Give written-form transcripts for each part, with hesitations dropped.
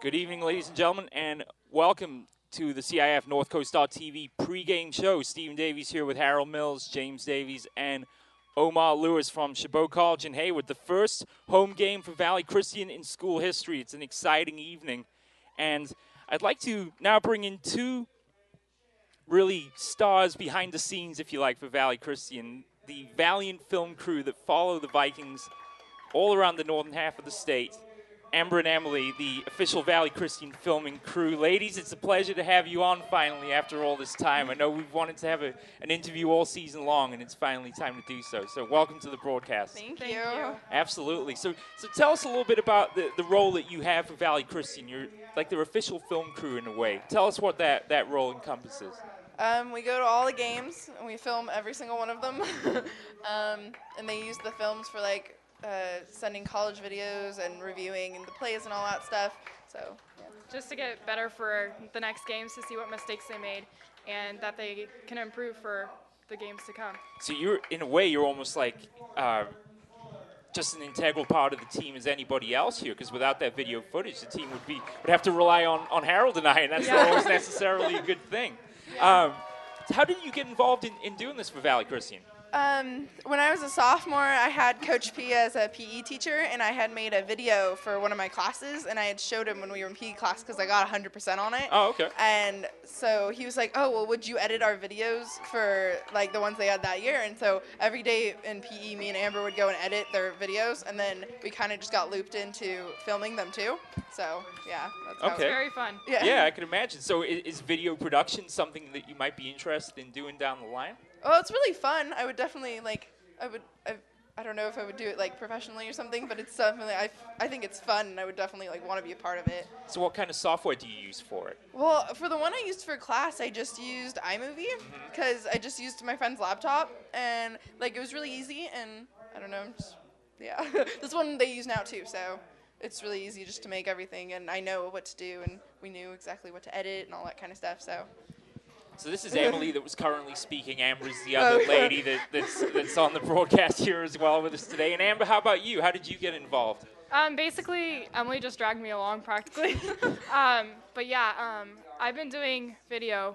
Good evening, ladies and gentlemen, and welcome to the CIF North Coast.tv pregame show. Stephen Davies here with Harold Mills, James Davies, and Omar Lewis from Chabot College in Hayward. The first home game for Valley Christian in school history. It's an exciting evening. And I'd like to now bring in two really stars behind the scenes, if you like, for Valley Christian. The valiant film crew that follow the Vikings all around the northern half of the state. Amber and Emily, the official Valley Christian filming crew. Ladies, it's a pleasure to have you on finally after all this time. I know we've wanted to have an interview all season long, and it's finally time to do so. So welcome to the broadcast. Thank you. Absolutely. So tell us a little bit about the role that you have for Valley Christian. You're like their official film crew in a way. Tell us what that role encompasses. We go to all the games, and we film every single one of them. And they use the films for, like, sending college videos and reviewing and the plays and all that stuff. So, yeah. Just to get better for the next games, to see what mistakes they made and that they can improve for the games to come. So in a way, you're almost like just an integral part of the team as anybody else here, because without that video footage, the team would have to rely on Harold and I, and that's not always necessarily a good thing. Yeah. How did you get involved in doing this for Valley Christian? When I was a sophomore, I had Coach P as a PE teacher, and I had made a video for one of my classes, and I had showed him when we were in PE class because I got 100% on it. Oh, okay. And so he was like, oh, well, would you edit our videos for, like, the ones they had that year? And so every day in PE, me and Amber would go and edit their videos, and then we kind of just got looped into filming them, too. So, yeah. That's how It's very fun. Yeah, I can imagine. So is video production something that you might be interested in doing down the line? Well, it's really fun. I would definitely, like, I don't know if I would do it, like, professionally or something, but it's definitely, I think it's fun, and I would definitely, like, want to be a part of it. So what kind of software do you use for it? Well, for the one I used for class, I just used iMovie, because I just used my friend's laptop, and, like, it was really easy, and I don't know, yeah. This one they use now, too, so it's really easy just to make everything, and I know what to do, and we knew exactly what to edit and all that kind of stuff, so. So this is Emily that was currently speaking. Amber is the other lady that's on the broadcast here as well with us today. And Amber, how about you? How did you get involved? Basically, Emily just dragged me along practically. But yeah, I've been doing video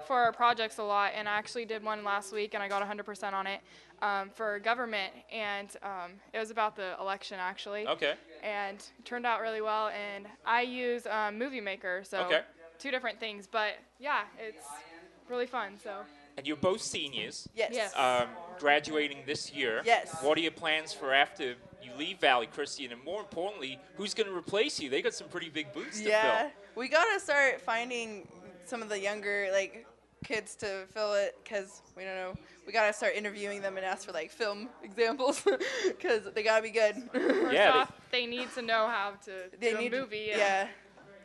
for our projects a lot, and I actually did one last week, and I got 100% on it for government, and it was about the election, actually. Okay. And it turned out really well, and I use Movie Maker, so. Okay. Two different things, but yeah, it's really fun. So. And you're both seniors. Yes. Yes. Graduating this year. Yes. What are your plans for after you leave Valley Christian, and more importantly, who's going to replace you? They got some pretty big boots to fill. Yeah, we gotta start finding some of the younger, like, kids to fill it, because we don't know. We gotta start interviewing them and ask for, like, film examples, because they gotta be good. First off, they need to know how to do a movie. Yeah.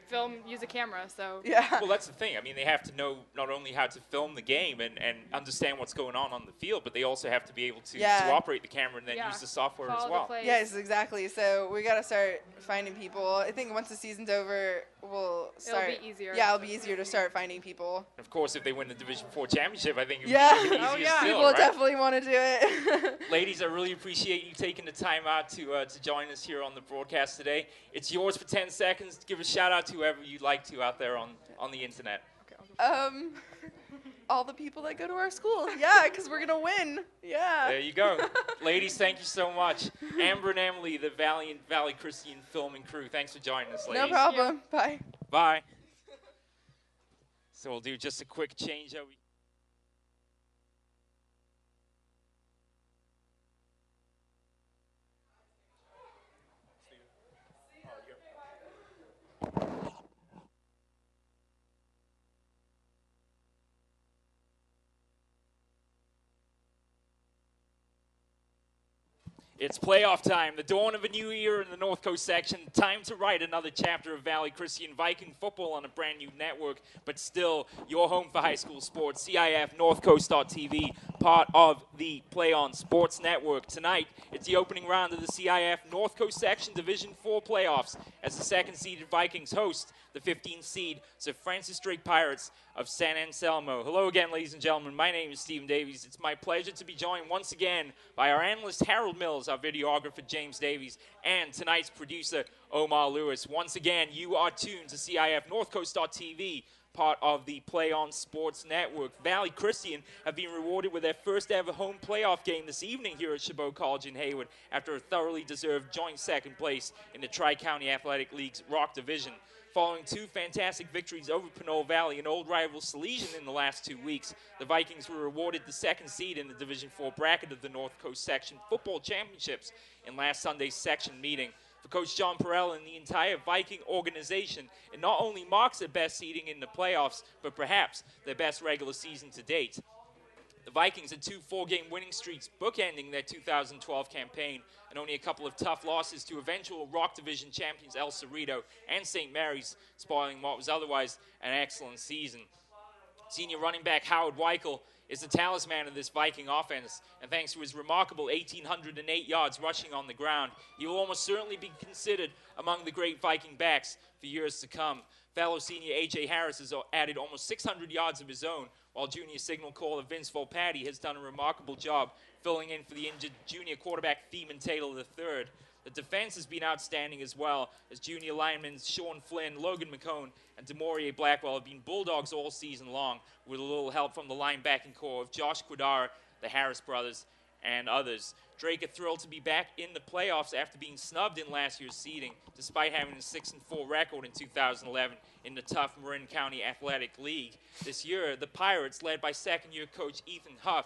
Film, use a camera, so. Yeah. Well, that's the thing. I mean, they have to know not only how to film the game and understand what's going on the field, but they also have to be able to operate the camera and then use the software as well. Yes, exactly. So we got to start finding people. I think once the season's over, we'll start. It'll be easier. Yeah, it'll be easier to start finding people. Of course, if they win the Division IV championship, I think it would be even easier still, people right? definitely want to do it. Ladies, I really appreciate you taking the time out to join us here on the broadcast today. It's yours for 10 seconds. Give a shout out to whoever you'd like to out there on the internet. All the people that go to our school. Yeah, because we're going to win. Yeah. There you go. Ladies, thank you so much. Amber and Emily, the Valley Christian filming crew, thanks for joining us, ladies. No problem. Bye. Bye. So we'll do just a quick change over. It's playoff time, the dawn of a new era in the North Coast section. Time to write another chapter of Valley Christian Viking football on a brand new network, but still your home for high school sports. CIF North Coast.tv. part of the PlayOn Sports Network. Tonight, it's the opening round of the CIF North Coast Section Division 4 playoffs as the second-seeded Vikings host the 15th seed Sir Francis Drake Pirates of San Anselmo. Hello again, ladies and gentlemen. My name is Stephen Davies. It's my pleasure to be joined once again by our analyst Harold Mills, our videographer James Davies, and tonight's producer Omar Lewis. Once again, you are tuned to CIF Northcoast.tv, part of the PlayOn Sports Network. Valley Christian have been rewarded with their first ever home playoff game this evening here at Chabot College in Hayward after a thoroughly deserved joint second place in the Tri-County Athletic League's Rock Division. Following two fantastic victories over Pinole Valley and old rival Salesian in the last 2 weeks, the Vikings were awarded the second seed in the Division 4 bracket of the North Coast Section Football Championships in last Sunday's section meeting. For Coach John Perrell and the entire Viking organization, it not only marks their best seeding in the playoffs, but perhaps their best regular season to date. The Vikings had 2 4-game winning streaks bookending their 2012 campaign, and only a couple of tough losses to eventual Rock Division champions El Cerrito and St. Mary's, spoiling what was otherwise an excellent season. Senior running back Howard Weichel is the talisman of this Viking offense, and thanks to his remarkable 1,808 yards rushing on the ground, he will almost certainly be considered among the great Viking backs for years to come. Fellow senior A.J. Harris has added almost 600 yards of his own, while junior signal caller Vince Volpatti has done a remarkable job filling in for the injured junior quarterback Theman Taylor III. The defense has been outstanding as well, as junior linemen Sean Flynn, Logan McCone, and Demorie Blackwell have been Bulldogs all season long, with a little help from the linebacking core of Josh Quidara, the Harris brothers, and others. Drake are thrilled to be back in the playoffs after being snubbed in last year's seeding, despite having a 6-4 record in 2011 in the tough Marin County Athletic League. This year, the Pirates, led by second-year coach Ethan Huff,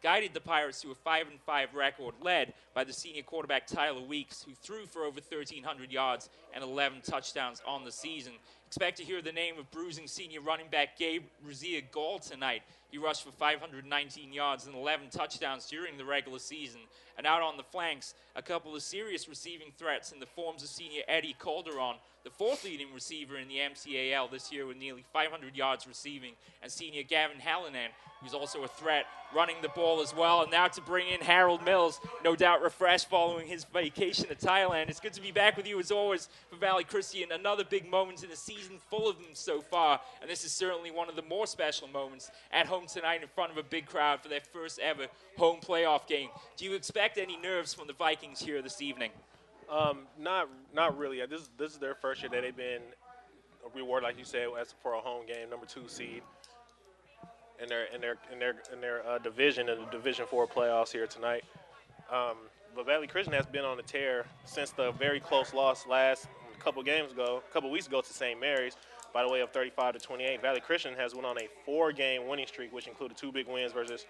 guided the Pirates to a 5-5 record, led by the senior quarterback Tyler Weeks, who threw for over 1,300 yards and 11 touchdowns on the season. Expect to hear the name of bruising senior running back Gabe Razia-Gall tonight. He rushed for 519 yards and 11 touchdowns during the regular season. And out on the flanks, a couple of serious receiving threats in the forms of senior Eddie Calderon, the fourth leading receiver in the MCAL this year with nearly 500 yards receiving, and senior Gavin Hallinan, who's also a threat, running the ball as well. And now to bring in Harold Mills, no doubt refreshed following his vacation to Thailand. It's good to be back with you as always for Valley Christian. Another big moment in a season full of them so far, and this is certainly one of the more special moments at home tonight in front of a big crowd for their first ever home playoff game. Do you expect any nerves from the Vikings here this evening? Not really. This is their first year that they've been rewarded, like you said, as for a home game, number 2 seed in their division in the Division 4 playoffs here tonight. But Valley Christian has been on a tear since the very close loss a couple weeks ago to St. Mary's by the way of 35-28. Valley Christian has went on a 4-game winning streak, which included 2 big wins versus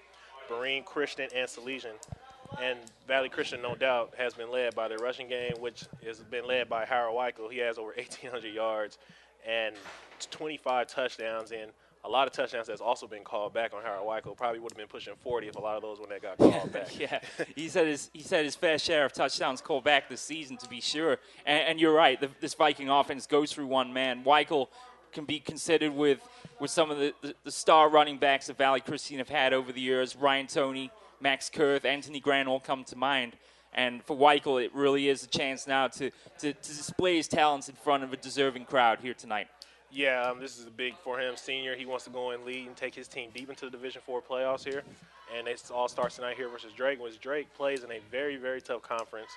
Marine Christian and Salesian. And Valley Christian, no doubt, has been led by the rushing game, which has been led by Howard Weichel. He has over 1,800 yards and 25 touchdowns, and a lot of touchdowns that's also been called back on Howard Weichel. Probably would have been pushing 40 if a lot of those when they got called back. Yeah, he said his fair share of touchdowns called back this season, to be sure. And you're right, this Viking offense goes through one man. Weichel can be considered with some of the star running backs that Valley Christian have had over the years. Ryan Toney, Max Kurth, Anthony Grant all come to mind. And for Weichel, it really is a chance now to display his talents in front of a deserving crowd here tonight. Yeah, this is big for him. Senior, he wants to go and lead and take his team deep into the Division 4 playoffs here. And it all starts tonight here versus Drake, which Drake plays in a very, very tough conference.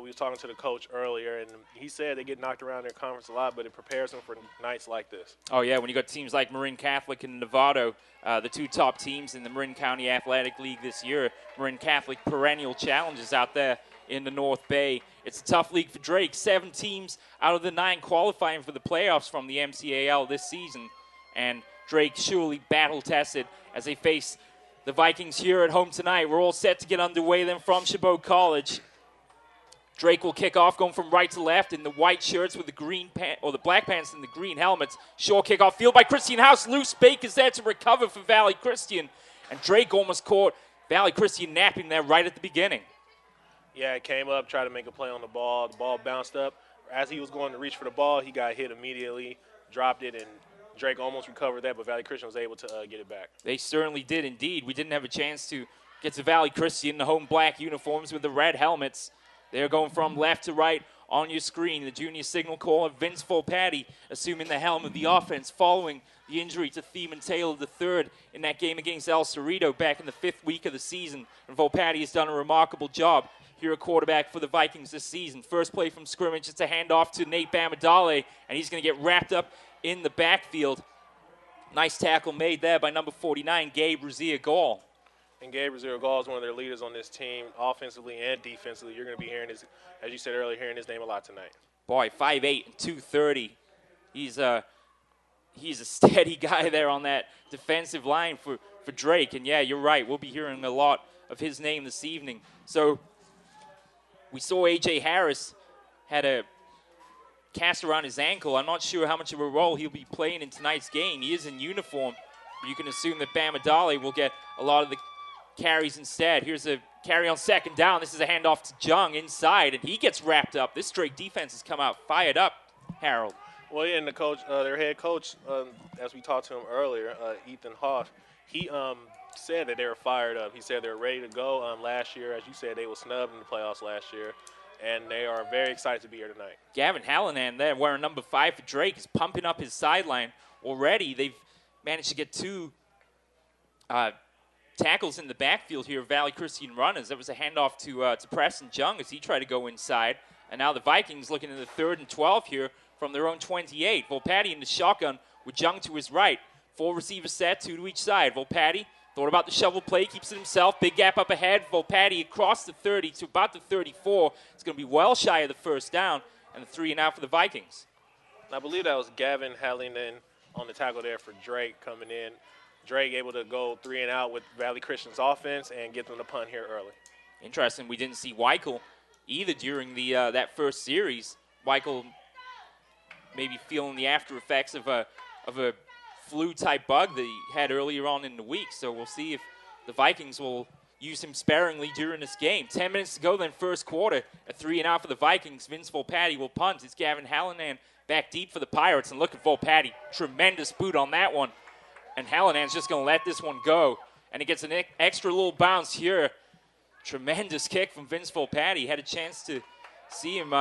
We were talking to the coach earlier, and he said they get knocked around in their conference a lot, but it prepares them for nights like this. Oh, yeah, when you got teams like Marin Catholic and Novato, the 2 top teams in the Marin County Athletic League this year. Marin Catholic perennial challenges out there in the North Bay. It's a tough league for Drake. 7 teams out of the 9 qualifying for the playoffs from the MCAL this season. And Drake surely battle-tested as they face the Vikings here at home tonight. We're all set to get underway then from Chabot College. Drake will kick off, going from right to left in the white shirts with the black pants and the green helmets. Short kickoff field by Christian House. Loose Baker's there to recover for Valley Christian. And Drake almost caught Valley Christian napping there right at the beginning. Yeah, it came up, tried to make a play on the ball. The ball bounced up. As he was going to reach for the ball, he got hit immediately, dropped it, and Drake almost recovered that, but Valley Christian was able to get it back. They certainly did indeed. We didn't have a chance to get to Valley Christian in the home black uniforms with the red helmets. They're going from left to right on your screen. The junior signal caller, Vince Volpatti, assuming the helm of the offense following the injury to Thiemann Taylor III in that game against El Cerrito back in the 5th week of the season. And Volpatti has done a remarkable job here at quarterback for the Vikings this season. First play from scrimmage, it's a handoff to Nate Bamadale, and he's going to get wrapped up in the backfield. Nice tackle made there by number 49, Gabe Razia-Gall. And Gabe Razia-Gall is one of their leaders on this team, offensively and defensively. You're going to be hearing his, as you said earlier, hearing his name a lot tonight. Boy, 5'8" and 230. He's a steady guy there on that defensive line for Drake. And, yeah, you're right. We'll be hearing a lot of his name this evening. So we saw A.J. Harris had a cast around his ankle. I'm not sure how much of a role he'll be playing in tonight's game. He is in uniform. But you can assume that Bamadale will get a lot of the carries instead. Here's a carry on second down. This is a handoff to Jung inside, and he gets wrapped up. This Drake defense has come out fired up, Harold. Well, yeah, and the coach, their head coach, as we talked to him earlier, Ethan Hoff, he said that they were fired up. He said they were ready to go. Last year, as you said, they were snubbed in the playoffs last year, and they are very excited to be here tonight. Gavin Hallinan there, wearing number 5 for Drake, is pumping up his sideline already. They've managed to get 2 tackles in the backfield here, Valley Christian runners. That was a handoff to Preston Jung as he tried to go inside. And now the Vikings looking in the 3rd and 12 here from their own 28. Volpatti in the shotgun with Jung to his right. 4 receivers set, 2 to each side. Volpatti thought about the shovel play, keeps it himself. Big gap up ahead. Volpatti across the 30 to about the 34. It's going to be well shy of the first down. And the 3 and out for the Vikings. And I believe that was Gavin Hallinan on the tackle there for Drake coming in. Drake able to go 3 and out with Valley Christian's offense and get them to punt here early. Interesting. We didn't see Weichel either during the that first series. Weichel maybe feeling the after effects of a flu-type bug that he had earlier on in the week. So we'll see if the Vikings will use him sparingly during this game. 10 minutes to go then first quarter. A 3 and out for the Vikings. Vince Volpatti will punt. It's Gavin Hallinan back deep for the Pirates. And look at Volpatti. Tremendous boot on that one. And Hallinan's just going to let this one go. And he gets an extra little bounce here. Tremendous kick from Vince Volpatti. Had a chance to see him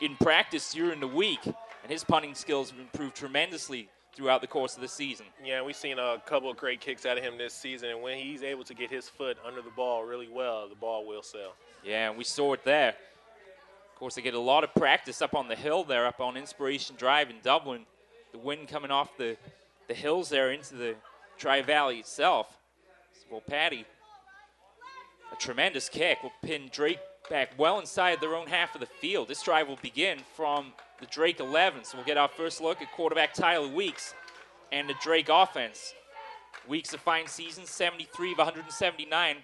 in practice during the week. And his punting skills have improved tremendously throughout the course of the season. Yeah, we've seen a couple of great kicks out of him this season. And when he's able to get his foot under the ball really well, the ball will sail. Yeah, and we saw it there. Of course, they get a lot of practice up on the hill there, up on Inspiration Drive in Dublin. The wind coming off the hills there into the Tri-Valley itself. Volpatti, a tremendous kick, will pin Drake back well inside their own half of the field. This drive will begin from the Drake 11, so we'll get our first look at quarterback Tyler Weeks and the Drake offense. Weeks a fine season, 73 of 179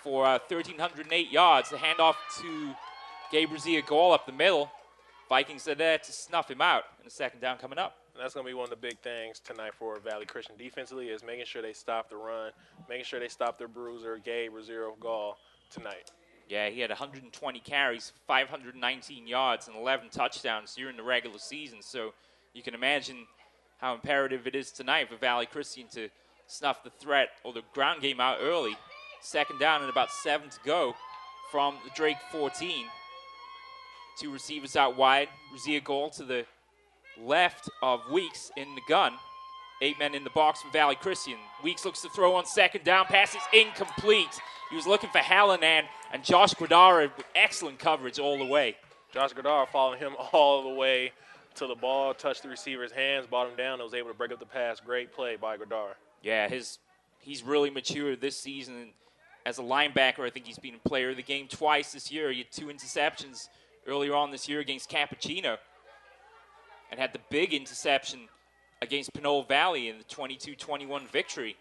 for 1,308 yards. The handoff to Gabe Razia-Gall up the middle. Vikings are there to snuff him out, and the second down coming up. That's going to be one of the big things tonight for Valley Christian defensively is making sure they stop the run, making sure they stop their bruiser, Gabe Razia-Gall, tonight. Yeah, he had 120 carries, 519 yards, and 11 touchdowns during the regular season. So you can imagine how imperative it is tonight for Valley Christian to snuff the threat or the ground game out early. Second down and about 7 to go from the Drake 14. 2 receivers out wide. Razia-Gall to the left of Weeks in the gun. 8 men in the box from Valley Christian. Weeks looks to throw on second down. Pass is incomplete. He was looking for Hallinan, and Josh Guadara with excellent coverage all the way. Josh Guadara following him all the way to the ball, touched the receiver's hands, brought him down, and was able to break up the pass. Great play by Guadara. Yeah, he's really matured this season. As a linebacker, I think he's been a player of the game twice this year. He had 2 interceptions earlier on this year against Cappuccino and had the big interception against Pinole Valley in the 22-21 victory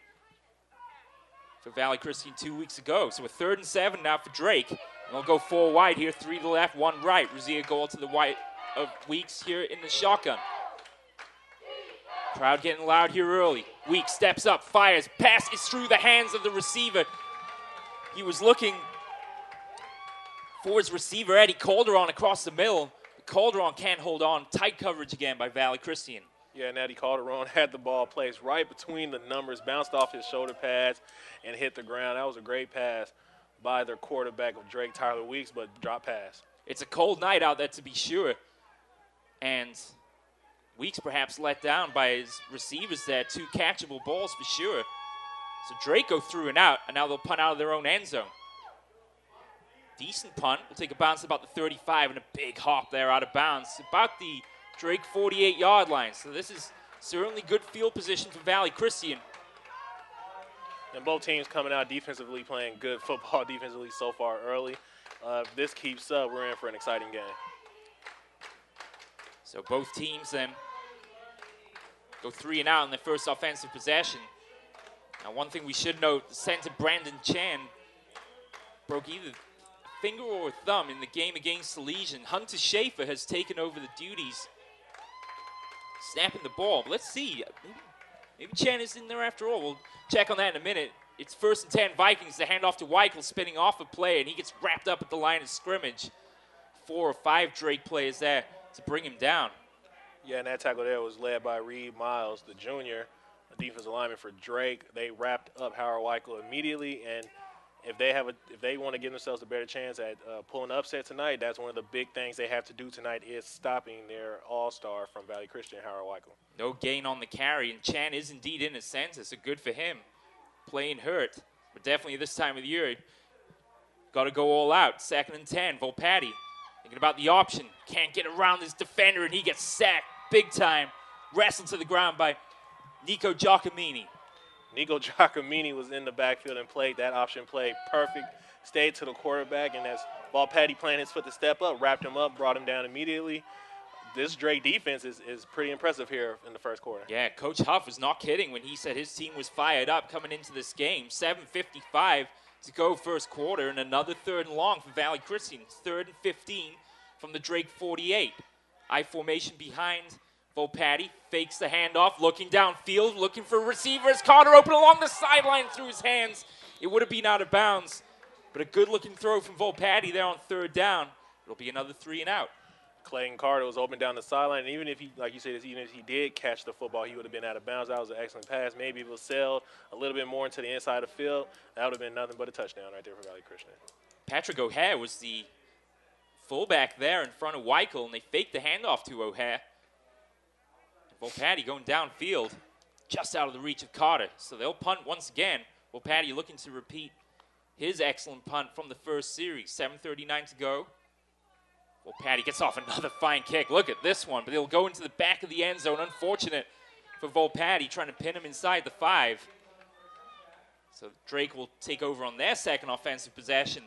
for Valley Christian 2 weeks ago. So a 3rd and 7 now for Drake. And they'll go 4 wide here, 3 to the left, 1 right. Razia-Gall to the right of Weeks here in the shotgun. Crowd getting loud here early. Weeks steps up, fires. Pass is through the hands of the receiver. He was looking for his receiver, Eddie Calderon, across the middle. Calderon can't hold on. Tight coverage again by Valley Christian. Yeah, Natty Calderon had the ball placed right between the numbers, bounced off his shoulder pads, and hit the ground. That was a great pass by their quarterback of Drake Tyler Weeks, but drop pass. It's a cold night out there to be sure. And Weeks perhaps let down by his receivers there. 2 catchable balls for sure. So Draco threw and out, and now they'll punt out of their own end zone. Decent punt. We'll take a bounce about the 35 and a big hop there out of bounds. About the Drake 48-yard line. So this is certainly good field position for Valley Christian. And both teams coming out defensively, playing good football defensively so far early. If this keeps up, we're in for an exciting game. So both teams then go 3 and out in their first offensive possession. Now one thing we should note, the center Brandon Chan broke either a finger or a thumb in the game against the Legion. Hunter Schaefer has taken over the duties, snapping the ball. But let's see, maybe Chan is in there after all. We'll check on that in a minute. It's 1st and 10 Vikings. The handoff to Weichel, spinning off a play, and he gets wrapped up at the line of scrimmage. 4 or 5 Drake players there to bring him down. Yeah, and that tackle there was led by Reed Miles, the junior, a defensive lineman for Drake. They wrapped up Howard Weichel immediately, and if they want to give themselves a better chance at pulling an upset tonight, that's one of the big things they have to do tonight is stopping their all-star from Valley Christian, Howard Weichel. No gain on the carry, and Chan is indeed in a census, so good for him. Playing hurt, but definitely this time of the year, got to go all out. 2nd and 10, Volpatti thinking about the option. Can't get around this defender, and he gets sacked big time. Wrestled to the ground by Nico Giacomini. Nico Giacomini was in the backfield and played that option play perfect. Stayed to the quarterback, and as Volpatti planted his foot to step up, wrapped him up, brought him down immediately. This Drake defense is pretty impressive here in the first quarter. Yeah, Coach Huff was not kidding when he said his team was fired up coming into this game. 7:55 to go first quarter, and another 3rd and long for Valley Christian. 3rd and 15 from the Drake 48. I formation behind Volpatti, fakes the handoff, looking downfield, looking for receivers. Carter open along the sideline through his hands. It would have been out of bounds, but a good-looking throw from Volpatti there on 3rd down. It'll be another 3 and out. Clayton Carter was open down the sideline, and even if he, like you said, even if he did catch the football, he would have been out of bounds. That was an excellent pass. Maybe if it was sailed a little bit more into the inside of the field, that would have been nothing but a touchdown right there for Valley Christian. Patrick O'Hare was the fullback there in front of Weichel, and they faked the handoff to O'Hare. Volpatti going downfield, just out of the reach of Carter. So they'll punt once again. Volpatti looking to repeat his excellent punt from the first series. 7:39 to go. Volpatti gets off another fine kick. Look at this one, but they'll go into the back of the end zone. Unfortunate for Volpatti, trying to pin him inside the 5. So Drake will take over on their second offensive possession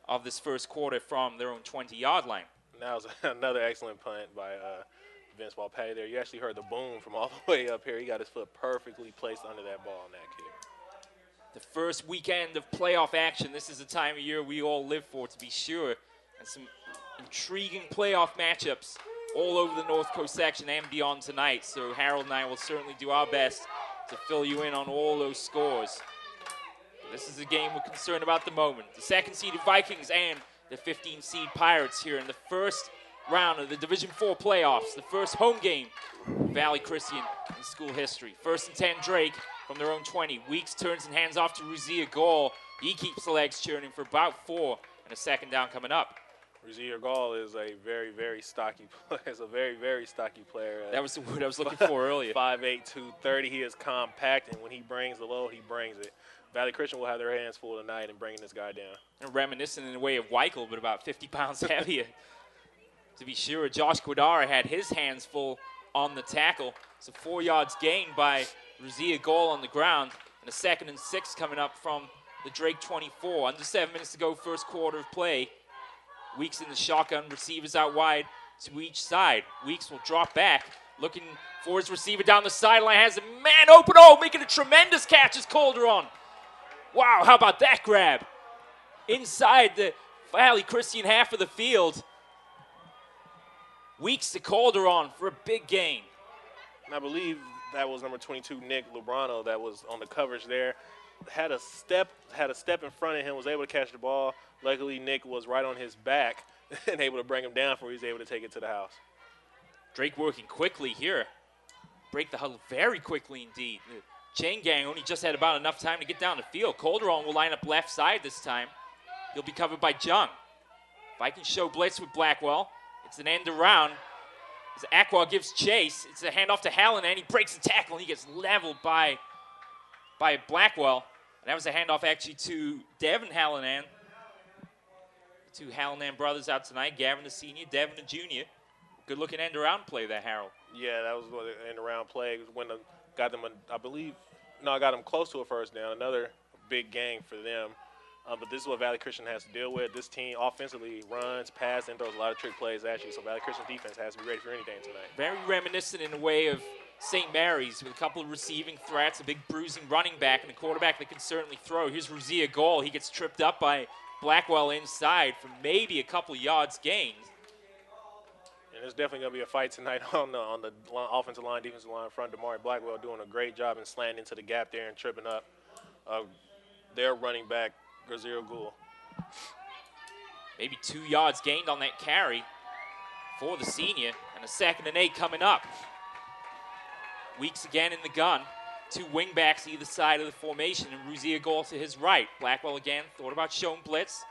of this first quarter from their own 20-yard line. And that was another excellent punt by Vince Volpatti there. You actually heard the boom from all the way up here. He got his foot perfectly placed under that ball on that kick. The first weekend of playoff action. This is the time of year we all live for, to be sure. And some intriguing playoff matchups all over the North Coast section and beyond tonight. So Harold and I will certainly do our best to fill you in on all those scores. This is a game we're concerned about the moment. The second-seeded Vikings and the 15-seed Pirates here in the first round of the Division IV playoffs. The first home game for Valley Christian in school history. 1st and 10, Drake from their own 20. Weeks turns and hands off to Ruzia Gall. He keeps the legs churning for about 4 and a second down coming up. Ruzia Gall is a very, very stocky player. It's a very, very stocky player. That was the word I was looking for earlier. 5'8", 230. He is compact, and when he brings the load, he brings it. Valley Christian will have their hands full tonight in bringing this guy down. And reminiscent in the way of Weichel, but about 50 pounds heavier. To be sure, Josh Guadara had his hands full on the tackle. So 4 yards gained by Ruzia Gall on the ground. And a 2nd and 6 coming up from the Drake 24. Under 7 minutes to go, first quarter of play. Weeks in the shotgun, receivers out wide to each side. Weeks will drop back, looking for his receiver down the sideline. Has a man open. Oh, making a tremendous catch is Calderon. Wow, how about that grab? Inside the Valley Christian half of the field. Weeks to Calderon for a big gain. And I believe that was number 22, Nick Lubrano, that was on the coverage there. Had a step in front of him, was able to catch the ball. Luckily, Nick was right on his back and able to bring him down before he was able to take it to the house. Drake working quickly here. break the huddle very quickly indeed. The chain gang only just had about enough time to get down the field. Calderon will line up left side this time. He'll be covered by Jung. Vikings show blitz with Blackwell. It's an end around. As Aqua gives chase, it's a handoff to Hallinan, and he breaks the tackle, and he gets leveled by Blackwell. And that was a handoff actually to Devin Hallinan. The two Hallinan brothers out tonight, Gavin the senior, Devin the junior. Good looking end around play there, Harold. Yeah, that was the end around play. When got them, I got them close to a first down. Another big gain for them. But this is what Valley Christian has to deal with. This team offensively runs, passes, and throws a lot of trick plays at you. So Valley Christian's defense has to be ready for anything tonight. Very reminiscent in a way of St. Mary's with a couple of receiving threats, a big bruising running back, and a quarterback that can certainly throw. Here's Ruzia Goal. He gets tripped up by Blackwell inside for maybe a couple yards gained. And there's definitely going to be a fight tonight on the offensive line, defensive line front. Damari Blackwell doing a great job in slanting into the gap there and tripping up their running back, Gazir Ghoul. Maybe 2 yards gained on that carry for the senior, and a 2nd and 8 coming up. Weeks again in the gun. 2 wingbacks either side of the formation, and Ruzia Goal to his right. Blackwell again thought about showing blitz.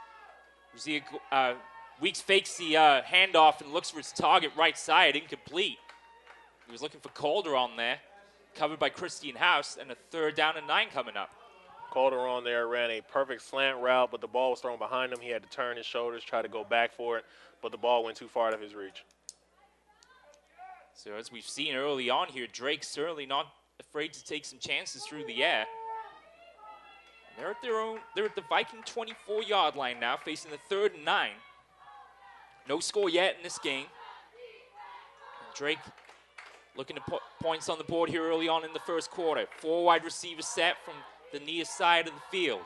Weeks fakes the handoff and looks for his target right side, incomplete. He was looking for Calderon there, covered by Christian House, and a 3rd down and 9 coming up. Calderon there ran a perfect slant route, but the ball was thrown behind him. He had to turn his shoulders, try to go back for it, but the ball went too far out of his reach. So as we've seen early on here, Drake's certainly not afraid to take some chances through the air. They're at the Viking 24-yard line now, facing the 3rd and 9. No score yet in this game. And Drake looking to put points on the board here early on in the first quarter. 4 wide receiver set from the near side of the field.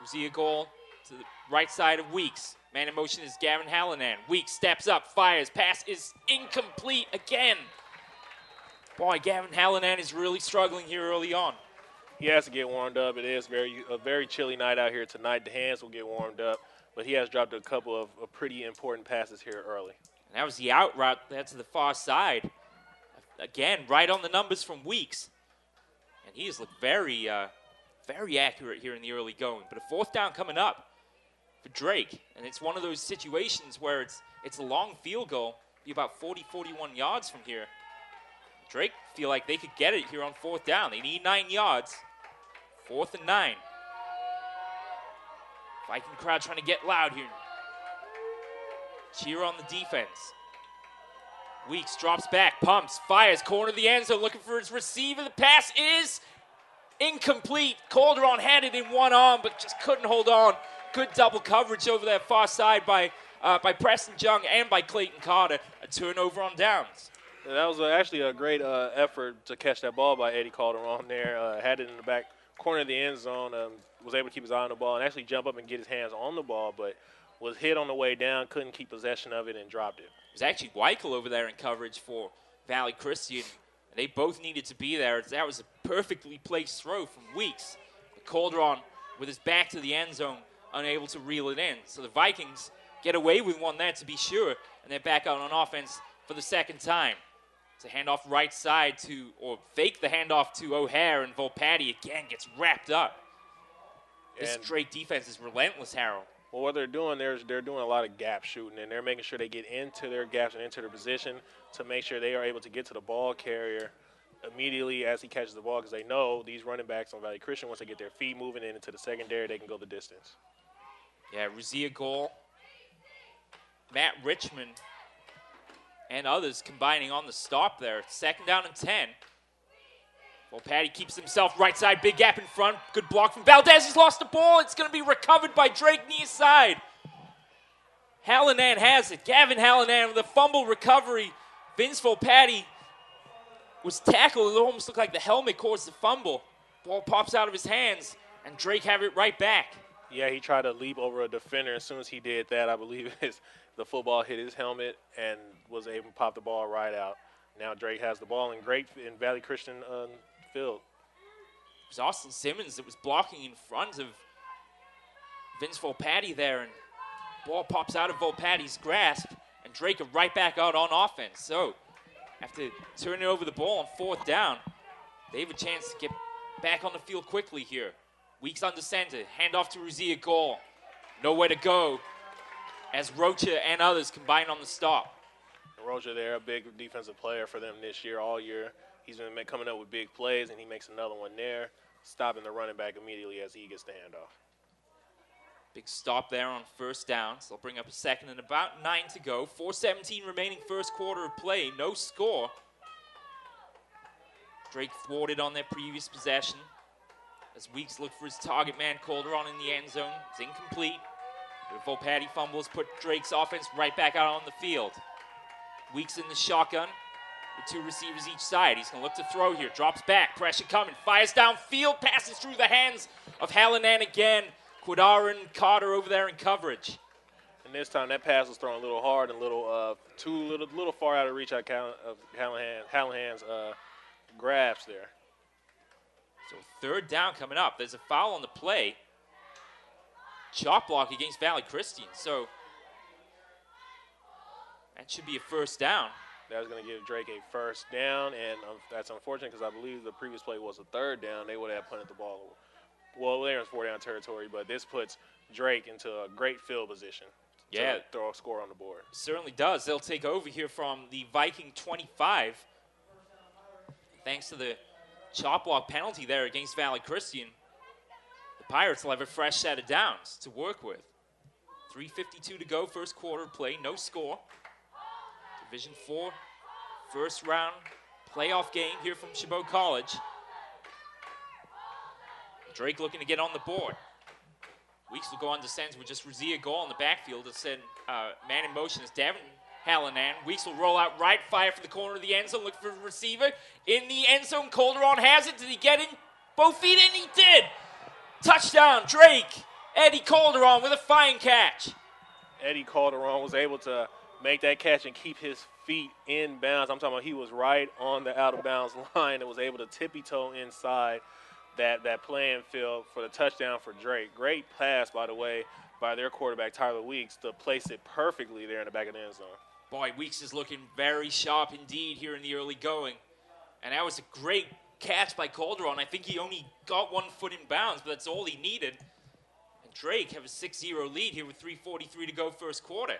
Ruzia Goal to the right side of Weeks. Man in motion is Gavin Hallinan. Weeks steps up, fires. Pass is incomplete again. Boy, Gavin Hallinan is really struggling here early on. He has to get warmed up. It is a very chilly night out here tonight. The hands will get warmed up, but he has dropped a couple of pretty important passes here early. And that was the out route there to the far side. Again, right on the numbers from Weeks. And he has looked very, very accurate here in the early going. But a 4th down coming up for Drake. And it's one of those situations where it's a long field goal, be about 40, 41 yards from here. Drake feel like they could get it here on 4th down. They need 9 yards. 4th and 9. Viking crowd trying to get loud here. Cheer on the defense. Weeks drops back, pumps, fires, corner of the end zone, looking for his receiver. The pass is incomplete. Calderon had it in one arm, but just couldn't hold on. Good double coverage over that far side by Preston Jung and by Clayton Carter. A turnover on downs. That was actually a great effort to catch that ball by Eddie Calderon there. Had it in the back corner of the end zone, was able to keep his eye on the ball and actually jump up and get his hands on the ball, but was hit on the way down, couldn't keep possession of it, and dropped it. It was actually Weichel over there in coverage for Valley Christian. And they both needed to be there. That was a perfectly placed throw from Weeks. But Calderon, with his back to the end zone, unable to reel it in. So the Vikings get away with one there to be sure, and they're back out on offense for the 2nd time. It's a handoff right side or fake the handoff to O'Hare, and Volpatti again gets wrapped up. This Drake defense is relentless, Harold. Well, what they're doing, they're doing a lot of gap shooting, and they're making sure they get into their gaps and into their position to make sure they are able to get to the ball carrier immediately as he catches the ball, because they know these running backs on Valley Christian, once they get their feet moving into the secondary, they can go the distance. Yeah, Ruzia Goal, Matt Richmond, and others combining on the stop there. 2nd down and 10. Volpatti keeps himself right side, big gap in front. Good block from Valdez. He's lost the ball. It's going to be recovered by Drake near side. Hallinan has it. Gavin Hallinan with a fumble recovery. Vince Volpatti was tackled. It almost looked like the helmet caused the fumble. Ball pops out of his hands, and Drake have it right back. Yeah, he tried to leap over a defender. As soon as he did that, I believe the football hit his helmet and was able to pop the ball right out. Now Drake has the ball in Valley Christian field. It was Austin Simmons that was blocking in front of Vince Volpatti there, and ball pops out of Volpatti's grasp, and Drake are right back out on offense. So after turning over the ball on 4th down, they have a chance to get back on the field quickly here. Weeks under center, handoff to Ruzia Gall. Nowhere to go as Rocha and others combine on the stop. Rocha there, a big defensive player for them this year, all year. He's been coming up with big plays, and he makes another one there, stopping the running back immediately as he gets the handoff. Big stop there on 1st down. So they'll bring up a 2nd and about 9 to go. 4:17 remaining 1st quarter of play. No score. Drake thwarted on their previous possession as Weeks looked for his target man, Calderon, in the end zone. It's incomplete. The Volpatti fumbles put Drake's offense right back out on the field. Weeks in the shotgun with 2 receivers each side. He's going to look to throw here. Drops back. Pressure coming. Fires downfield. Passes through the hands of Hallinan again. Quadaran, Carter over there in coverage. And this time that pass was thrown a little hard and a little far out of reach of Hallihan's grasp there. So 3rd down coming up. There's a foul on the play. Chop block against Valley Christian. So that should be a 1st down. That's going to give Drake a 1st down, and that's unfortunate because I believe the previous play was a 3rd down. They would have punted the ball. Well, they're in 4-down territory, but this puts Drake into a great field position to throw a score on the board. Certainly does. They'll take over here from the Viking 25. Thanks to the chop block penalty there against Valley Christian, the Pirates will have a fresh set of downs to work with. 3:52 to go, 1st quarter play, no score. Division 4, 1st round playoff game here from Chabot College. Drake looking to get on the board. Weeks will go on descends with just Ruzia Gall in the backfield to send man in motion as Devin Hallinan. Weeks will roll out right, fire for the corner of the end zone, look for a receiver. In the end zone, Calderon has it. Did he get in? Both feet in, he did. Touchdown, Drake. Eddie Calderon with a fine catch. Eddie Calderon was able to make that catch and keep his feet in bounds. I'm talking about he was right on the out-of-bounds line and was able to tippy-toe inside that playing field for the touchdown for Drake. Great pass, by the way, by their quarterback, Tyler Weeks, to place it perfectly there in the back of the end zone. Boy, Weeks is looking very sharp indeed here in the early going. And that was a great catch by Calderon. I think he only got 1 foot in bounds, but that's all he needed. And Drake have a 6-0 lead here with 3:43 to go 1st quarter.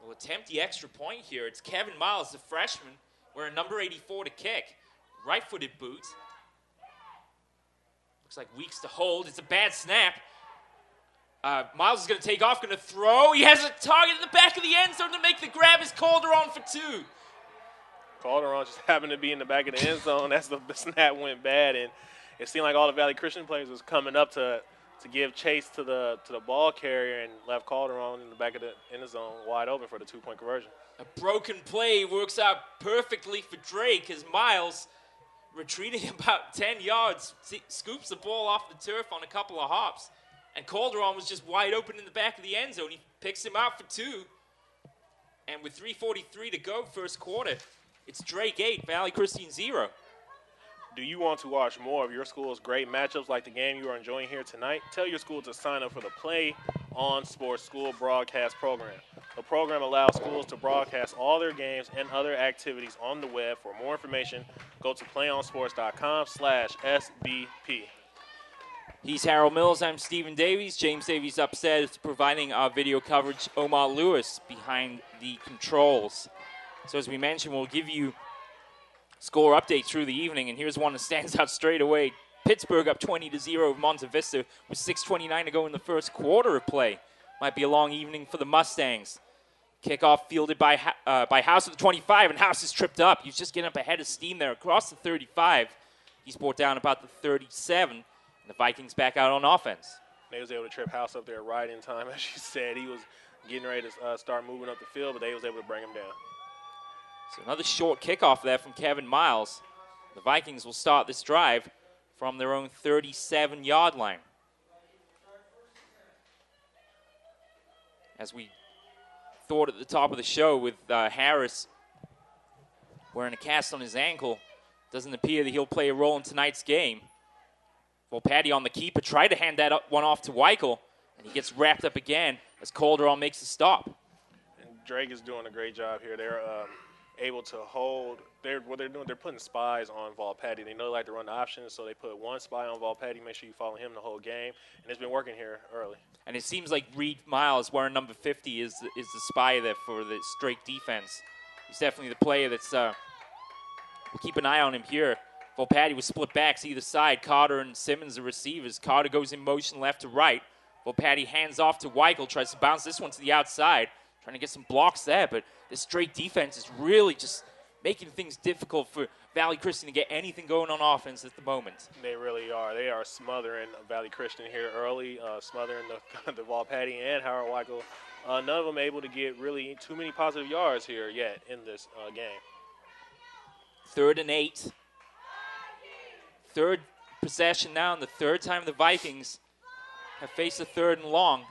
We'll attempt the extra point here. It's Kevin Miles, the freshman, wearing number 84 to kick. Right-footed boot. Looks like Weeks to hold. It's a bad snap. Miles is going to take off, going to throw. He has a target in the back of the end zone to make the grab. Is Calderon for 2. Calderon just happened to be in the back of the end zone. That's the snap went bad, and it seemed like all the Valley Christian players was coming up to give chase to the ball carrier and left Calderon in the back of the end zone wide open for the 2-point conversion. A broken play works out perfectly for Drake as Miles, retreating about 10 yards, scoops the ball off the turf on a couple of hops. And Calderon was just wide open in the back of the end zone. He picks him out for 2. And with 3:43 to go, 1st quarter, it's Drake 8, Valley Christian 0. Do you want to watch more of your school's great matchups like the game you are enjoying here tonight? Tell your school to sign up for the PlayOn Sports School Broadcast Program. The program allows schools to broadcast all their games and other activities on the web. For more information, go to playonsports.com/SBP. He's Harold Mills. I'm Stephen Davies. James Davies upstairs providing our video coverage. Omar Lewis behind the controls. So as we mentioned, we'll give you score updates through the evening, and here's one that stands out straight away. Pittsburgh up 20-0 over Monte Vista with 6:29 to go in the 1st quarter of play. Might be a long evening for the Mustangs. Kickoff fielded by House at the 25, and House is tripped up. He's just getting up ahead of steam there across the 35. He's brought down about the 37, and the Vikings back out on offense. They was able to trip House up there right in time. As you said, he was getting ready to start moving up the field, but they was able to bring him down. So another short kickoff there from Kevin Miles. The Vikings will start this drive from their own 37-yard line. As we thought at the top of the show with Harris wearing a cast on his ankle, doesn't appear that he'll play a role in tonight's game. Volpatti on the keeper, tried to hand that one off to Weichel, and he gets wrapped up again as Calderon makes a stop. Drake is doing a great job here. They're able to hold. What they're doing. They're putting spies on Volpatti. They know they like to run the options, so they put one spy on Volpatti. Make sure you follow him the whole game, and it's been working here early. And it seems like Reed Miles, wearing number 50, is the spy there for the Drake defense. He's definitely the player that's. We'll keep an eye on him here. Volpatti with split backs either side. Carter and Simmons, the receivers. Carter goes in motion left to right. Volpatti hands off to Weichel, tries to bounce this one to the outside, trying to get some blocks there, but this Drake defense is really just making things difficult for Valley Christian to get anything going on offense at the moment. They really are. They are smothering Valley Christian here early, smothering the Volpatti and Howard Weichel. None of them able to get really too many positive yards here yet in this game. 3rd and 8. Third possession now, and the third time the Vikings have faced a 3rd and long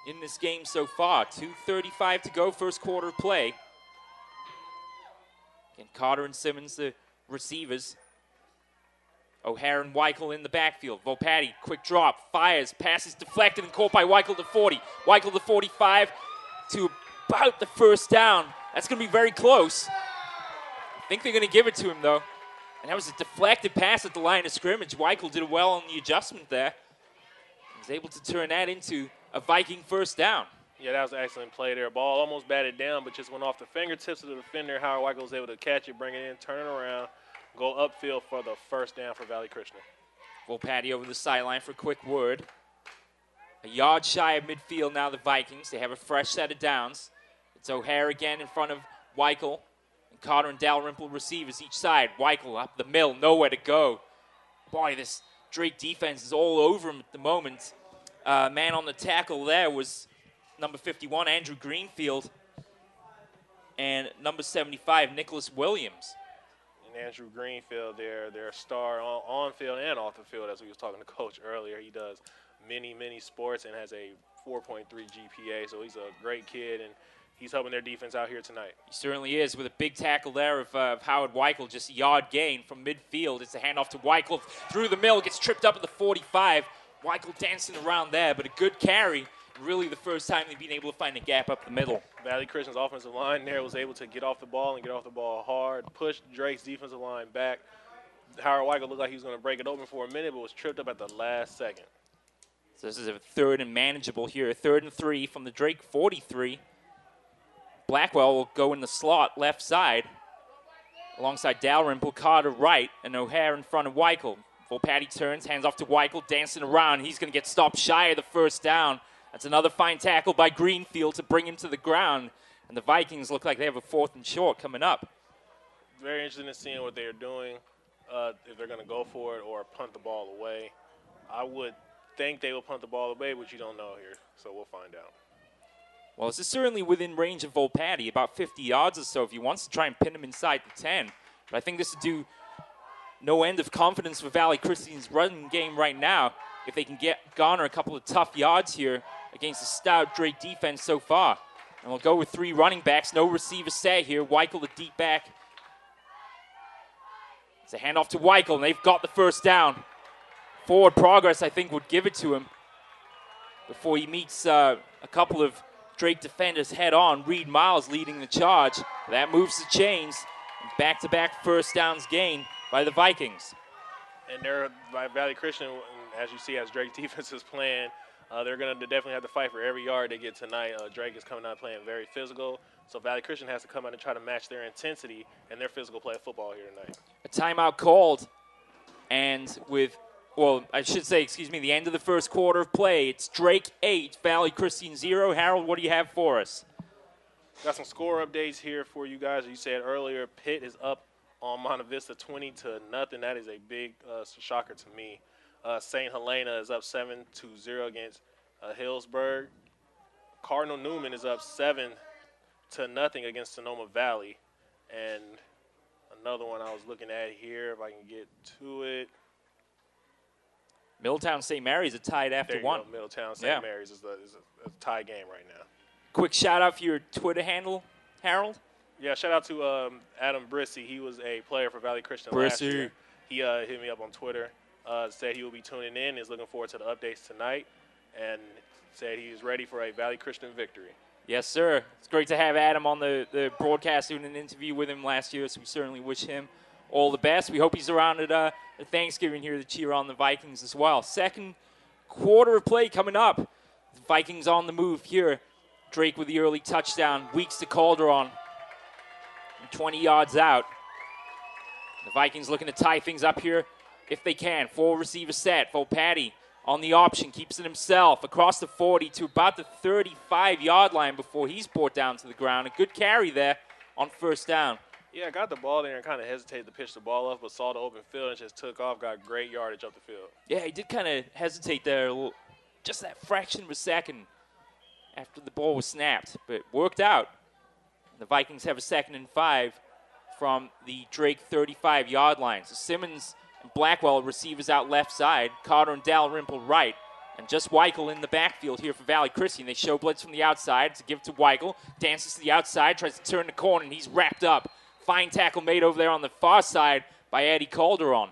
in this game so far. 2:35 to go, first quarter of play. Again, Carter and Simmons, the receivers. O'Hara and Weichel in the backfield. Volpatti, quick drop, fires, passes deflected and caught by Weichel to 40. Weichel to 45 to about the first down. That's going to be very close. I think they're going to give it to him, though. And that was a deflected pass at the line of scrimmage. Weichel did well on the adjustment there. He was able to turn that into a Viking first down. Yeah, that was an excellent play there. Ball almost batted down, but just went off the fingertips of the defender. Howard Weichel was able to catch it, bring it in, turn it around, go upfield for the first down for Valley Christian. Volpatti over the sideline for a quick word. A yard shy of midfield now, the Vikings. They have a fresh set of downs. It's O'Hara again in front of Weichel. And Carter and Dalrymple receivers each side. Weichel up the middle, nowhere to go. Boy, this Drake defense is all over him at the moment. Man on the tackle there was number 51, Andrew Greenfield, and number 75, Nicholas Williams. And Andrew Greenfield, their star on field and off the field, as we was talking to Coach earlier. He does many sports and has a 4.3 GPA, so he's a great kid, and he's helping their defense out here tonight. He certainly is, with a big tackle there of Howard Weichel, just a yard gain from midfield. It's a handoff to Weichel through the middle, gets tripped up at the 45. Weichel dancing around there, but a good carry. Really the first time they've been able to find a gap up the middle. Valley Christian's offensive line there was able to get off the ball and get off the ball hard, push Drake's defensive line back. Howard Weichel looked like he was going to break it open for a minute, but was tripped up at the last second. So this is a 3rd and manageable here. 3rd and 3 from the Drake 43. Blackwell will go in the slot left side alongside Dalrymple, Carter right, and O'Hara in front of Weichel. Volpatti turns, hands off to Weichel, dancing around. He's going to get stopped shy of the first down. That's another fine tackle by Greenfield to bring him to the ground. And the Vikings look like they have a 4th and short coming up. Very interested in seeing what they're doing, if they're going to go for it or punt the ball away. I would think they will punt the ball away, but you don't know here, so we'll find out. Well, this is certainly within range of Volpatti, about 50 yards or so if he wants to try and pin him inside the 10. But I think this would do no end of confidence for Valley Christian's running game right now if they can garner a couple of tough yards here against the stout Drake defense so far. And we'll go with 3 running backs, no receiver set here. Weichel the deep back. It's a handoff to Weichel, and they've got the first down. Forward progress, I think, would give it to him before he meets a couple of Drake defenders head on. Reed Miles leading the charge. That moves the chains. Back-to-back first downs gained by the Vikings. And they're by Valley Christian, as you see, as Drake defense is playing, they're going to definitely have to fight for every yard they get tonight. Drake is coming out playing very physical, so Valley Christian has to come out and try to match their intensity and their physical play of football here tonight. A timeout called, and with, well, I should say, the end of the first quarter of play. It's Drake 8, Valley Christian 0. Harold, what do you have for us? Got some score updates here for you guys. As you said earlier, Pitt is up on Monte Vista 20-0. That is a big shocker to me. St. Helena is up 7-0 against Hillsburg. Cardinal Newman is up 7-0 against Sonoma Valley. And another one I was looking at here, if I can get to it. Middletown St. Mary's are tied after one. Middletown St. Mary's is a tie game right now. Quick shout out for your Twitter handle, Harold. Yeah, shout out to Adam Brissy. He was a player for Valley Christian last year. He hit me up on Twitter, said he will be tuning in, is looking forward to the updates tonight, and said he is ready for a Valley Christian victory. Yes, sir. It's great to have Adam on the broadcast doing an interview with him last year, so we certainly wish him all the best. We hope he's around at Thanksgiving here to cheer on the Vikings as well. Second quarter of play coming up. The Vikings on the move here. Drake with the early touchdown. Weeks to Calderon. 20 yards out. The Vikings looking to tie things up here if they can. 4 receiver set. Volpatti on the option, keeps it himself across the 40 to about the 35-yard line before he's brought down to the ground. A good carry there on first down. Yeah, got the ball there and kind of hesitated to pitch the ball off, but saw the open field and just took off, got great yardage up the field. Yeah, he did kind of hesitate there, just that fraction of a second after the ball was snapped, but worked out. The Vikings have a 2nd and 5 from the Drake 35-yard line. So Simmons and Blackwell receivers out left side. Carter and Dalrymple right. And just Weichel in the backfield here for Valley Christian. They show blitz from the outside to give to Weichel. Dances to the outside, tries to turn the corner, and he's wrapped up. Fine tackle made over there on the far side by Eddie Calderon.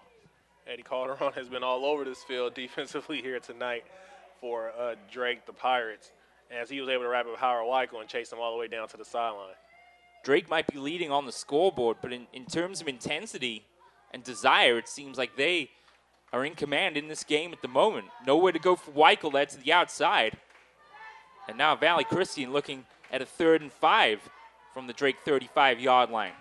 Eddie Calderon has been all over this field defensively here tonight for Drake, the Pirates, as he was able to wrap up Howard Weichel and chase him all the way down to the sideline. Drake might be leading on the scoreboard, but in terms of intensity and desire, it seems like they are in command in this game at the moment. Nowhere to go for Weichel, that's to the outside. And now Valley Christian looking at a 3rd and 5 from the Drake 35-yard line.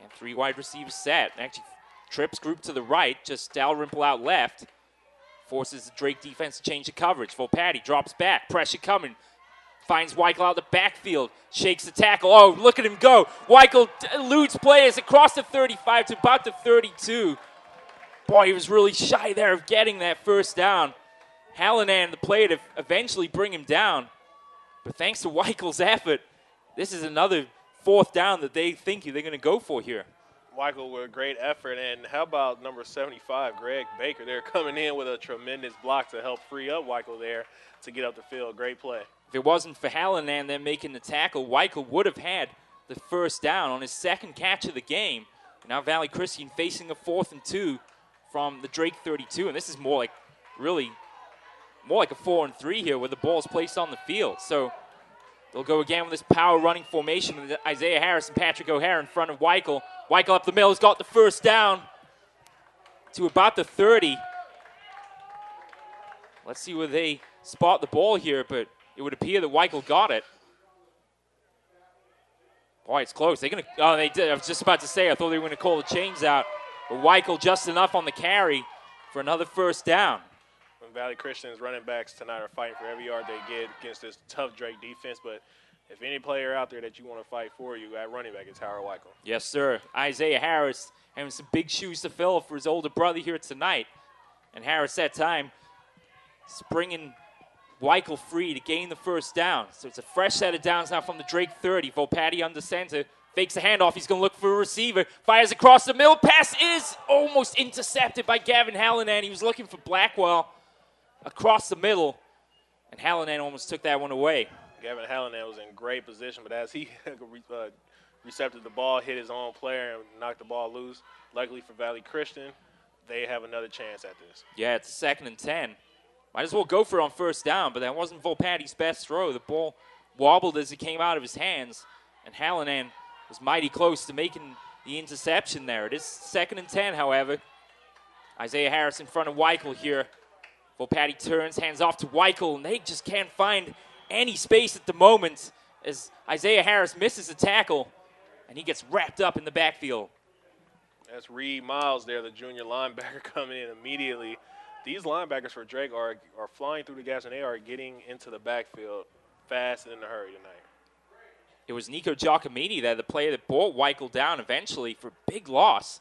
And 3 wide receivers set. Actually, trips group to the right, just Dalrymple out left. Forces the Drake defense to change the coverage. Volpatti drops back, pressure coming. Finds Weichel out the backfield, shakes the tackle. Oh, look at him go. Weichel eludes players across the 35 to about the 32. Boy, he was really shy there of getting that first down. Hallinan, the player to eventually bring him down. But thanks to Weichel's effort, this is another 4th down that they think they're going to go for here. Weichel with a great effort, and how about number 75, Greg Baker? They're coming in with a tremendous block to help free up Weichel there to get up the field. Great play. If it wasn't for Hallinan then making the tackle, Weichel would have had the first down on his 2nd catch of the game. And now Valley Christian facing a 4th and 2 from the Drake 32. And this is more like a 4 and 3 here where the ball is placed on the field. So they'll go again with this power running formation with Isaiah Harris and Patrick O'Hara in front of Weichel. Weichel up the middle has got the first down to about the 30. Let's see where they spot the ball here, but it would appear that Weichel got it. Boy, it's close. They're gonna. Oh, they did. I was just about to say. I thought they were going to call the chains out, but Weichel just enough on the carry for another first down. When Valley Christian's running backs tonight are fighting for every yard they get against this tough Drake defense, but if any player out there that you want to fight for, you at running back, it's Howard Weichel. Yes, sir. Isaiah Harris having some big shoes to fill for his older brother here tonight, and Harris that time springing Weichel free to gain the first down. So it's a fresh set of downs now from the Drake 30. Volpatti under center. Fakes the handoff. He's going to look for a receiver. Fires across the middle. Pass is almost intercepted by Gavin Hallinan. He was looking for Blackwell across the middle. And Hallinan almost took that one away. Gavin Hallinan was in great position, but as he recepted the ball, hit his own player and knocked the ball loose. Luckily for Valley Christian, they have another chance at this. Yeah, it's 2nd and 10. Might as well go for it on first down, but that wasn't Volpatti's best throw. The ball wobbled as it came out of his hands, and Hallinan was mighty close to making the interception there. It is 2nd and 10, however. Isaiah Harris in front of Weichel here. Volpatti turns, hands off to Weichel, and they just can't find any space at the moment as Isaiah Harris misses a tackle, and he gets wrapped up in the backfield. That's Reed Miles there, the junior linebacker, coming in immediately. These linebackers for Drake are flying through the gaps, and they are getting into the backfield fast and in a hurry tonight. It was Nico Giacomini there, the player that brought Weichel down eventually for a big loss.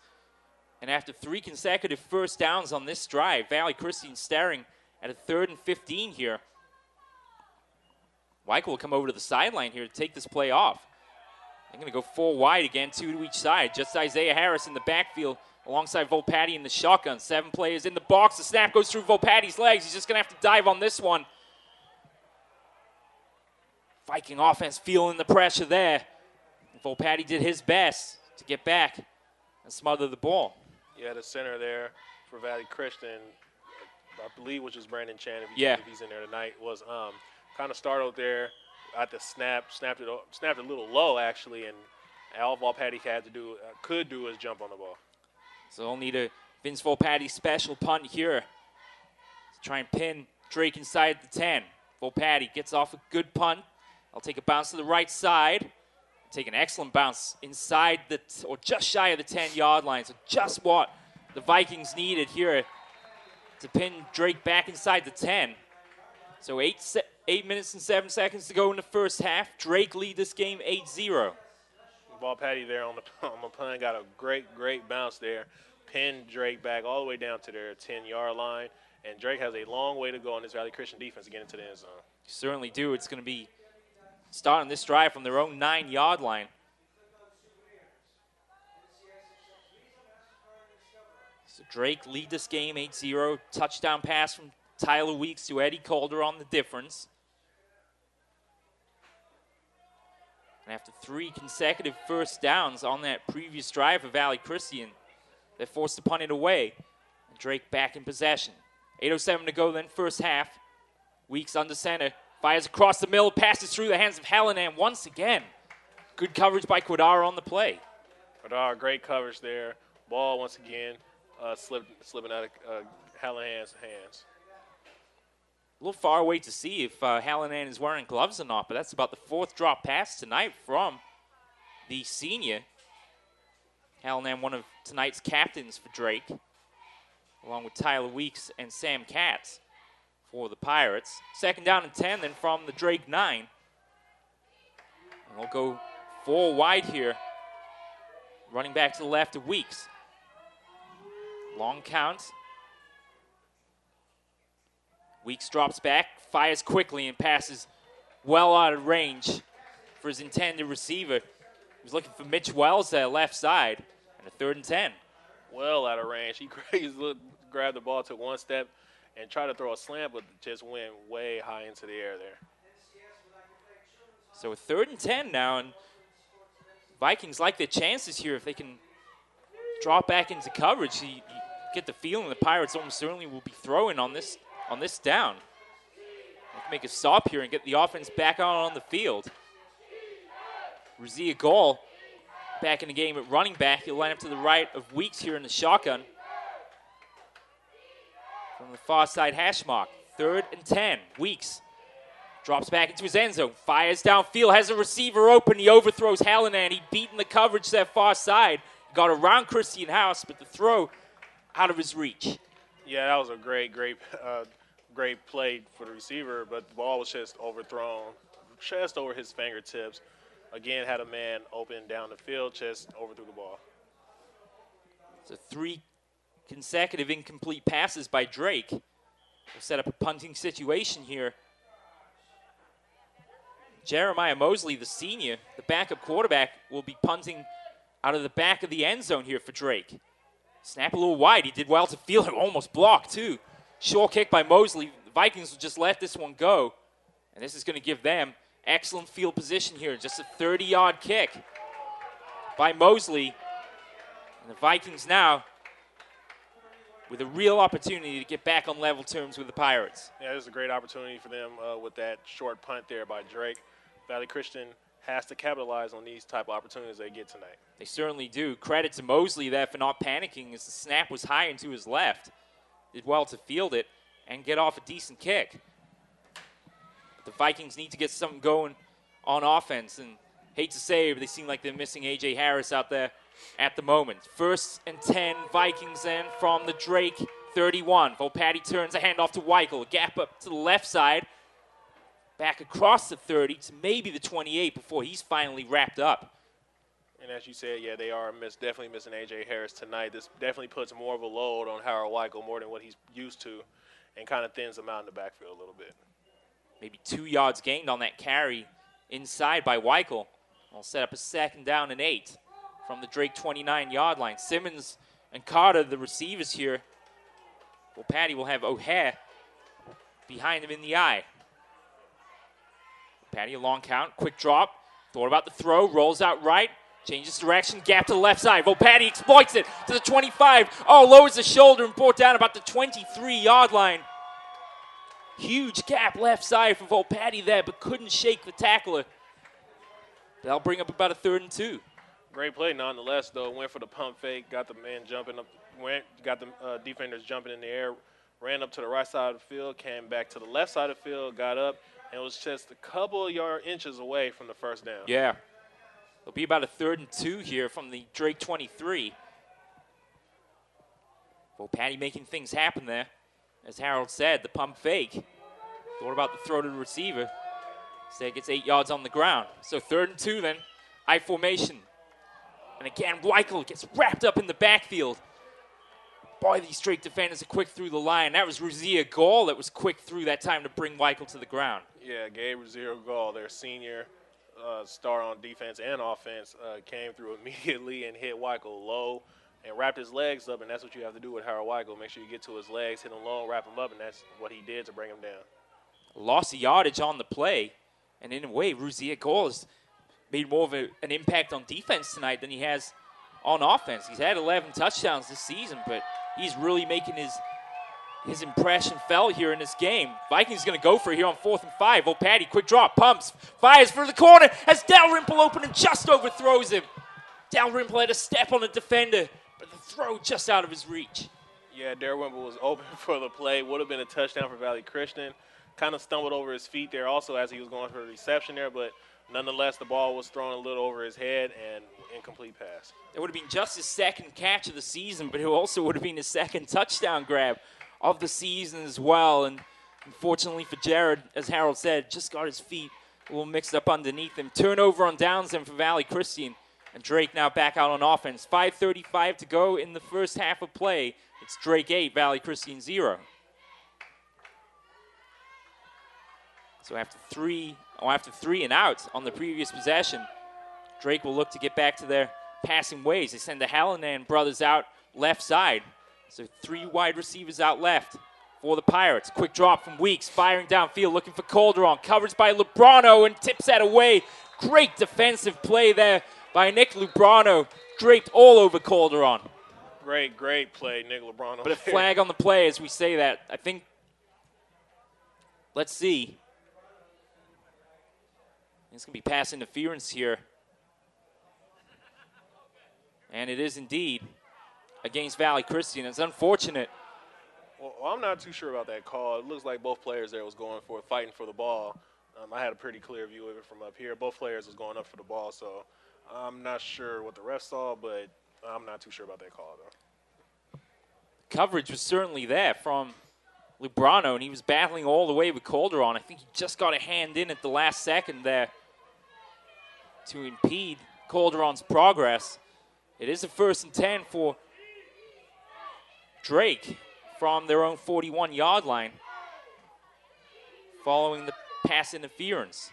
And after 3 consecutive first downs on this drive, Valley Christian staring at a 3rd and 15 here. Weichel will come over to the sideline here to take this play off. They're going to go 4 wide again, 2 to each side. Just Isaiah Harris in the backfield alongside Volpatti in the shotgun. 7 players in the box. The snap goes through Volpatti's legs. He's just going to have to dive on this one. Viking offense feeling the pressure there. Volpatti did his best to get back and smother the ball. Yeah, the center there for Valley Christian, I believe, which is Brandon Chan, if he's in there tonight, was kind of startled there at the snapped it a little low actually, and all Volpatty could do is jump on the ball. So they'll need a Vince Volpatty special punt here to try and pin Drake inside the 10. Volpatty gets off a good punt. I'll take a bounce to the right side. Take an excellent bounce inside or just shy of the 10-yard line. So just what the Vikings needed here to pin Drake back inside the 10. So 8 minutes and 7 seconds to go in the first half. Drake lead this game 8-0. Volpatty there on the punt got a great bounce there. Pinned Drake back all the way down to their 10-yard line. And Drake has a long way to go on this Valley Christian defense to get into the end zone. You certainly do. It's going to be starting this drive from their own 9-yard line. So Drake lead this game 8-0. Touchdown pass from Tyler Weeks to Eddie Calder on the difference. And after 3 consecutive first downs on that previous drive for Valley Christian, they're forced to punt it away. And Drake back in possession. 8:07 to go then, first half. Weeks under center. Fires across the middle. Passes through the hands of Hallinan once again. Good coverage by Quadara on the play. Quadara, great coverage there. Ball once again slipping out of Hallian's hands. A little far away to see if Hallinan is wearing gloves or not, but that's about the 4th drop pass tonight from the senior. Hallinan, one of tonight's captains for Drake, along with Tyler Weeks and Sam Katz for the Pirates. 2nd down and 10 then from the Drake 9. And we'll go 4 wide here. Running back to the left of Weeks. Long count. Weeks drops back, fires quickly, and passes well out of range for his intended receiver. He was looking for Mitch Wells there, left side, and a 3rd and 10. Well out of range. He grabbed the ball, took 1 step, and tried to throw a slant, but just went way high into the air there. So a 3rd and 10 now, and Vikings like their chances here if they can drop back into coverage. You get the feeling the Pirates almost certainly will be throwing on this down. They can make a stop here and get the offense back on the field. Razia Gall back in the game at running back. He'll line up to the right of Weeks here in the shotgun. From the far side hash mark. 3rd and 10. Weeks drops back into his end zone. Fires downfield. Has a receiver open. He overthrows Hallinan. He'd beaten the coverage that far side. Got around Christian House, but the throw out of his reach. Yeah, that was a great play for the receiver, but the ball was just overthrown, just over his fingertips. Again, had a man open down the field, just overthrew the ball. So 3 consecutive incomplete passes by Drake. We'll set up a punting situation here. Jeremiah Mosley, the senior, the backup quarterback, will be punting out of the back of the end zone here for Drake. Snap a little wide. He did well to field it. Almost blocked, too. Short kick by Mosley. The Vikings will just let this one go. And this is going to give them excellent field position here. Just a 30-yard kick by Mosley. And the Vikings now with a real opportunity to get back on level terms with the Pirates. Yeah, this is a great opportunity for them with that short punt there by Drake. Valley Christian has to capitalize on these type of opportunities they get tonight. They certainly do. Credit to Mosley there for not panicking as the snap was high and to his left. Did well to field it and get off a decent kick. But the Vikings need to get something going on offense, and hate to say it, but they seem like they're missing A.J. Harris out there at the moment. 1st and 10 Vikings then from the Drake 31. Volpatty turns a handoff to Weichel. A gap up to the left side. Back across the 30 to maybe the 28 before he's finally wrapped up. And as you said, yeah, they are definitely missing A.J. Harris tonight. This definitely puts more of a load on Harold Weichel, more than what he's used to, and kind of thins him out in the backfield a little bit. Maybe 2 yards gained on that carry inside by Weichel. We'll set up a 2nd down and 8 from the Drake 29-yard line. Simmons and Carter, the receivers here. Well, Patty will have O'Hare behind him in the eye. Patty, a long count, quick drop. Thought about the throw, rolls out right, changes direction, gap to the left side. Volpatty exploits it to the 25. Oh, lowers the shoulder and brought down about the 23-yard line. Huge gap left side for Volpatti there, but couldn't shake the tackler. That'll bring up about a 3rd and 2. Great play nonetheless, though. Went for the pump fake, got the man jumping up, got the defenders jumping in the air, ran up to the right side of the field, came back to the left side of the field, got up, and was just a couple of inches away from the first down. Yeah. It'll be about a 3rd and 2 here from the Drake 23. Volpatti making things happen there. As Harold said, the pump fake. Thought about the throw to the receiver. Instead gets 8 yards on the ground. So 3rd and 2 then. I formation. And again, Weichel gets wrapped up in the backfield. Boy, these Drake defenders are quick through the line. That was Ruzia Gall that was quick through that time to bring Weichel to the ground. Yeah, Gabe Ruzia Gall, their senior star on defense and offense, came through immediately and hit Weichel low and wrapped his legs up, and that's what you have to do with Harold Weichel. Make sure you get to his legs, hit him low, wrap him up, and that's what he did to bring him down. Loss of yardage on the play, and in a way, Ruzia Gall has made more of an impact on defense tonight than he has on offense. He's had 11 touchdowns this season, but he's really making his impression felt here in this game. Vikings going to go for it here on 4th and 5. Volpatti, quick drop, pumps, fires for the corner as Dalrymple open and just overthrows him. Dalrymple had a step on the defender, but the throw just out of his reach. Yeah, Dalrymple was open for the play. Would have been a touchdown for Valley Christian. Kind of stumbled over his feet there also as he was going for the reception there, but nonetheless, the ball was thrown a little over his head and incomplete pass. It would have been just his 2nd catch of the season, but it also would have been his 2nd touchdown grab of the season as well. And unfortunately for Jared, as Harold said, just got his feet a little mixed up underneath him. Turnover on downs then for Valley Christian. And Drake now back out on offense. 5:35 to go in the first half of play. It's Drake 8, Valley Christian 0. So after three and out on the previous possession, Drake will look to get back to their passing ways. They send the Hallinan brothers out left side. So 3 wide receivers out left for the Pirates. Quick drop from Weeks, firing downfield, looking for Calderon. Coverage by Lubrano and tips that away. Great defensive play there by Nick Lubrano. Draped all over Calderon. Great play, Nick Lubrano. But a flag on the play as we say that. I think, let's see. It's going to be pass interference here. And it is indeed against Valley Christian. It's unfortunate. Well, I'm not too sure about that call. It looks like both players there was going for it, fighting for the ball. I had a pretty clear view of it from up here. Both players was going up for the ball, so I'm not sure what the ref saw, but I'm not too sure about that call, though. Coverage was certainly there from Lubrano, and he was battling all the way with Calderon. I think he just got a hand in at the last second there to impede Calderon's progress. It is a 1st and 10 for Drake from their own 41-yard line following the pass interference.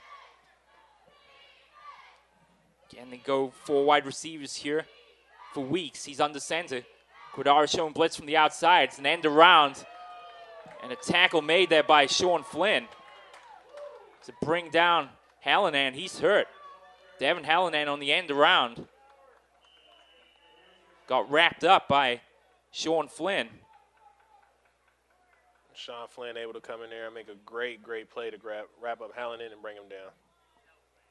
Again, they go 4 wide receivers here for Weeks. He's under center. Quidara showing blitz from the outside. It's an end around. And a tackle made there by Sean Flynn to bring down Hallinan. He's hurt. Devin Hallinan on the end around. Got wrapped up by Sean Flynn. Sean Flynn able to come in there and make a great play to wrap up Hallinan and bring him down.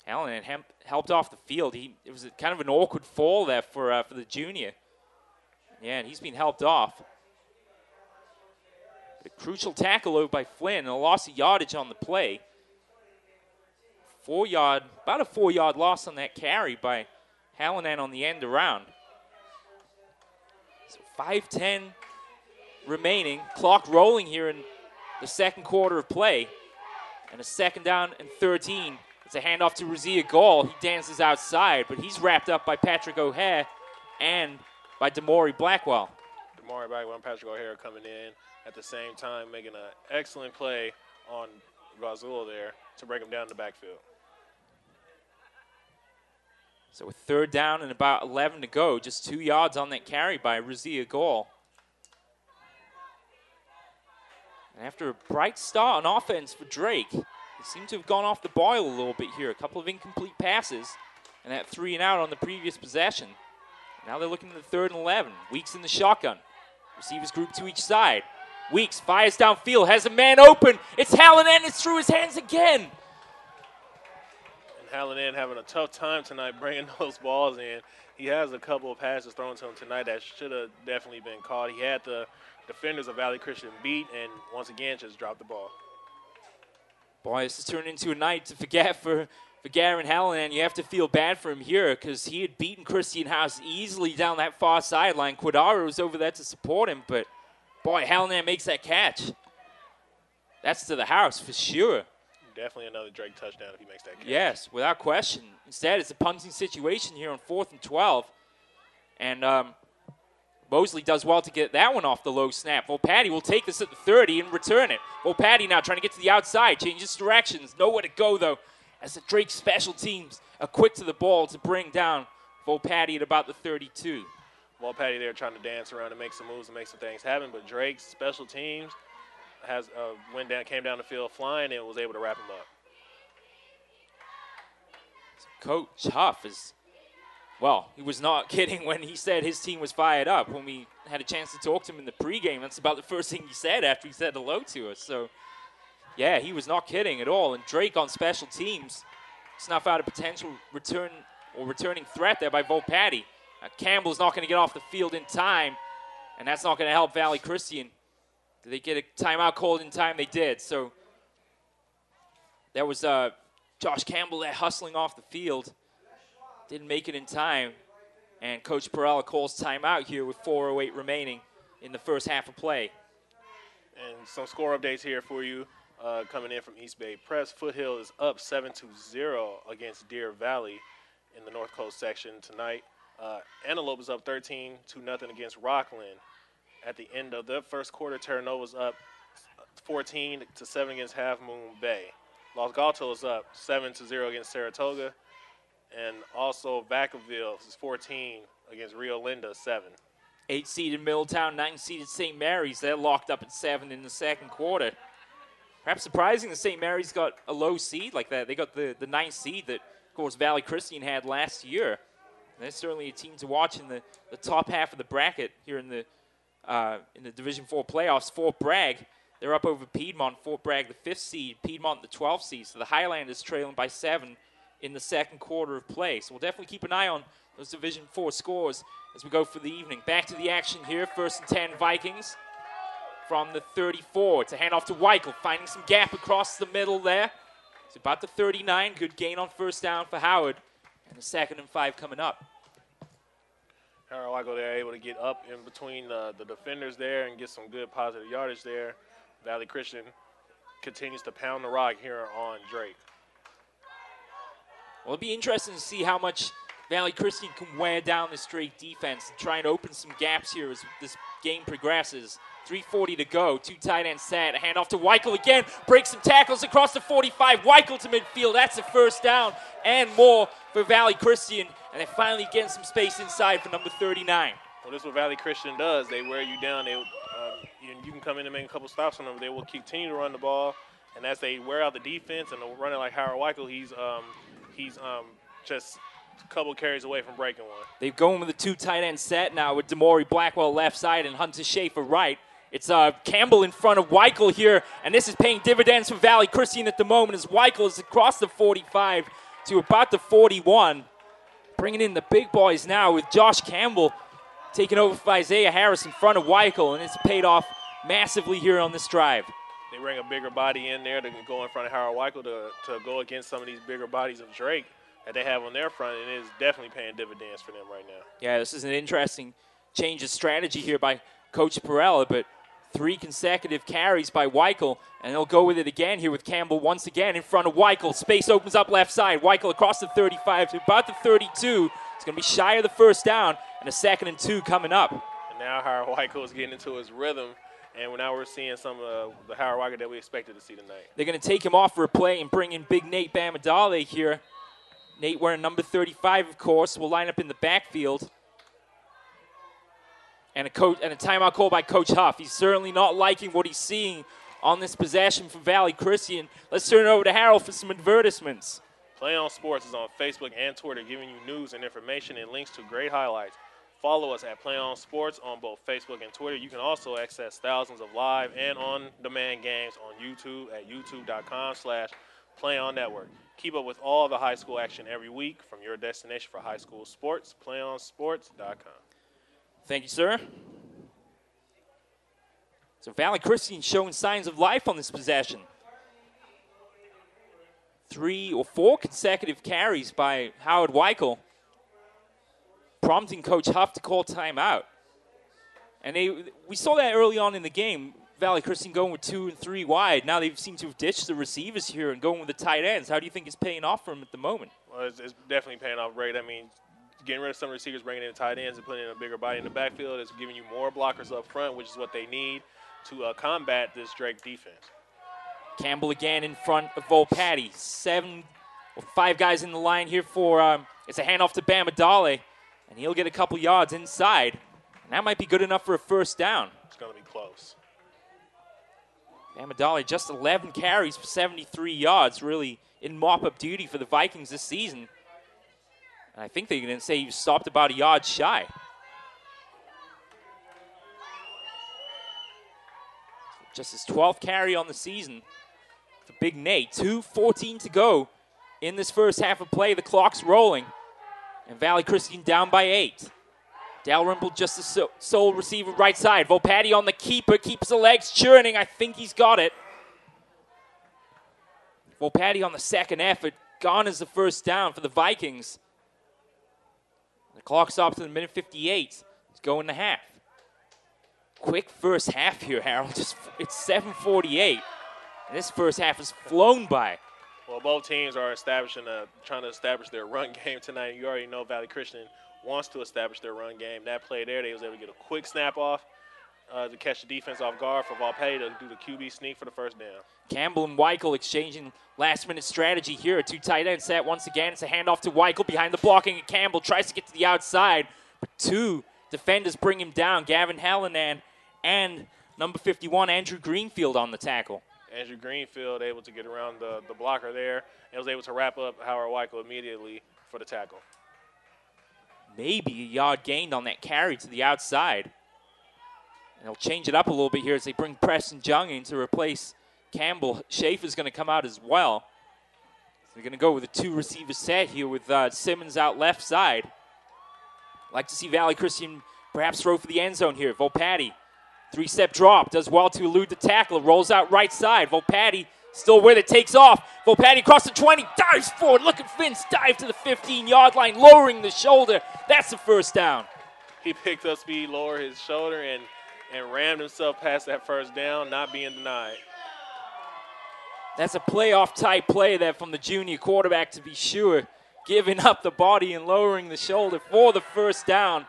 Hallinan helped off the field. It was kind of an awkward fall there for the junior. Yeah, and he's been helped off. But a crucial tackle over by Flynn and a loss of yardage on the play. About a 4-yard loss on that carry by Hallinan on the end around. So 5:10 remaining. Clock rolling here in the 2nd quarter of play. And a 2nd down and 13. It's a handoff to Ruzia Gall. He dances outside, but he's wrapped up by Patrick O'Hare and by Damari Blackwell. Damari Blackwell and Patrick O'Hare coming in at the same time, making an excellent play on Razul there to break him down in the backfield. So a 3rd down and about 11 to go. Just 2 yards on that carry by Ruzia Gall. And after a bright start on offense for Drake, they seem to have gone off the boil a little bit here. A couple of incomplete passes and that 3 and out on the previous possession. Now they're looking at the 3rd and 11. Weeks in the shotgun. Receivers group to each side. Weeks fires downfield, has a man open. It's Hallinan, it's through his hands again. And Hallinan having a tough time tonight bringing those balls in. He has a couple of passes thrown to him tonight that should have definitely been caught. He had the defenders of Valley Christian beat and once again just dropped the ball. Boy, this is turning into a night to forget for Garen Hallinan. You have to feel bad for him here because he had beaten Christian House easily down that far sideline. Quadara was over there to support him, but boy, Hallinan makes that catch. That's to the house for sure. Definitely another Drake touchdown if he makes that catch. Yes, without question. Instead, it's a punting situation here on 4th and 12. And Mosley does well to get that one off the low snap. Volpatti will take this at the 30 and return it. Volpatti now trying to get to the outside, changes directions. Nowhere to go, though, as the Drake special teams are quick to the ball to bring down Volpatti at about the 32. Volpatti there trying to dance around and make some moves and make some things happen, but Drake's special teams came down the field flying and was able to wrap him up. Coach Huff is, well, he was not kidding when he said his team was fired up. When we had a chance to talk to him in the pregame, that's about the first thing he said after he said hello to us. So, yeah, he was not kidding at all. And Drake on special teams snuff out a potential returning threat there by Volpatti. Campbell's not going to get off the field in time, and that's not going to help Valley Christian. Did they get a timeout called in time? They did. So there was Josh Campbell there hustling off the field. Didn't make it in time. And Coach Perella calls timeout here with 4:08 remaining in the first half of play. And some score updates here for you coming in from East Bay Press. Foothill is up 7-0 against Deer Valley in the North Coast section tonight. Antelope is up 13-0 against Rockland. At the end of the first quarter, Terra Nova's up 14-7 against Half Moon Bay. Los Gatos is up 7-0 against Saratoga. And also Vacaville is 14 against Rio Linda, 7. 8-seeded Middletown, 9-seeded St. Mary's. They're locked up at 7 in the second quarter. Perhaps surprising that St. Mary's got a low seed like that. They got the 9th seed that, of course, Valley Christian had last year. And they're certainly a team to watch in the top half of the bracket here in the Division IV playoffs. Fort Bragg, they're up over Piedmont. Fort Bragg, the 5th seed. Piedmont, the 12th seed. So the Highlanders trailing by 7 in the second quarter of play. So we'll definitely keep an eye on those Division IV scores as we go for the evening. Back to the action here. 1st and 10 Vikings from the 34 to hand off to Weichel, finding some gap across the middle there. It's about the 39. Good gain on first down for Howard. And the 2nd and 5 coming up. Harold Weichel there able to get up in between the defenders there and get some good positive yardage there. Valley Christian continues to pound the rock here on Drake. Well, it'll be interesting to see how much Valley Christian can wear down this Drake defense and try and open some gaps here as this game progresses. 3:40 to go. 2 tight ends set. A handoff to Weichel again. Breaks some tackles across the 45. Weichel to midfield. That's a first down and more for Valley Christian. And they're finally getting some space inside for number 39. Well, this is what Valley Christian does. They wear you down. You can come in and make a couple stops on them. They will continue to run the ball. And as they wear out the defense and they're running like Howard Weichel, he's just a couple carries away from breaking one. They're going with a 2 tight end set now with Demori Blackwell left side and Hunter Schaefer right. It's Campbell in front of Weichel here, and this is paying dividends for Valley Christian at the moment as Weichel is across the 45 to about the 41. Bringing in the big boys now with Josh Campbell taking over for Isaiah Harris in front of Weichel, and it's paid off massively here on this drive. They bring a bigger body in there to go in front of Howard Weichel to go against some of these bigger bodies of Drake that they have on their front, and it is definitely paying dividends for them right now. Yeah, this is an interesting change of strategy here by Coach Perella, but 3 consecutive carries by Weichel, and they'll go with it again here with Campbell once again in front of Weichel. Space opens up left side. Weichel across the 35 to about the 32. It's going to be shy of the first down, and a 2nd and 2 coming up. And now Howard Weichel is getting into his rhythm, and now we're seeing some of the Howard Weichel that we expected to see tonight. They're going to take him off for a play and bring in big Nate Bamadale here. Nate wearing number 35, of course, will line up in the backfield. And a timeout call by Coach Huff. He's certainly not liking what he's seeing on this possession for Valley Christian. Let's turn it over to Harold for some advertisements. PlayOn Sports is on Facebook and Twitter, giving you news and information and links to great highlights Follow us at PlayOn Sports on both Facebook and Twitter. You can also access thousands of live and on-demand games on YouTube at youtube.com/PlayOnNetwork. Keep up with all the high school action every week from your destination for high school sports, PlayOnSports.com. Thank you, sir. So Valley Christian showing signs of life on this possession. 3 or 4 consecutive carries by Howard Weichel, prompting Coach Huff to call timeout. And we saw that early on in the game, Valley Christian going with 2 and 3 wide. Now they seem to have ditched the receivers here and going with the tight ends. How do you think it's paying off for them at the moment? Well, it's definitely paying off great. I mean, getting rid of some receivers, bringing in the tight ends, and putting in a bigger body in the backfield is giving you more blockers up front, which is what they need to combat this Drake defense. Campbell again in front of Volpatti. 5 guys in the line here for, it's a handoff to Bam Adale, and he'll get a couple yards inside. And that might be good enough for a first down. It's going to be close. Bam Adale just 11 carries for 73 yards, really in mop-up duty for the Vikings this season. And I think they're going to say he stopped about a yard shy. Just his 12th carry on the season. The big Nate. 2:14 to go in this first half of play. The clock's rolling. And Valley Christian down by 8. Dalrymple just the sole receiver right side. Volpatti on the keeper. Keeps the legs churning. I think he's got it. Volpatti on the second effort. Gone is the first down for the Vikings. The clock stops at the minute 58. It's going to half. Quick first half here, Harold. It's 7:48. And this first half has flown by. Well, both teams are trying to establish their run game tonight. You already know Valley Christian wants to establish their run game. That play there, they was able to get a quick snap off to catch the defense off guard for Volpatti to do the QB sneak for the first down. Campbell and Weichel exchanging last-minute strategy here. 2 tight ends set once again. It's a handoff to Weichel behind the blocking, and Campbell tries to get to the outside, but 2 defenders bring him down. Gavin Hallinan and number 51, Andrew Greenfield, on the tackle. Andrew Greenfield able to get around the blocker there and was able to wrap up Howard Weichel immediately for the tackle. Maybe a yard gained on that carry to the outside. And they'll change it up a little bit here as they bring Preston Jung in to replace Campbell. Schaefer's going to come out as well. So they're going to go with a 2-receiver set here with Simmons out left side. Like to see Valley Christian perhaps throw for the end zone here. Volpatti, 3-step drop, does well to elude the tackler, rolls out right side. Volpatti still with it, takes off. Volpatti across the 20, dives forward. Look at Vince dive to the 15-yard line, lowering the shoulder. That's the first down. He picked up speed, lowered his shoulder, and rammed himself past that first down, not being denied. That's a playoff-type play there from the junior quarterback, to be sure. Giving up the body and lowering the shoulder for the first down.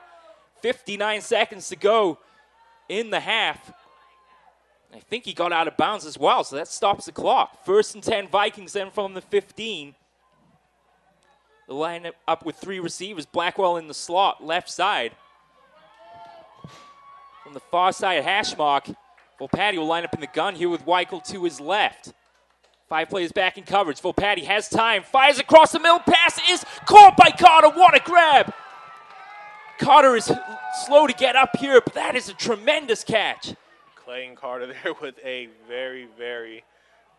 59 seconds to go in the half. I think he got out of bounds as well, so that stops the clock. 1st and 10 Vikings then from the 15. The line up with 3 receivers. Blackwell in the slot, left side. From the far side, hash mark. Volpatti will line up in the gun here with Weichel to his left. 5 players back in coverage. Volpatti has time, fires across the middle. Pass is caught by Carter. What a grab! Carter is slow to get up here, but that is a tremendous catch. Clayton Carter there with a very, very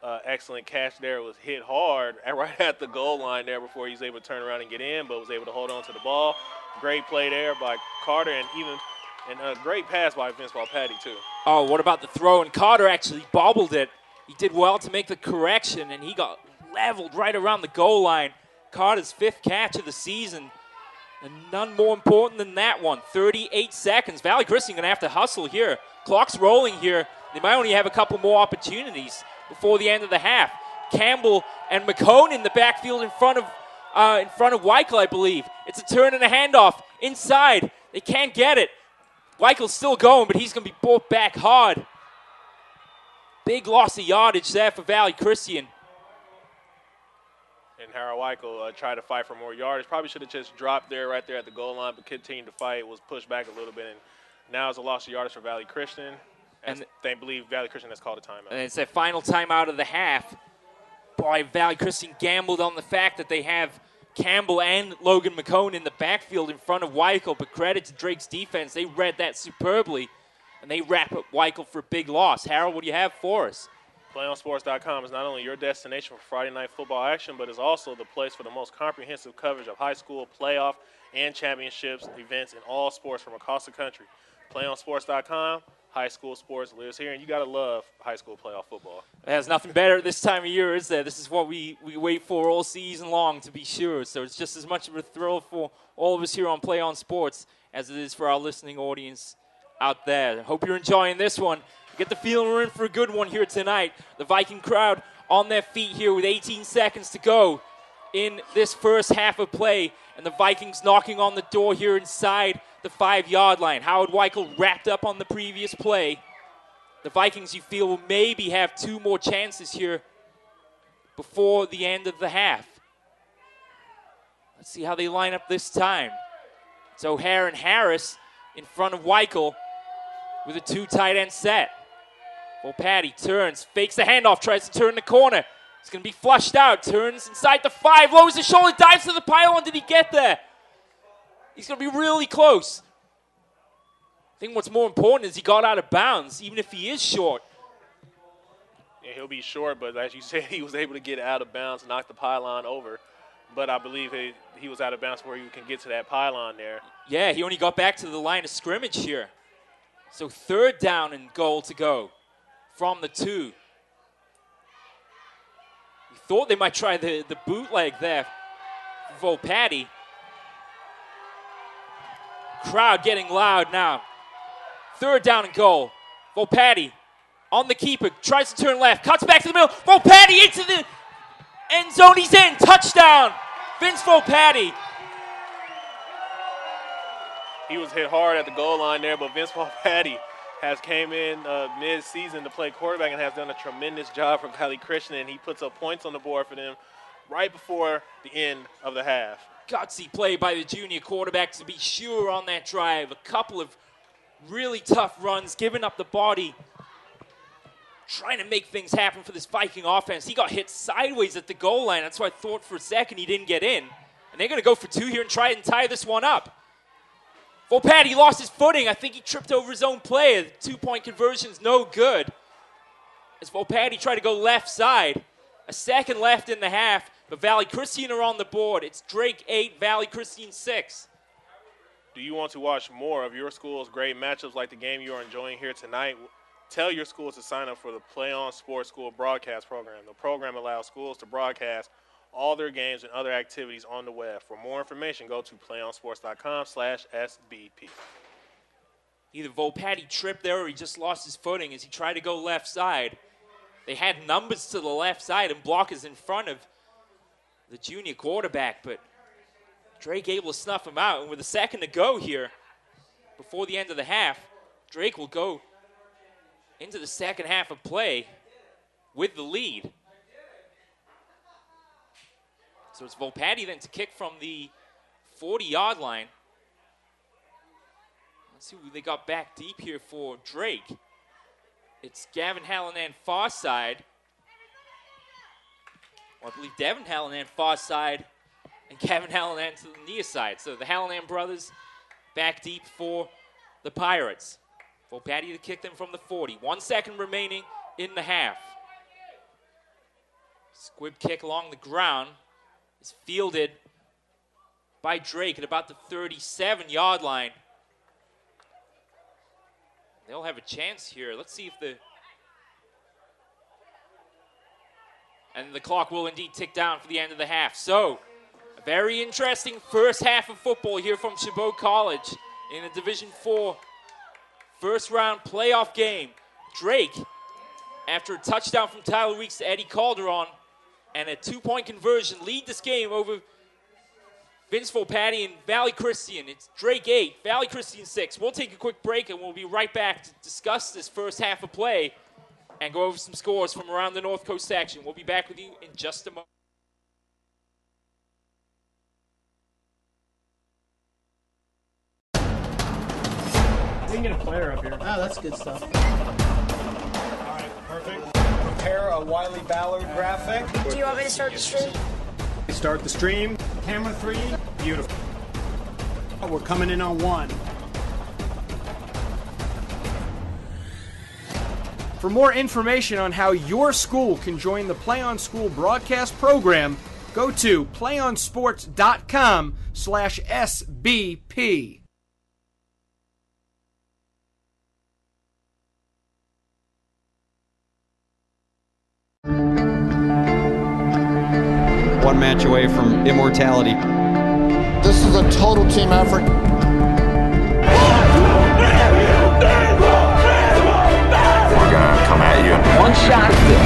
excellent catch there. It was hit hard right at the goal line there before he was able to turn around and get in, but was able to hold on to the ball. Great play there by Carter, and a great pass by Vince Volpatti too. Oh, what about the throw? And Carter actually bobbled it. He did well to make the correction, and he got leveled right around the goal line. Carter's 5th catch of the season, and none more important than that one. 38 seconds. Valley Christian going to have to hustle here. Clock's rolling here. They might only have a couple more opportunities before the end of the half. Campbell and McCone in the backfield in front of Weichel, I believe. It's a turn and a handoff inside. They can't get it. Weichel's still going, but he's going to be brought back hard. Big loss of yardage there for Valley Christian. And Harold Weichel tried to fight for more yardage. Probably should have just dropped there right there at the goal line, but continued to fight. Was pushed back a little bit, and now it's a loss of yardage for Valley Christian. And they believe Valley Christian has called a timeout. And it's that final timeout of the half. Boy, Valley Christian gambled on the fact that they have Campbell and Logan McCone in the backfield in front of Weichel, but credit to Drake's defense. They read that superbly, and they wrap up Weichel for a big loss. Harold, what do you have for us? PlayOnSports.com is not only your destination for Friday night football action, but is also the place for the most comprehensive coverage of high school, playoff, and championships events in all sports from across the country. PlayOnSports.com, high school sports lives here, and you got to love high school playoff football. There's nothing better this time of year, is there? This is what we wait for all season long, to be sure. So it's just as much of a thrill for all of us here on Play On Sports as it is for our listening audience out there. Hope you're enjoying this one. Get the feeling we're in for a good one here tonight. The Viking crowd on their feet here with 18 seconds to go in this first half of play. And the Vikings knocking on the door here inside the 5-yard line. Howard Weichel wrapped up on the previous play. The Vikings, you feel, will maybe have 2 more chances here before the end of the half. Let's see how they line up this time. It's O'Hare and Harris in front of Weichel with a 2 tight end set. Volpatti turns, fakes the handoff, tries to turn the corner. It's going to be flushed out, turns inside the 5, lowers the shoulder, dives to the pylon. Did he get there? He's going to be really close. I think what's more important is he got out of bounds, even if he is short. Yeah, he'll be short, but as you said, he was able to get out of bounds and knock the pylon over. But I believe he was out of bounds where you can get to that pylon there. Yeah, he only got back to the line of scrimmage here. So 3rd down and goal to go from the 2. We thought they might try the bootleg there for Volpatti. Crowd getting loud now. 3rd down and goal. Volpatti on the keeper, tries to turn left, cuts back to the middle. Volpatti into the end zone. He's in. Touchdown. Vince Volpatti. He was hit hard at the goal line there, but Vince Volpatti has came in mid-season to play quarterback and has done a tremendous job for Valley Christian, and he puts up points on the board for them right before the end of the half. Gutsy play by the junior quarterback to be sure on that drive. A couple of really tough runs, giving up the body, trying to make things happen for this Viking offense. He got hit sideways at the goal line. That's why I thought for a second he didn't get in. And they're going to go for 2 here and try and tie this one up. Volpatti lost his footing. I think he tripped over his own play. The 2-point conversion's no good. As Volpatti tried to go left side. A second left in the half, but Valley Christian are on the board. It's Drake 8, Valley Christian 6. Do you want to watch more of your school's great matchups like the game you are enjoying here tonight? Tell your schools to sign up for the Play On Sports School broadcast program. The program allows schools to broadcast all their games and other activities on the web. For more information, go to playonsports.com/SBP. Either Volpatti tripped there or he just lost his footing as he tried to go left side. They had numbers to the left side and blockers in front of the junior quarterback, but Drake able to snuff him out. And with a second to go here before the end of the half, Drake will go into the second half of play with the lead. So it's Volpatti then to kick from the 40-yard line. Let's see who they got back deep here for Drake. It's Gavin Hallinan far side. Well, I believe Devin Hallinan far side and Gavin Hallinan to the near side. So the Hallinan brothers back deep for the Pirates. Volpatti to kick them from the 40. 1 second remaining in the half. Squib kick along the ground is fielded by Drake at about the 37-yard line. They'll have a chance here. Let's see if and the clock will indeed tick down for the end of the half. So, a very interesting first half of football here from Chabot College in a Division IV first-round playoff game. Drake, after a touchdown from Tyler Weeks to Eddie Calderon and a 2-point conversion, lead this game over Vince Volpatti and Valley Christian. It's Drake 8, Valley Christian 6. We'll take a quick break and we'll be right back to discuss this first half of play and go over some scores from around the North Coast section. We'll be back with you in just a moment. We can get a player up here. Oh, that's good stuff. All right, perfect. Prepare a Wiley Ballard graphic. Do you want me to start the stream? Start the stream. Camera 3. Beautiful. We're coming in on 1. For more information on how your school can join the PlayOn School broadcast program, go to playonsports.com/SBP. One match away from immortality. This is a total team effort. We're gonna come at you. One shot at this.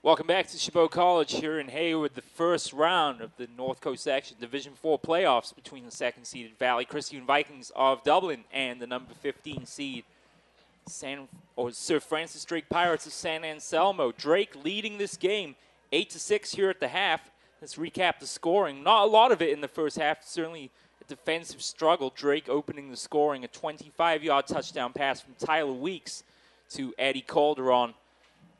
Welcome back to Chabot College here in Hayward, the first round of the North Coast Section Division 4 playoffs between the second-seeded Valley Christian Vikings of Dublin and the number 15 seed Sir Francis Drake Pirates of San Anselmo. Drake leading this game 8-6 here at the half. Let's recap the scoring. Not a lot of it in the first half, certainly a defensive struggle. Drake opening the scoring, a 25-yard touchdown pass from Tyler Weeks to Eddie Calderon.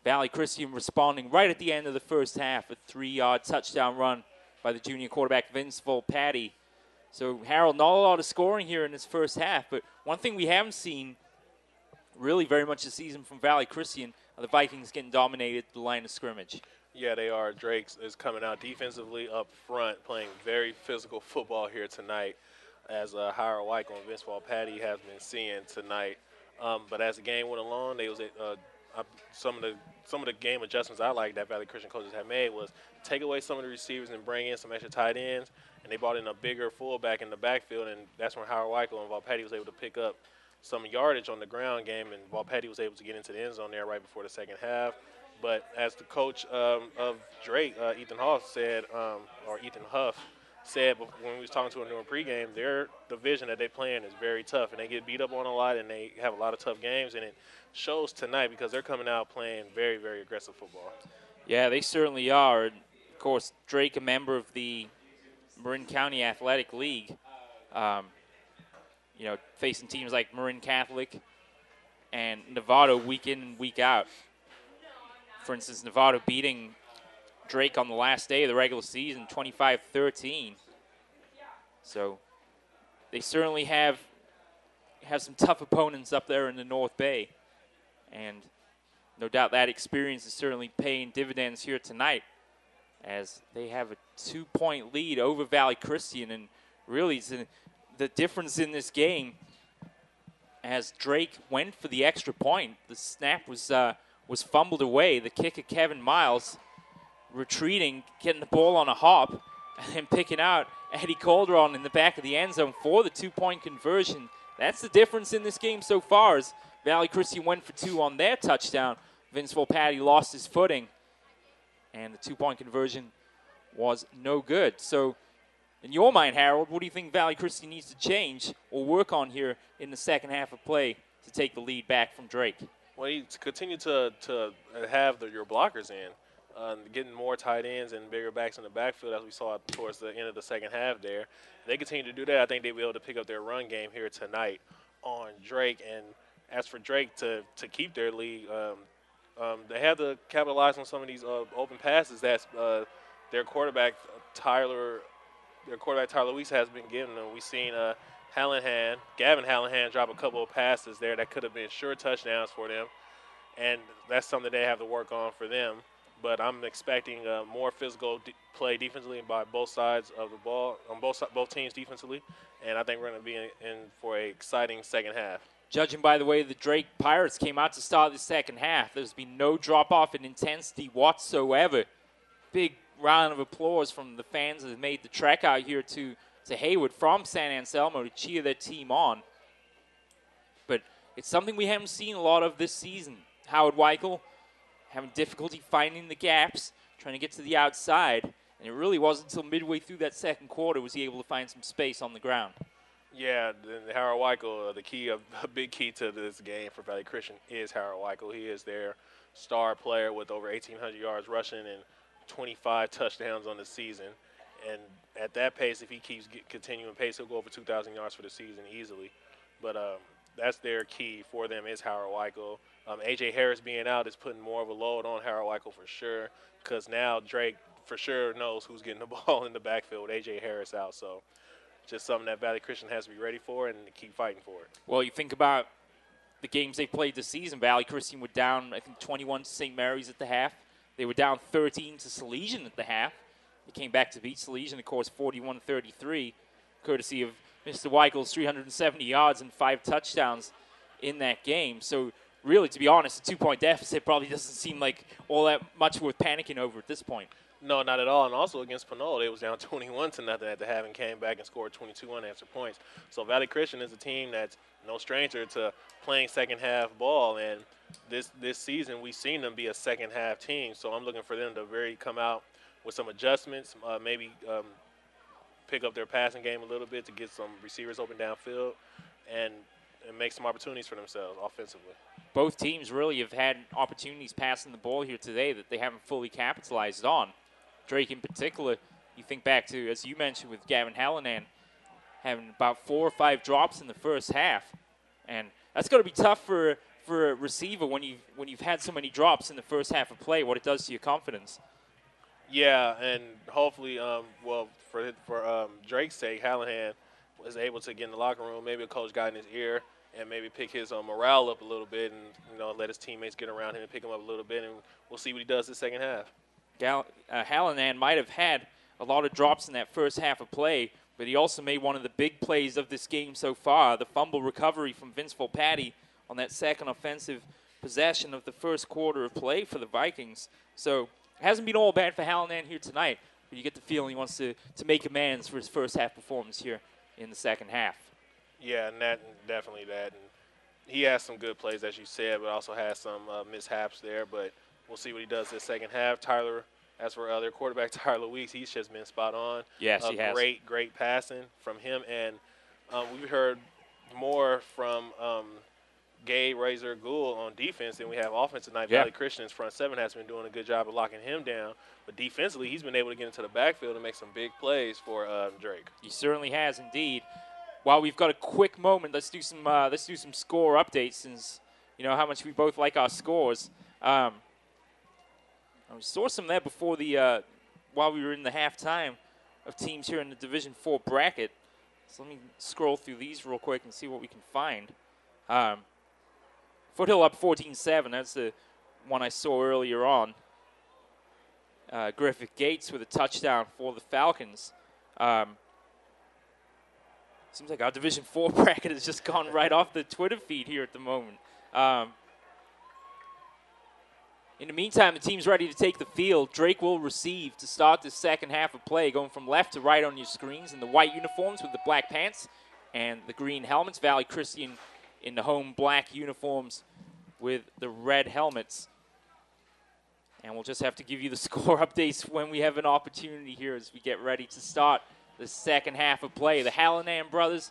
Valley Christian responding right at the end of the first half, a 3-yard touchdown run by the junior quarterback Vince Volpatti. So, Harold, not a lot of scoring here in this first half, but one thing we haven't seen really very much this season from Valley Christian are the Vikings getting dominated at the line of scrimmage. Yeah, they are. Drake is coming out defensively up front, playing very physical football here tonight, as Hayward Weichel and Vince Volpatti have been seeing tonight. But as the game went along, they was some of the game adjustments I like that Valley Christian coaches have made was take away some of the receivers and bring in some extra tight ends, and they brought in a bigger fullback in the backfield, and that's when Hayward Weichel and Volpatti was able to pick up some yardage on the ground game, and Volpatti was able to get into the end zone there right before the second half. But as the coach of Drake, Ethan Huff said when we was talking to him during pregame, their division that they play in is very tough, and they get beat up on a lot, and they have a lot of tough games, and it shows tonight because they're coming out playing very, very aggressive football. Yeah, they certainly are. And of course, Drake, a member of the Marin County Athletic League, facing teams like Marin Catholic and Novato week in and week out. For instance, Novato beating Drake on the last day of the regular season, 25-13. So they certainly have some tough opponents up there in the North Bay. And no doubt that experience is certainly paying dividends here tonight as they have a 2-point lead over Valley Christian. And really the difference in this game, as Drake went for the extra point, the snap was fumbled away. The kicker, Kevin Miles, retreating, getting the ball on a hop, and then picking out Eddie Calderon in the back of the end zone for the 2-point conversion. That's the difference in this game so far, as Valley Christian went for 2 on their touchdown. Vince Volpatti lost his footing, and the 2-point conversion was no good. So, in your mind, Harold, what do you think Valley Christian needs to change or work on here in the second half of play to take the lead back from Drake? Well, you continue to have your blockers in, getting more tight ends and bigger backs in the backfield as we saw towards the end of the second half there. If they continue to do that, I think they'll be able to pick up their run game here tonight on Drake. And as for Drake to keep their lead, they have to capitalize on some of these open passes that their quarterback Tyler Weeks has been giving them. We've seen Gavin Hallahan drop a couple of passes there that could have been sure touchdowns for them, and that's something they have to work on for them. But I'm expecting more physical play defensively by both sides of the ball, on both teams defensively, and I think we're going to be in for an exciting second half. Judging by the way the Drake Pirates came out to start the second half, there's been no drop-off in intensity whatsoever. Big round of applause from the fans that have made the trek out here to Hayward from San Anselmo to cheer their team on. But it's something we haven't seen a lot of this season. Hayward Weichel having difficulty finding the gaps, trying to get to the outside. And it really wasn't until midway through that second quarter was he able to find some space on the ground. Yeah, Hayward Weichel, a big key to this game for Valley Christian is Hayward Weichel. He is their star player with over 1,800 yards rushing and 25 touchdowns on the season. And at that pace, if he keeps continuing pace, he'll go over 2,000 yards for the season easily. But that's their key for them is Hayward Weichel. A.J. Harris being out is putting more of a load on Hayward Weichel for sure, because now Drake for sure knows who's getting the ball in the backfield with A.J. Harris out. So just something that Valley Christian has to be ready for and keep fighting for it. Well, you think about the games they played this season. Valley Christian were down, I think, 21 to St. Mary's at the half. They were down 13 to Salesian at the half. They came back to beat Salesian, of course, 41-33, courtesy of Mr. Weichel's 370 yards and 5 touchdowns in that game. So, really, to be honest, a 2-point deficit probably doesn't seem like all that much worth panicking over at this point. No, not at all. And also against Pinole, they was down 21-0 at the half and came back and scored 22 unanswered points. So Valley Christian is a team that's no stranger to playing second half ball. And this season we've seen them be a second half team. So I'm looking for them to really come out with some adjustments, maybe pick up their passing game a little bit to get some receivers open downfield and make some opportunities for themselves offensively. Both teams really have had opportunities passing the ball here today that they haven't fully capitalized on. Drake in particular, you think back to, as you mentioned, with Gavin Hallinan having about 4 or 5 drops in the first half. And that's going to be tough for a receiver when you've had so many drops in the first half of play, what it does to your confidence. Yeah, and hopefully, for Drake's sake, Hallinan was able to get in the locker room, maybe a coach got in his ear, and maybe pick his morale up a little bit and, let his teammates get around him and pick him up a little bit, and we'll see what he does this second half. Hallinan might have had a lot of drops in that first half of play, but he also made one of the big plays of this game so far, the fumble recovery from Vince Volpatti on that second offensive possession of the first quarter of play for the Vikings. So it hasn't been all bad for Hallinan here tonight, but you get the feeling he wants to make amends for his first half performance here in the second half. Yeah, and definitely that. And he has some good plays, as you said, but also has some mishaps there. But we'll see what he does this second half. As for other quarterback, Tyler Weeks, he's just been spot on. Yes, he has. Great passing from him. And we've heard more from Gabe Razor Gould on defense than we have offense tonight. Yeah. Valley Christian's front seven has been doing a good job of locking him down. But defensively, he's been able to get into the backfield and make some big plays for Drake. He certainly has indeed. While we've got a quick moment, let's do some score updates since you know how much we both like our scores. I saw some there before while we were in the halftime of teams here in the Division 4 bracket. So let me scroll through these real quick and see what we can find. Foothill up 14-7. That's the one I saw earlier on. Griffith Gates with a touchdown for the Falcons. Seems like our Division 4 bracket has just gone right off the Twitter feed here at the moment. In the meantime, the team's ready to take the field. Drake will receive to start the second half of play, going from left to right on your screens in the white uniforms with the black pants and the green helmets. Valley Christian in the home black uniforms with the red helmets. And we'll just have to give you the score updates when we have an opportunity here as we get ready to start the second half of play. The Hallinan brothers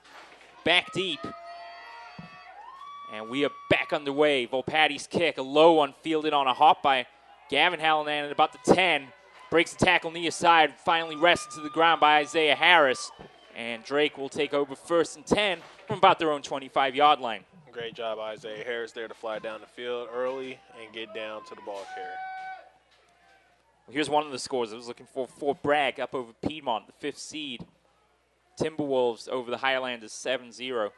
back deep. And we are back underway. Volpatti's kick, a low one, fielded on a hop by Gavin Hallinan at about the 10. Breaks the tackle near side, finally wrested to the ground by Isaiah Harris. And Drake will take over 1st and 10 from about their own 25-yard line. Great job, Isaiah Harris, there to fly down the field early and get down to the ball carrier. Well, here's one of the scores I was looking for Bragg up over Piedmont, the 5th seed. Timberwolves over the Highlanders 7-0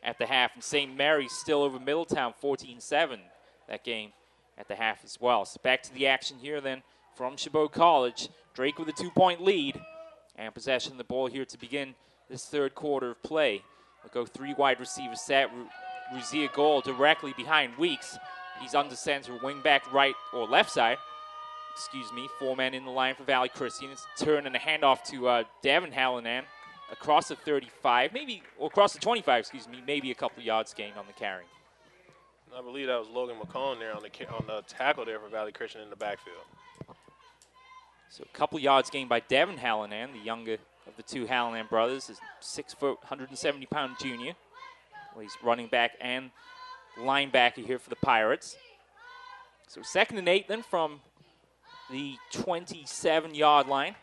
at the half. And St. Mary's still over Middletown 14-7 that game at the half as well. So back to the action here then from Chabot College. Drake with a 2-point lead and possession of the ball here to begin this third quarter of play. We'll go 3 wide receivers set. Ruzia Gold directly behind Weeks. He's under center, wing back right or left side. 4 men in the line for Valley Christian. It's a turn and a handoff to Devin Hallinan across the 35, across the 25, maybe a couple yards gained on the carry. I believe that was Logan McCone there on the tackle there for Valley Christian in the backfield. So a couple yards gained by Devin Hallinan, the younger of the 2 Hallinan brothers, is 6 foot, 170-pound junior. Well, he's running back and linebacker here for the Pirates. So 2nd and 8 then from the 27-yard line.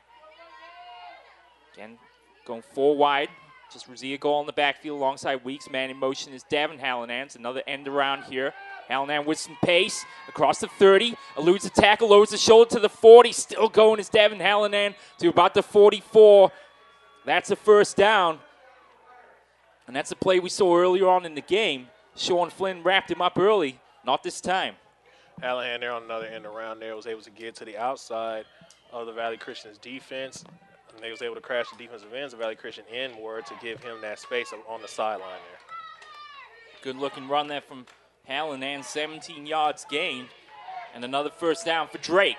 Again, going 4 wide. Just Ruzia Goal in the backfield alongside Weeks. Man in motion is Devin Hallinan. It's another end around here. Hallinan with some pace across the 30. Eludes the tackle, lowers the shoulder to the 40. Still going is Devin Hallinan to about the 44. That's a 1st down. And that's a play we saw earlier on in the game. Sean Flynn wrapped him up early. Not this time. Hallinan there on another end around there was able to get to the outside of the Valley Christian's defense. And they was able to crash the defensive ends of Valley Christian inward to give him that space on the sideline there. Good-looking run there from Hallinan, 17 yards gained. And another 1st down for Drake.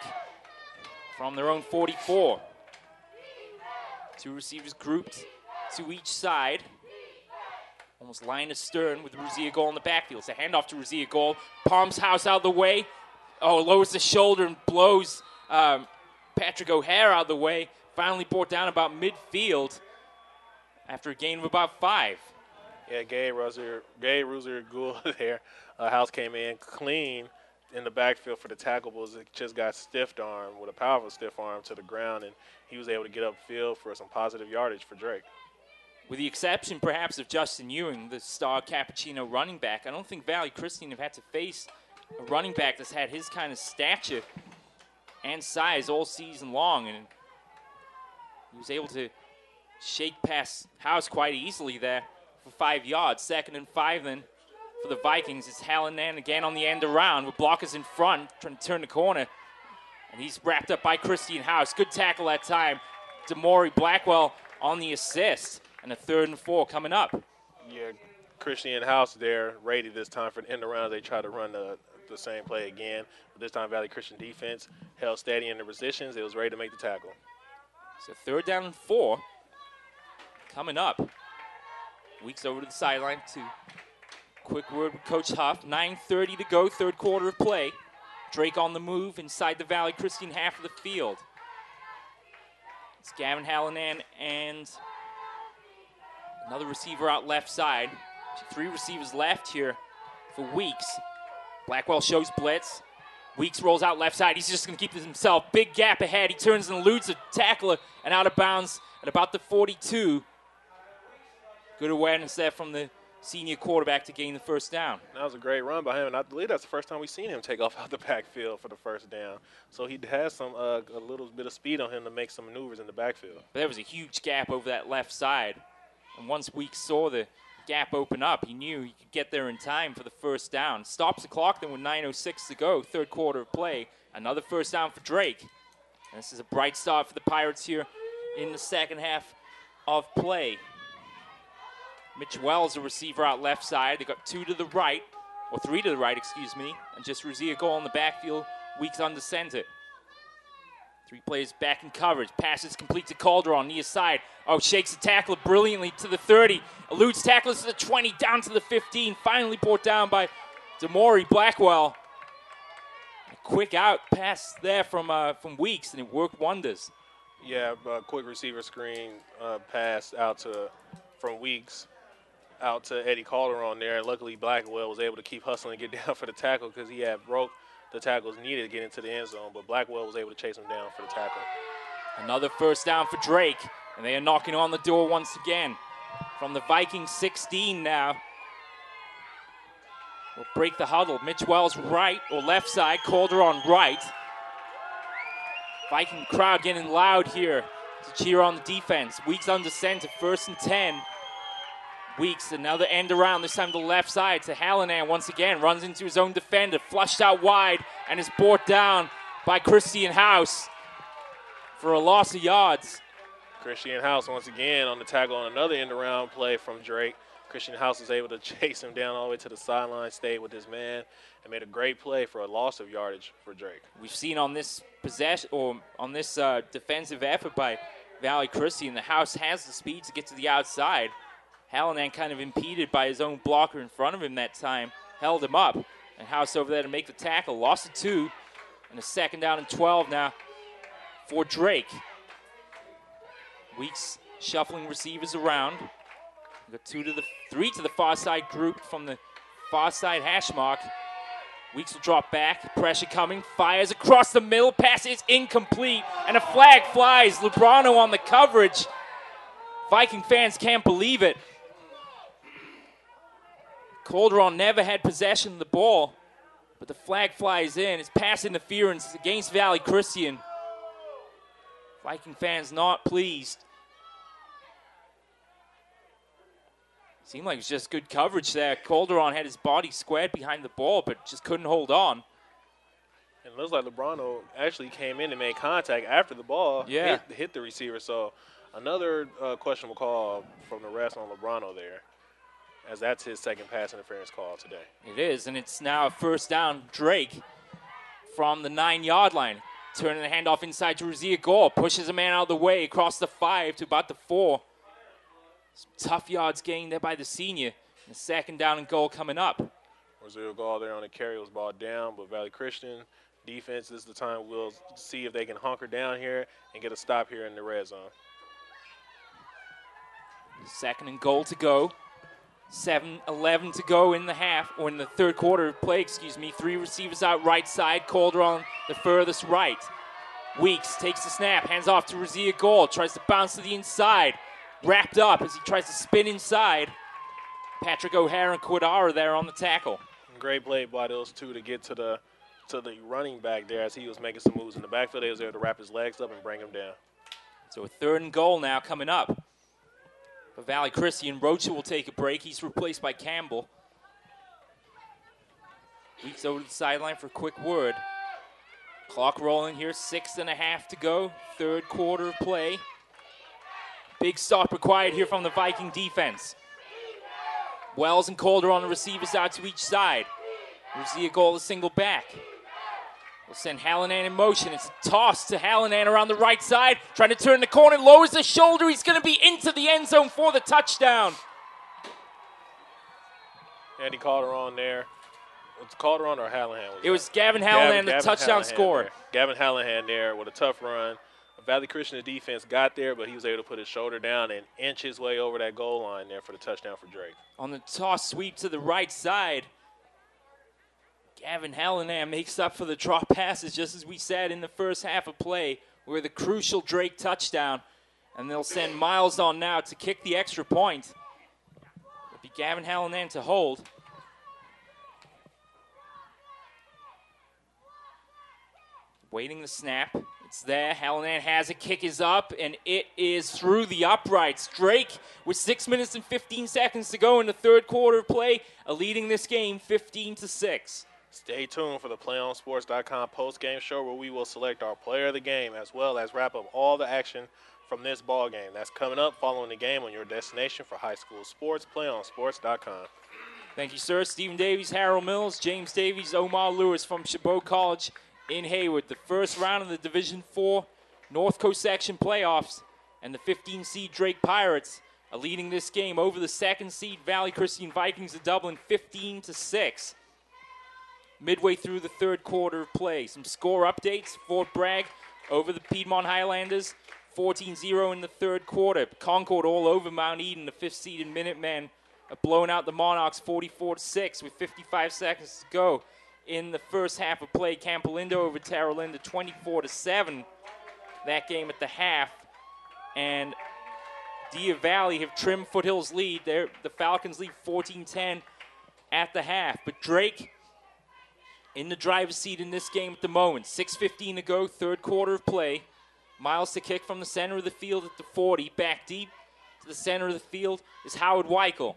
from their own 44. Two receivers grouped to each side. Almost line astern with Ruzia Goal in the backfield. It's a handoff to Ruzia Goal. Palms House out of the way. Oh, lowers the shoulder and blows Patrick O'Hare out of the way. Finally brought down about midfield after a gain of about 5. Yeah, Gabe Ruzer Gould there. House came in clean in the backfield for the tackle, but it just got stiff arm with a powerful stiff arm to the ground, and he was able to get upfield for some positive yardage for Drake. With the exception, perhaps, of Justin Ewing, the star Cappuccino running back, I don't think Valley Christian have had to face a running back that's had his kind of stature and size all season long, and he was able to shake past House quite easily there for 5 yards. 2nd and 5 then for the Vikings. It's Hallinan again on the end around with blockers in front, trying to turn the corner. And he's wrapped up by Christian House. Good tackle that time. Damori Blackwell on the assist. And a 3rd and 4 coming up. Yeah, Christian House there, ready this time for the end around. They try to run the same play again. But this time Valley Christian defense held steady in the positions. It was ready to make the tackle. So 3rd down and 4 coming up. Weeks over to the sideline to quick word with Coach Huff. 9:30 to go, 3rd quarter of play. Drake on the move inside the Valley Christian half of the field. It's Gavin Hallinan and another receiver out left side. 3 receivers left here for Weeks. Blackwell shows blitz. Weeks rolls out left side. He's just going to keep this himself. Big gap ahead. He turns and eludes a tackler and out of bounds at about the 42. Good awareness there from the senior quarterback to gain the 1st down. That was a great run by him, and I believe that's the first time we've seen him take off out the backfield for the 1st down. So he has some a little bit of speed on him to make some maneuvers in the backfield. But there was a huge gap over that left side. And once Weeks saw the gap open up, he knew he could get there in time for the 1st down. Stops the clock then with 9:06 to go, 3rd quarter of play. Another 1st down for Drake. And this is a bright start for the Pirates here in the 2nd half of play. Mitch Wells, a receiver out left side. They got 2 to the right, or 3 to the right, excuse me. And just Ruzia Goal in the backfield, Weeks under center. 3 players back in coverage. Passes complete to Calderon, near side. Oh, shakes the tackler brilliantly to the 30. Eludes tacklers to the 20, down to the 15. Finally brought down by Damori Blackwell. A quick out pass there from Weeks, and it worked wonders. Yeah, quick receiver screen pass out from Weeks out to Eddie Calderon there. Luckily, Blackwell was able to keep hustling and get down for the tackle because he had broke the tackles needed to get into the end zone, but Blackwell was able to chase him down for the tackle. Another 1st down for Drake, and they are knocking on the door once again. From the Vikings 16 now. We'll break the huddle. Mitch Wells right or left side, Calderon right. Viking crowd getting loud here to cheer on the defense. Weeks under center, 1st and 10. Weeks, another end around, this time to the left side to Hallinan once again. Runs into his own defender, flushed out wide, and is brought down by Christian House for a loss of yards. Christian House once again on the tackle on another end around play from Drake. Christian House was able to chase him down all the way to the sideline, stayed with his man, and made a great play for a loss of yardage for Drake. We've seen on this possession, or on this defensive effort by Valley Christian, the House has the speed to get to the outside. Hallinan kind of impeded by his own blocker in front of him that time, held him up, and House over there to make the tackle. Lost it 2, and a 2nd down and 12 now for Drake. Weeks shuffling receivers around. We got 3 to the far side group from the far side hash mark. Weeks will drop back, pressure coming, fires across the middle, pass is incomplete, and a flag flies. Lubrano on the coverage. Viking fans can't believe it. Calderon never had possession of the ball, but the flag flies in. It's pass interference against Valley Christian. Viking fans not pleased. Seemed like it was just good coverage there. Calderon had his body squared behind the ball, but just couldn't hold on. And it looks like Lubrano actually came in and made contact after the ball hit the receiver. So another questionable call from the refs on Lubrano there, as that's his 2nd pass interference call today. It is, and it's now a 1st down, Drake, from the 9-yard line. Turning the handoff inside to Razia Gore. Pushes a man out of the way across the 5 to about the 4. Some tough yards gained there by the senior. And 2nd down and goal coming up. Razia Gore there on the carry was ball down, but Valley Christian defense, this is the time we'll see if they can hunker down here and get a stop here in the red zone. 2nd and goal to go. 7:11 to go in the half, or in the third quarter of play, excuse me. 3 receivers out right side, Calder on the furthest right. Weeks takes the snap, hands off to Razia Gold, tries to bounce to the inside. Wrapped up as he tries to spin inside. Patrick O'Hara and Quidara there on the tackle. Great play by those two to get to the running back there as he was making some moves in the backfield. They was able to wrap his legs up and bring him down. So a 3rd and goal now coming up. For Valley Christian, Rocha will take a break. He's replaced by Campbell. Weeks over to the sideline for a quick word. Clock rolling here, 6.5 to go. 3rd quarter of play. Big stop required here from the Viking defense. Wells and Calder on the receivers out to each side. Razia Goal, a single back. We'll send Hallinan in motion. It's a toss to Hallinan around the right side. Trying to turn the corner, lowers the shoulder. He's going to be into the end zone for the touchdown. Andy Calderon there. Was it Calderon or Hallinan? It was Gavin Hallinan, the touchdown scorer. Gavin Hallinan there with a tough run. Valley Christian's defense got there, but he was able to put his shoulder down and inch his way over that goal line there for the touchdown for Drake. On the toss sweep to the right side, Gavin Hallinan makes up for the drop passes, just as we said in the first half of play, where the crucial Drake touchdown. And they'll send Miles on now to kick the extra point. It'll be Gavin Hallinan to hold. Waiting the snap. It's there. Hallinan has it. Kick is up, and it is through the uprights. Drake, with 6 minutes and 15 seconds to go in the 3rd quarter of play, leading this game 15-6. Stay tuned for the PlayOnSports.com post-game show where we will select our player of the game as well as wrap up all the action from this ball game. That's coming up following the game on your destination for high school sports, PlayOnSports.com. Thank you, sir. Stephen Davies, Harold Mills, James Davies, Omar Lewis from Chabot College in Hayward. The first round of the Division IV North Coast Section playoffs, and the 15-seed Drake Pirates are leading this game over the 2nd-seed Valley Christian Vikings of Dublin 15-6. Midway through the 3rd quarter of play. Some score updates. Fort Bragg over the Piedmont Highlanders, 14-0 in the 3rd quarter. Concord all over Mount Eden, the 5th-seeded Minutemen, have blown out the Monarchs 44-6 with 55 seconds to go. In the first half of play, Campolindo over Terralinda 24-7. That game at the half. And Deer Valley have trimmed Foothills' lead. The Falcons lead 14-10 at the half. But Drake in the driver's seat in this game at the moment. 6:15 to go, 3rd quarter of play. Miles to kick from the center of the field at the 40. Back deep to the center of the field is Howard Weichel.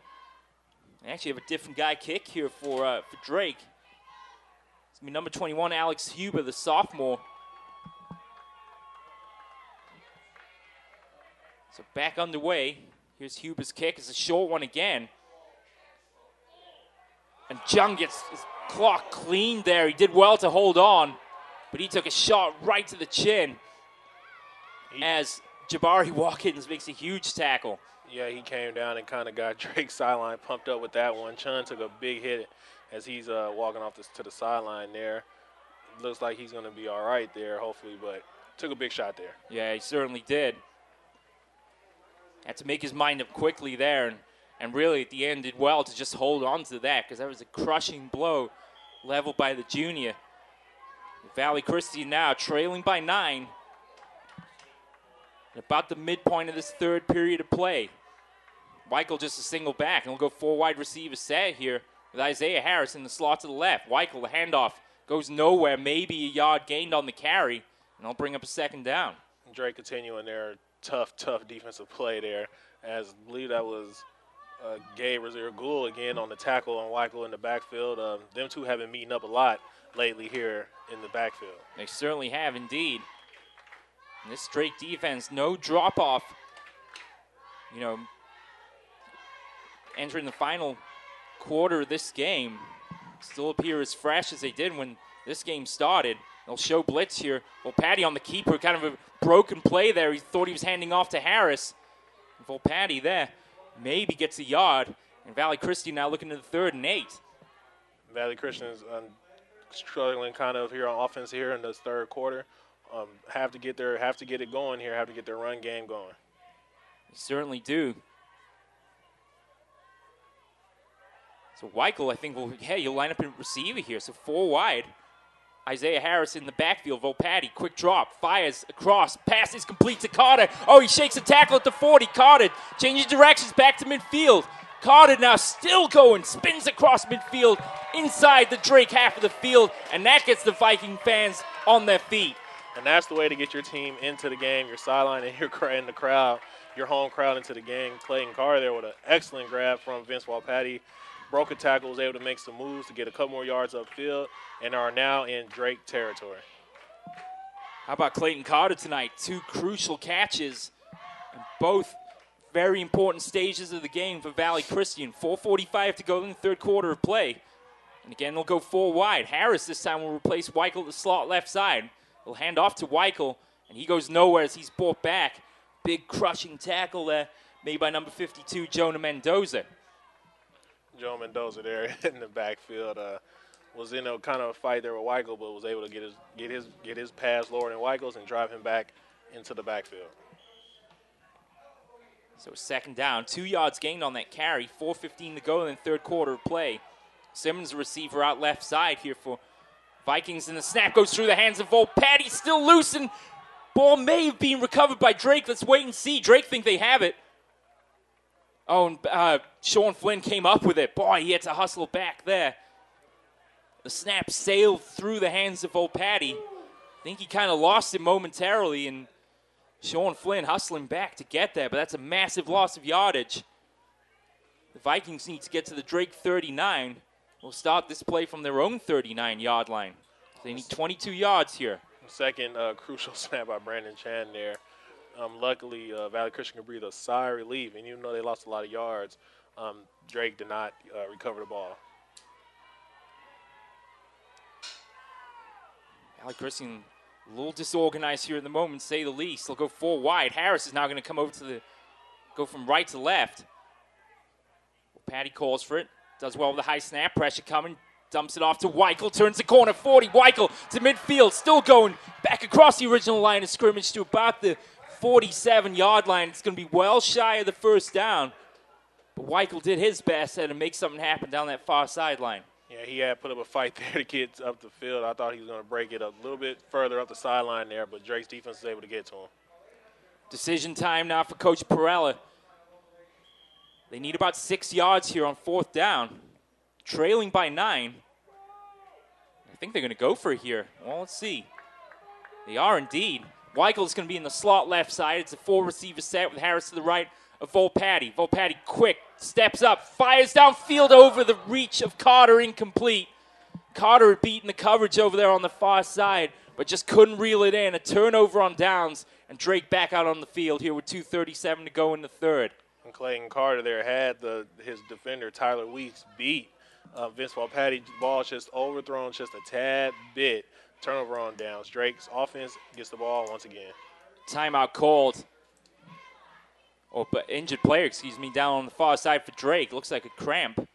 They actually have a different guy kick here for Drake. It's going to be number 21, Alex Huber, the sophomore. So back underway. Here's Huber's kick. It's a short one again. And Jung gets his clock cleaned there. He did well to hold on, but he took a shot right to the chin as Jabari Watkins makes a huge tackle. Yeah, he came down and kind of got Drake's sideline pumped up with that one. Chun took a big hit as he's walking off to the sideline there. Looks like he's going to be all right there, hopefully, but took a big shot there. Yeah, he certainly did. Had to make his mind up quickly there, and really at the end did well to just hold on to that because that was a crushing blow leveled by the junior. Valley Christian now trailing by 9. About the midpoint of this 3rd period of play. Weichel just a single back, and we'll go 4 wide receiver set here with Isaiah Harris in the slot to the left. Weichel, the handoff, goes nowhere, maybe a yard gained on the carry, and I'll bring up a 2nd down. Drake continuing their tough defensive play there, as I believe that was Gabe Razir-Gould again on the tackle on Weichel in the backfield. Them two have been meeting up a lot lately here in the backfield. They certainly have indeed. And this Drake defense, no drop-off. You know, entering the final quarter of this game, still appear as fresh as they did when this game started. They'll show blitz here. Volpatti on the keeper, kind of a broken play there. He thought he was handing off to Harris. Volpatti there maybe gets a yard. And Valley Christian now looking to the 3rd and 8. Valley Christian is struggling kind of here on offense here in this 3rd quarter. Have to get it going here, have to get their run game going. They certainly do. So Weichel, I think, you'll line up in receiver here. So 4 wide. Isaiah Harris in the backfield. Volpatti, quick drop, fires across, pass is complete to Carter. Oh, he shakes a tackle at the 40. Carter changes directions back to midfield. Carter now still going, spins across midfield, inside the Drake half of the field, and that gets the Viking fans on their feet. And that's the way to get your team into the game, your sideline and the crowd, your home crowd into the game. Clayton Carter there with an excellent grab from Vince Volpatti. Broke a tackle, was able to make some moves to get a couple more yards upfield, and are now in Drake territory. How about Clayton Carter tonight? 2 crucial catches, and both very important stages of the game for Valley Christian. 4:45 to go in the 3rd quarter of play. And again, they'll go 4 wide. Harris this time will replace Weichel at the slot left side. They'll hand off to Weichel, and he goes nowhere as he's brought back. Big crushing tackle there made by number 52, Jonah Mendoza. Joe Mendoza there in the backfield was in a kind of a fight there with Weichel, but was able to get his pass lower than Weichel's and drive him back into the backfield. So 2nd down, 2 yards gained on that carry, 4:15 to go in the 3rd quarter of play. Simmons, the receiver, out left side here for Vikings, and the snap goes through the hands of Volpatti, still loose, and ball may have been recovered by Drake. Let's wait and see. Drake think they have it. Oh, and Sean Flynn came up with it. Boy, he had to hustle back there. The snap sailed through the hands of Volpatti. I think he kind of lost it momentarily, and Sean Flynn hustling back to get there, but that's a massive loss of yardage. The Vikings need to get to the Drake 39. We'll start this play from their own 39-yard line. So they need 22 yards here. Second crucial snap by Brandon Chan there. Luckily, Valley Christian could breathe a sigh of relief, and even though they lost a lot of yards, Drake did not recover the ball. Valley Christian a little disorganized here at the moment, say the least. They'll go 4 wide. Harris is now going to come over to go from right to left. Patty calls for it. Does well with the high snap. Pressure coming. Dumps it off to Weichel. Turns the corner. 40. Weichel to midfield. Still going back across the original line of scrimmage to about the 47-yard line. It's going to be well shy of the 1st down. But Weichel did his best to make something happen down that far sideline. Yeah, he had put up a fight there to get up the field. I thought he was going to break it a little bit further up the sideline there, but Drake's defense was able to get to him. Decision time now for Coach Perella. They need about 6 yards here on 4th down. Trailing by 9. I think they're going to go for it here. Well, let's see. They are indeed. Weichel is going to be in the slot left side. It's a 4-receiver set with Harris to the right of Volpatti. Volpatti quick, steps up, fires downfield over the reach of Carter, incomplete. Carter had beaten the coverage over there on the far side, but just couldn't reel it in. A turnover on downs, and Drake back out on the field here with 2:37 to go in the 3rd. And Clayton Carter there had his defender, Tyler Weeks, beat. Vince Volpatti's ball just overthrown just a tad bit. Turnover on downs. Drake's offense gets the ball once again. Timeout called. Oh, but injured player, down on the far side for Drake. Looks like a cramp.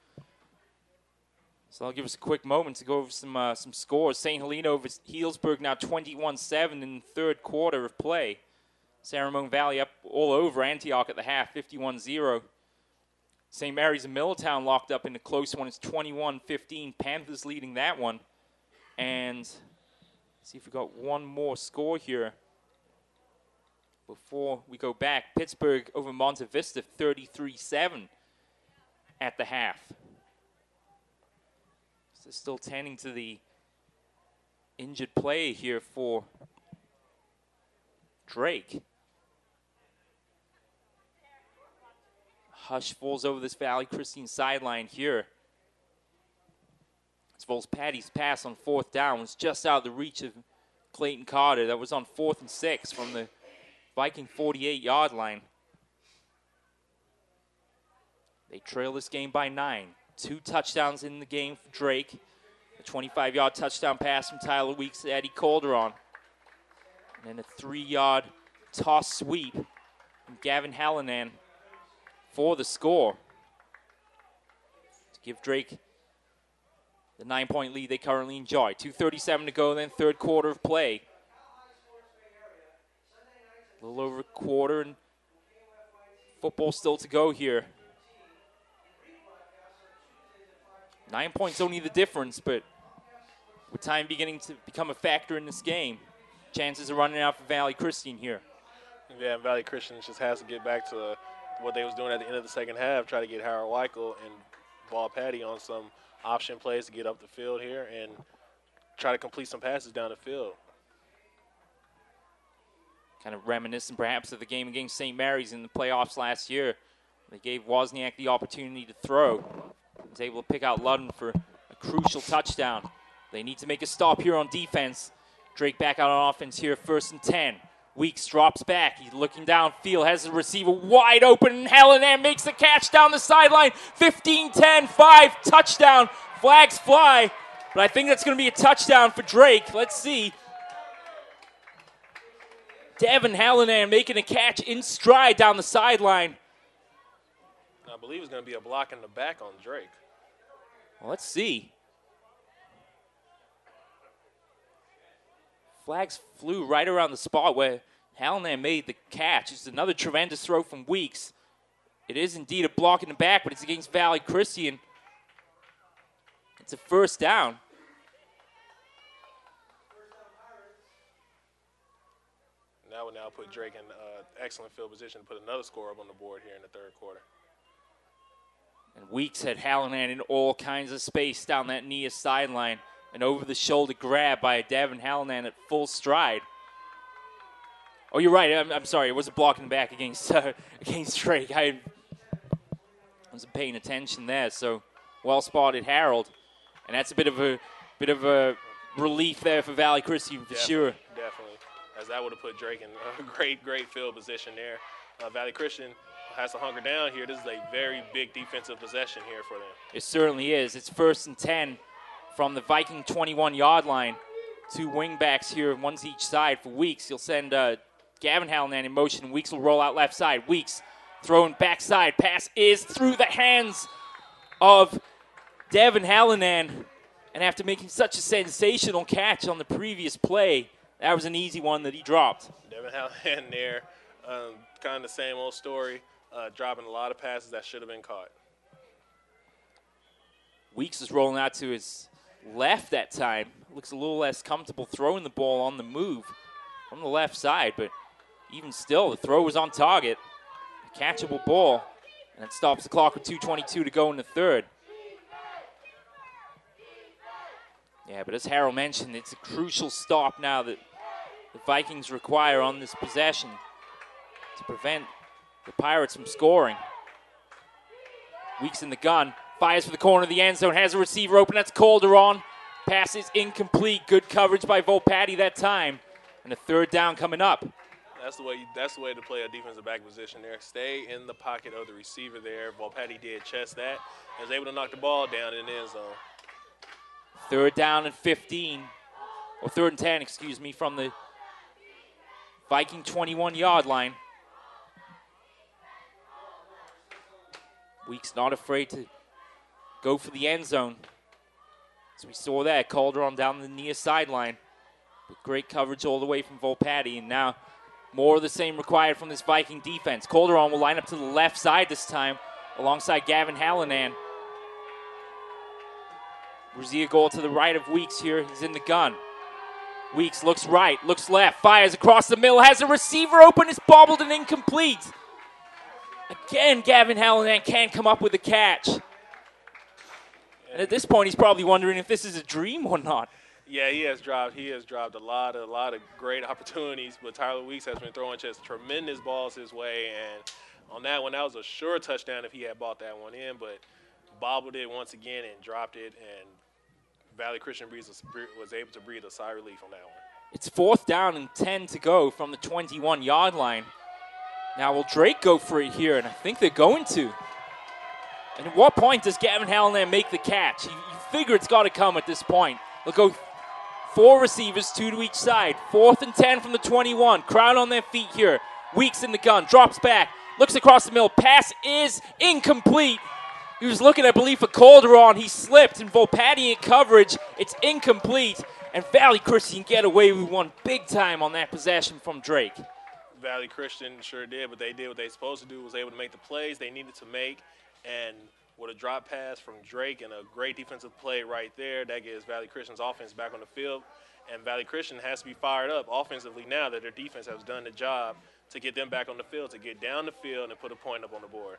So I'll give us a quick moment to go over some scores. St. Helena over Healdsburg now 21-7 in the 3rd quarter of play. San Ramon Valley up all over Antioch at the half, 51-0. St. Mary's and Middletown locked up in a close one. It's 21-15. Panthers leading that one. And let's see if we got one more score here before we go back. Pittsburgh over Monte Vista, 33-7 at the half. So still tending to the injured play here for Drake. Hush falls over this Valley Christian sideline here. As Volpatti's pass on 4th down was just out of the reach of Clayton Carter. That was on 4th and 6 from the Viking 48-yard line. They trail this game by 9. 2 touchdowns in the game for Drake. A 25-yard touchdown pass from Tyler Weeks to Eddie Calderon. And then a 3-yard toss sweep from Gavin Hallinan for the score to give Drake the 9-point lead they currently enjoy. 2:37 to go, then third quarter of play. A little over a quarter and football still to go here. 9 points only the difference, but with time beginning to become a factor in this game, chances are running out for Valley Christian here. Yeah, Valley Christian just has to get back to what they was doing at the end of the second half, try to get Howard Weichel and Ball Patty on some option plays to get up the field here and try to complete some passes down the field. Kind of reminiscent perhaps of the game against St. Mary's in the playoffs last year. They gave Wozniak the opportunity to throw. He was able to pick out Ludden for a crucial touchdown. They need to make a stop here on defense. Drake back out on offense here, 1st and 10. Weeks drops back. He's looking downfield, has the receiver wide open, and Hallinan makes the catch down the sideline. 15-10, 5, touchdown. Flags fly, but I think that's going to be a touchdown for Drake. Let's see. Devin Hallinan making a catch in stride down the sideline. I believe it's going to be a block in the back on Drake. Well, let's see. Flags flew right around the spot where Hallinan made the catch. It's another tremendous throw from Weeks. It is indeed a block in the back, but it's against Valley Christian. It's a 1st down. That would now put Drake in excellent field position to put another score up on the board here in the third quarter. And Weeks had Hallinan in all kinds of space down that near sideline. An over-the-shoulder grab by Devin Hallinan at full stride. Oh, you're right. I'm sorry. It was a block in the back against Drake. I wasn't paying attention there. So well spotted, Harold. And that's a bit of a relief there for Valley Christian for sure. Definitely, as that would have put Drake in a great field position there. Valley Christian has to hunker down here. This is a very big defensive possession here for them. It certainly is. It's 1st and 10 from the Viking 21-yard line. 2 wingbacks here, one's each side for Weeks. He'll send Gavin Hallinan in motion. Weeks will roll out left side. Weeks throwing backside. Pass is through the hands of Devin Hallinan. And after making such a sensational catch on the previous play, that was an easy one that he dropped. Devin Hallinan there, kind of the same old story, dropping a lot of passes that should have been caught. Weeks is rolling out to his left that time. Looks a little less comfortable throwing the ball on the move from the left side, but even still, the throw was on target. A catchable ball, and it stops the clock with 2:22 to go in the third. Yeah, but as Harold mentioned, it's a crucial stop now that the Vikings require on this possession to prevent the Pirates from scoring. Weeks in the gun. Fires for the corner of the end zone, has a receiver open, that's Calderon. Pass is incomplete, good coverage by Volpatti that time. And a 3rd down coming up. That's the way to play a defensive back position there. Stay in the pocket of the receiver there. Volpatti did chest that and was able to knock the ball down in the end zone. 3rd down and 15, or 3rd and 10, excuse me, from the Viking 21-yard line. Weeks not afraid to go for the end zone. As we saw that, Calderon down the near sideline. But great coverage all the way from Volpatti. And now more of the same required from this Viking defense. Calderon will line up to the left side this time alongside Gavin Hallinan. Brazil goal to the right of Weeks here. He's in the gun. Weeks looks right, looks left, fires across the middle, has a receiver open, it's bobbled and incomplete. Again, Gavin Hallinan can't come up with a catch. And at this point, he's probably wondering if this is a dream or not. Yeah, he has dropped a lot of great opportunities, but Tyler Weeks has been throwing just tremendous balls his way, and on that one, that was a sure touchdown if he had bought that one in, but bobbled it once again and dropped it, and Valley Christian was able to breathe a sigh of relief on that one. It's 4th down and 10 to go from the 21-yard line. Now, will Drake go for it here? And I think they're going to. And at what point does Gavin Hallinan make the catch? You figure it's got to come at this point. They'll go 4 receivers, 2 to each side. 4th and 10 from the 21. Crowd on their feet here. Weeks in the gun, drops back, looks across the middle. Pass is incomplete. He was looking, I believe, for Calderon. He slipped, and Volpatti in coverage. It's incomplete, and Valley Christian get away with one big time on that possession from Drake. Valley Christian sure did, but they did what they supposed to do, was able to make the plays they needed to make, and with a drop pass from Drake and a great defensive play right there, that gives Valley Christian's offense back on the field, and Valley Christian has to be fired up offensively now that their defense has done the job to get them back on the field, to get down the field and put a point up on the board.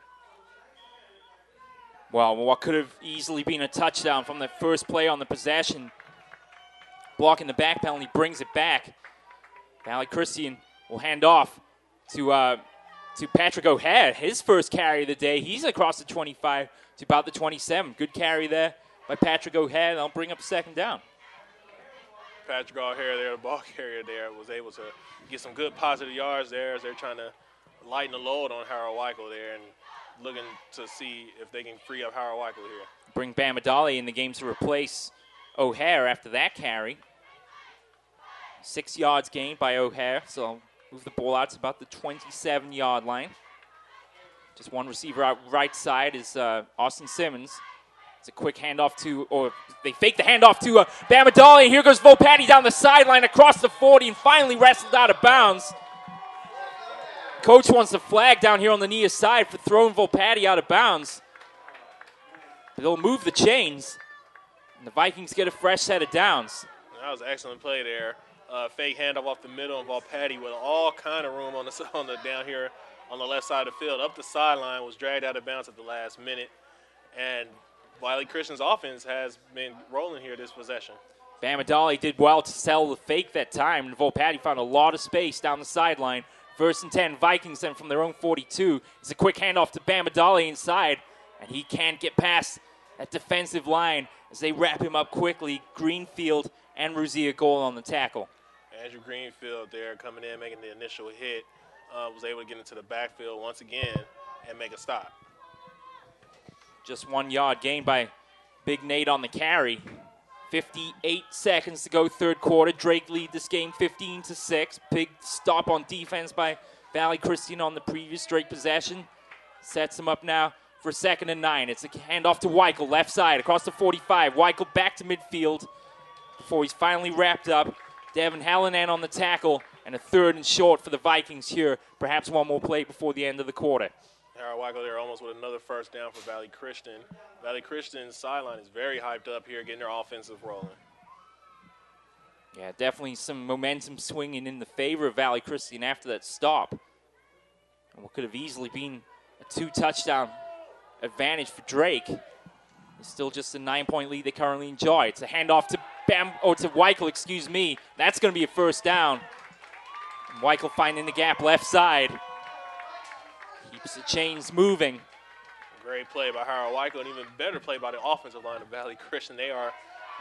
Well, what could have easily been a touchdown from that first play on the possession. Blocking the back penalty brings it back. Valley Christian will hand off to Patrick O'Hare, his first carry of the day. He's across the 25 to about the 27. Good carry there by Patrick O'Hare. They'll bring up a second down. Patrick O'Hare there, the ball carrier there, was able to get some good positive yards there as they're trying to lighten the load on Harold Weichel there and looking to see if they can free up Harold Weichel here. Bring Bam Adali in the game to replace O'Hare after that carry. 6 yards gained by O'Hare, so move the ball out to about the 27-yard line. Just one receiver out right side is Austin Simmons. It's a quick handoff to, or they fake the handoff to Bam Adali, and here goes Volpatti down the sideline across the 40 and finally wrestled out of bounds. Coach wants a flag down here on the near side for throwing Volpatti out of bounds. They'll move the chains, and the Vikings get a fresh set of downs. That was an excellent play there. Fake handoff off the middle, and Volpatti with all kind of room on the down here on the left side of the field. Up the sideline, was dragged out of bounds at the last minute, and Wiley Christian's offense has been rolling here this possession. Bam Adali did well to sell the fake that time, and Volpatti found a lot of space down the sideline. 1st and 10, Vikings then from their own 42. It's a quick handoff to Bam Adali inside, and he can't get past that defensive line as they wrap him up quickly. Greenfield and Ruzia goal on the tackle. Andrew Greenfield there coming in, making the initial hit, was able to get into the backfield once again and make a stop. Just 1 yard gain by Big Nate on the carry. 58 seconds to go, third quarter. Drake lead this game 15-6. Big stop on defense by Valley Christian on the previous Drake possession. Sets him up now for 2nd and 9. It's a handoff to Weichel, left side, across the 45. Weichel back to midfield before he's finally wrapped up. Devin Hallinan on the tackle, and a 3rd and short for the Vikings here. Perhaps one more play before the end of the quarter. Harold Weichel there almost with another first down for Valley Christian. Valley Christian's sideline is very hyped up here, getting their offensive rolling. Yeah, definitely some momentum swinging in the favor of Valley Christian after that stop. And what could have easily been a 2-touchdown advantage for Drake. It's still just a 9-point lead they currently enjoy. It's a handoff to to Weichel, excuse me. That's going to be a first down. And Weichel finding the gap left side. Keeps the chains moving. Great play by Harold Weichel, and even better play by the offensive line of Valley Christian. They are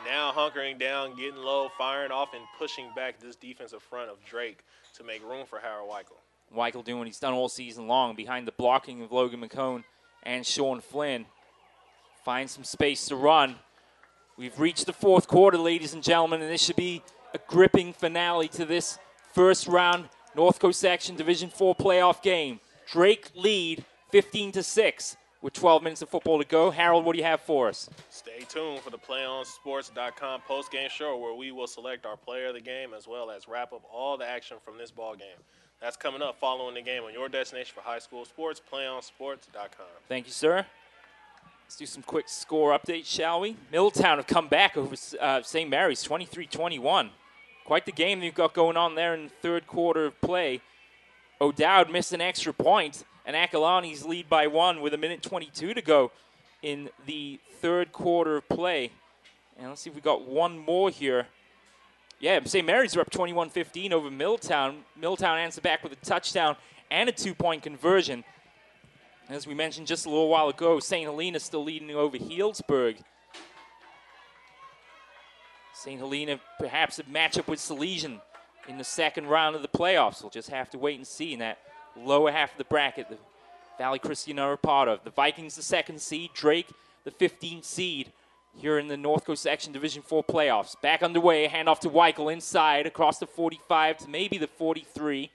now hunkering down, getting low, firing off, and pushing back this defensive front of Drake to make room for Harold Weichel. Weichel doing what he's done all season long behind the blocking of Logan McCone and Sean Flynn. Finds some space to run. We've reached the 4th quarter, ladies and gentlemen, and this should be a gripping finale to this first round North Coast Section Division IV playoff game. Drake lead 15-6 with 12 minutes of football to go. Harold, what do you have for us? Stay tuned for the PlayOnSports.com postgame show where we will select our player of the game as well as wrap up all the action from this ball game. That's coming up following the game on your destination for high school sports, PlayOnSports.com. Thank you, sir. Let's do some quick score updates, shall we? Middletown have come back over St. Mary's, 23-21. Quite the game they've got going on there in the 3rd quarter of play. O'Dowd missed an extra point, and Akalani's lead by 1 with 1:22 to go in the 3rd quarter of play. And let's see if we got one more here. Yeah, St. Mary's are up 21-15 over Middletown. Middletown answered back with a touchdown and a 2-point conversion. As we mentioned just a little while ago, St. Helena still leading over Healdsburg. St. Helena perhaps a matchup with Salesian in the 2nd round of the playoffs. We'll just have to wait and see in that lower half of the bracket the Valley Christian are a part of. The Vikings the 2nd seed, Drake the 15th seed. here in the North Coast Section Division 4 playoffs. Back underway, handoff to Weichel inside across the 45 to maybe the 43.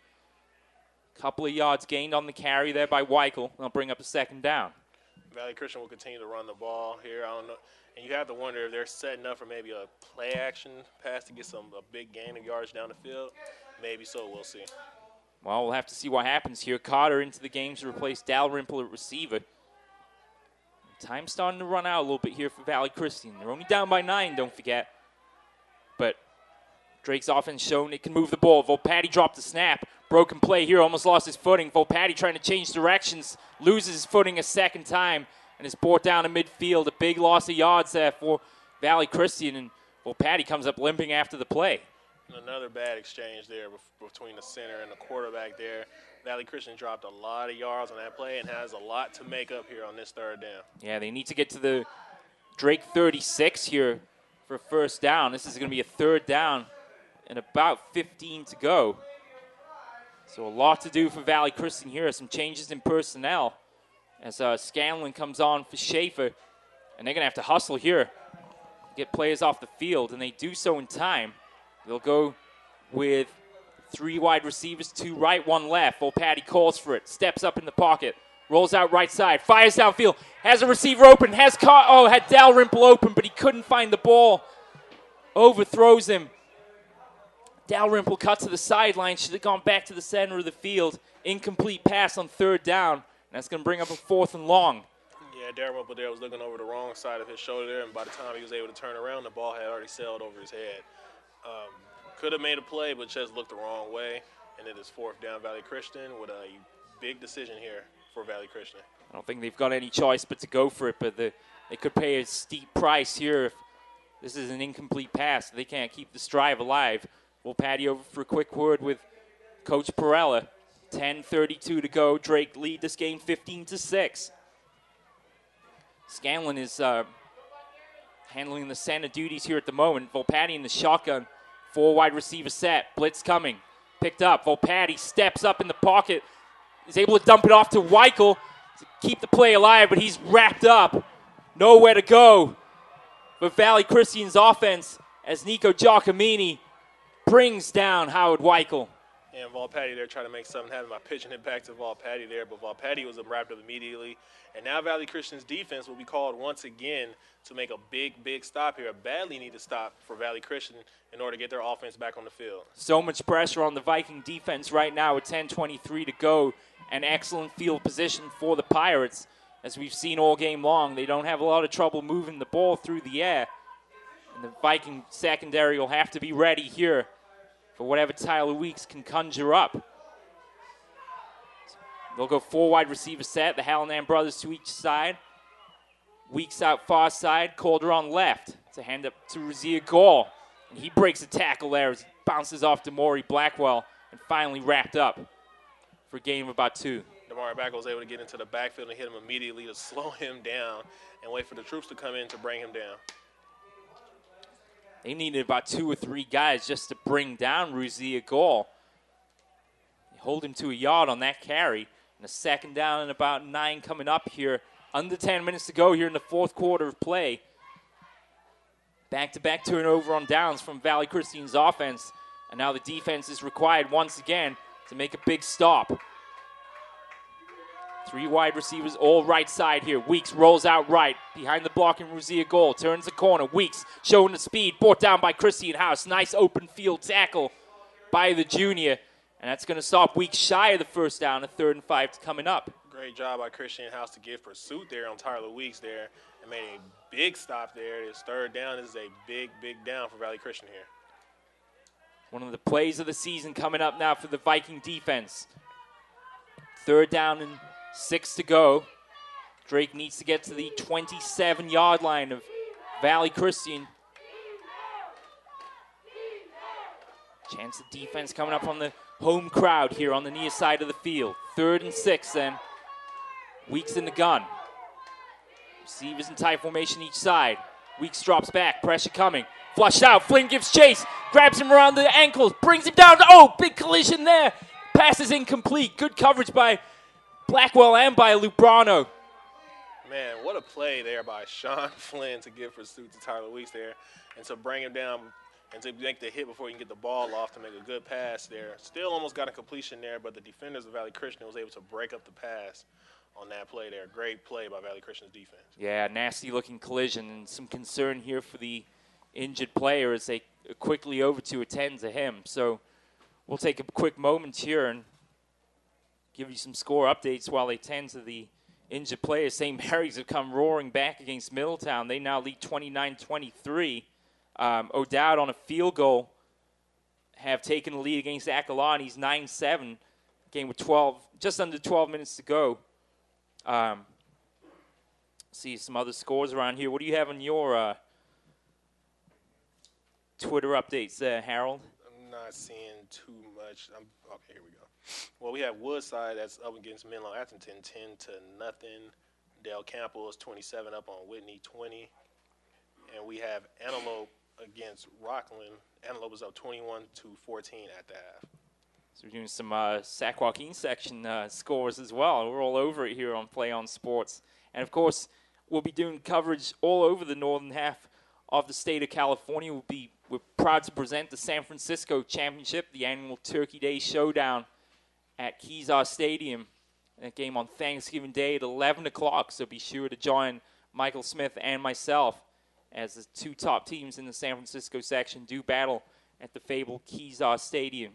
Couple of yards gained on the carry there by Weichel. They'll bring up a second down. Valley Christian will continue to run the ball here. I don't know. And you have to wonder if they're setting up for maybe a play action pass to get a big gain of yards down the field. Maybe so, we'll see. Well, we'll have to see what happens here. Carter into the game to replace Dalrymple at receiver. Time's starting to run out a little bit here for Valley Christian. They're only down by 9, don't forget. But Drake's offense shown it can move the ball. Volpatti dropped the snap. Broken play here, almost lost his footing. Volpatti trying to change directions, loses his footing a second time, and is brought down to midfield. A big loss of yards there for Valley Christian, and Volpatti comes up limping after the play. Another bad exchange there between the center and the quarterback there. Valley Christian dropped a lot of yards on that play and has a lot to make up here on this third down. Yeah, they need to get to the Drake 36 here for first down. This is going to be a third down and about 15 to go. So a lot to do for Valley Christian here. Some changes in personnel as Scanlon comes on for Schaefer. And they're going to have to hustle here, get players off the field, and they do so in time. They'll go with 3 wide receivers, 2 right, 1 left. Volpatti calls for it, steps up in the pocket, rolls out right side, fires downfield, has a receiver open, had Dalrymple open, but he couldn't find the ball. Overthrows him. Dalrymple cut to the sideline, should have gone back to the center of the field. Incomplete pass on third down, and that's going to bring up a 4th and long. Yeah, Dalrymple there was looking over the wrong side of his shoulder there, and by the time he was able to turn around, the ball had already sailed over his head. Could have made a play, but just looked the wrong way. And it is 4th down Valley Christian with a big decision here for Valley Christian. I don't think they've got any choice but to go for it, but they could pay a steep price here if this is an incomplete pass. They can't keep this drive alive. We'll patty over for a quick word with Coach Perella. 10:32 to go. Drake lead this game 15-6. Scanlon is handling the center duties here at the moment. Volpatti in the shotgun. 4 wide receiver set. Blitz coming. Picked up. Volpatti steps up in the pocket. Is able to dump it off to Weichel to keep the play alive, but he's wrapped up. Nowhere to go. But Valley Christian's offense as Nico Giacomini brings down Howard Weichel. And Volpatti there trying to make something happen by pitching it back to Volpatti there, but Volpatti was wrapped up immediately. And now Valley Christian's defense will be called once again to make a big stop here. A badly needed stop for Valley Christian in order to get their offense back on the field. So much pressure on the Viking defense right now with 10:23 to go. An excellent field position for the Pirates. As we've seen all game long, they don't have a lot of trouble moving the ball through the air. And the Viking secondary will have to be ready here for whatever Tyler Weeks can conjure up. They'll go 4 wide receiver set. The Hallinan brothers to each side. Weeks out far side. Calderon left to hand up to Razia Gall. And he breaks a tackle there as he bounces off to Maury Blackwell and finally wrapped up for a gain of about 2. Damari Blackwell was able to get into the backfield and hit him immediately to slow him down and wait for the troops to come in to bring him down. They needed about 2 or 3 guys just to bring down Razia Gall. They hold him to a yard on that carry. And a second down and about 9 coming up here. Under 10 minutes to go here in the 4th quarter of play. Back-to-back turnover on downs from Valley Christian's offense. And now the defense is required once again to make a big stop. 3 wide receivers all right side here. Weeks rolls out right. Behind the block in Razia Gall. Turns the corner. Weeks showing the speed. Brought down by Christian House. Nice open field tackle by the junior. And that's going to stop Weeks shy of the first down. A 3rd and 5 coming up. Great job by Christian House to give pursuit there on Tyler Weeks there and made a big stop there. This 3rd down is a big down for Valley Christian here. One of the plays of the season coming up now for the Viking defense. 3rd down and 6 to go. Drake needs to get to the 27-yard line of Valley Christian. Chance of defense coming up on the home crowd here on the near side of the field. 3rd and 6 then. Weeks in the gun. Receivers in tight formation each side. Weeks drops back. Pressure coming. Flushed out. Flynn gives chase. Grabs him around the ankles. Brings him down. Oh, big collision there. Pass is incomplete. Good coverage by Blackwell and by Lubrano. Man, what a play there by Sean Flynn to give pursuit to Tyler Weeks there and to bring him down and to make the hit before he can get the ball off to make a good pass there. Still almost got a completion there, but the defenders of Valley Christian was able to break up the pass on that play there. Great play by Valley Christian's defense. Yeah, nasty-looking collision and some concern here for the injured player as they quickly over to attend to him. So we'll take a quick moment here and give you some score updates while they tend to the injured players. St. Mary's have come roaring back against Middletown. They now lead 29-23. O'Dowd on a field goal have taken the lead against Accolon. He's 9-7. Game with just under 12 minutes to go. See some other scores around here. What do you have on your Twitter updates there, Harold? I'm not seeing too much. Okay, here we go. Well, we have Woodside that's up against Menlo Atherton 10-0. Del Campo is 27 up on Whitney 20. And we have Antelope against Rockland. Antelope is up 21-14 at the half. So we're doing some Sac Joaquin section scores as well. We're all over it here on PlayOn Sports. And, of course, we'll be doing coverage all over the northern half of the state of California. We're proud to present the San Francisco Championship, the annual Turkey Day Showdown at Kezar Stadium. That game on Thanksgiving Day at 11 o'clock. So be sure to join Michael Smith and myself as the two top teams in the San Francisco section do battle at the fabled Kezar Stadium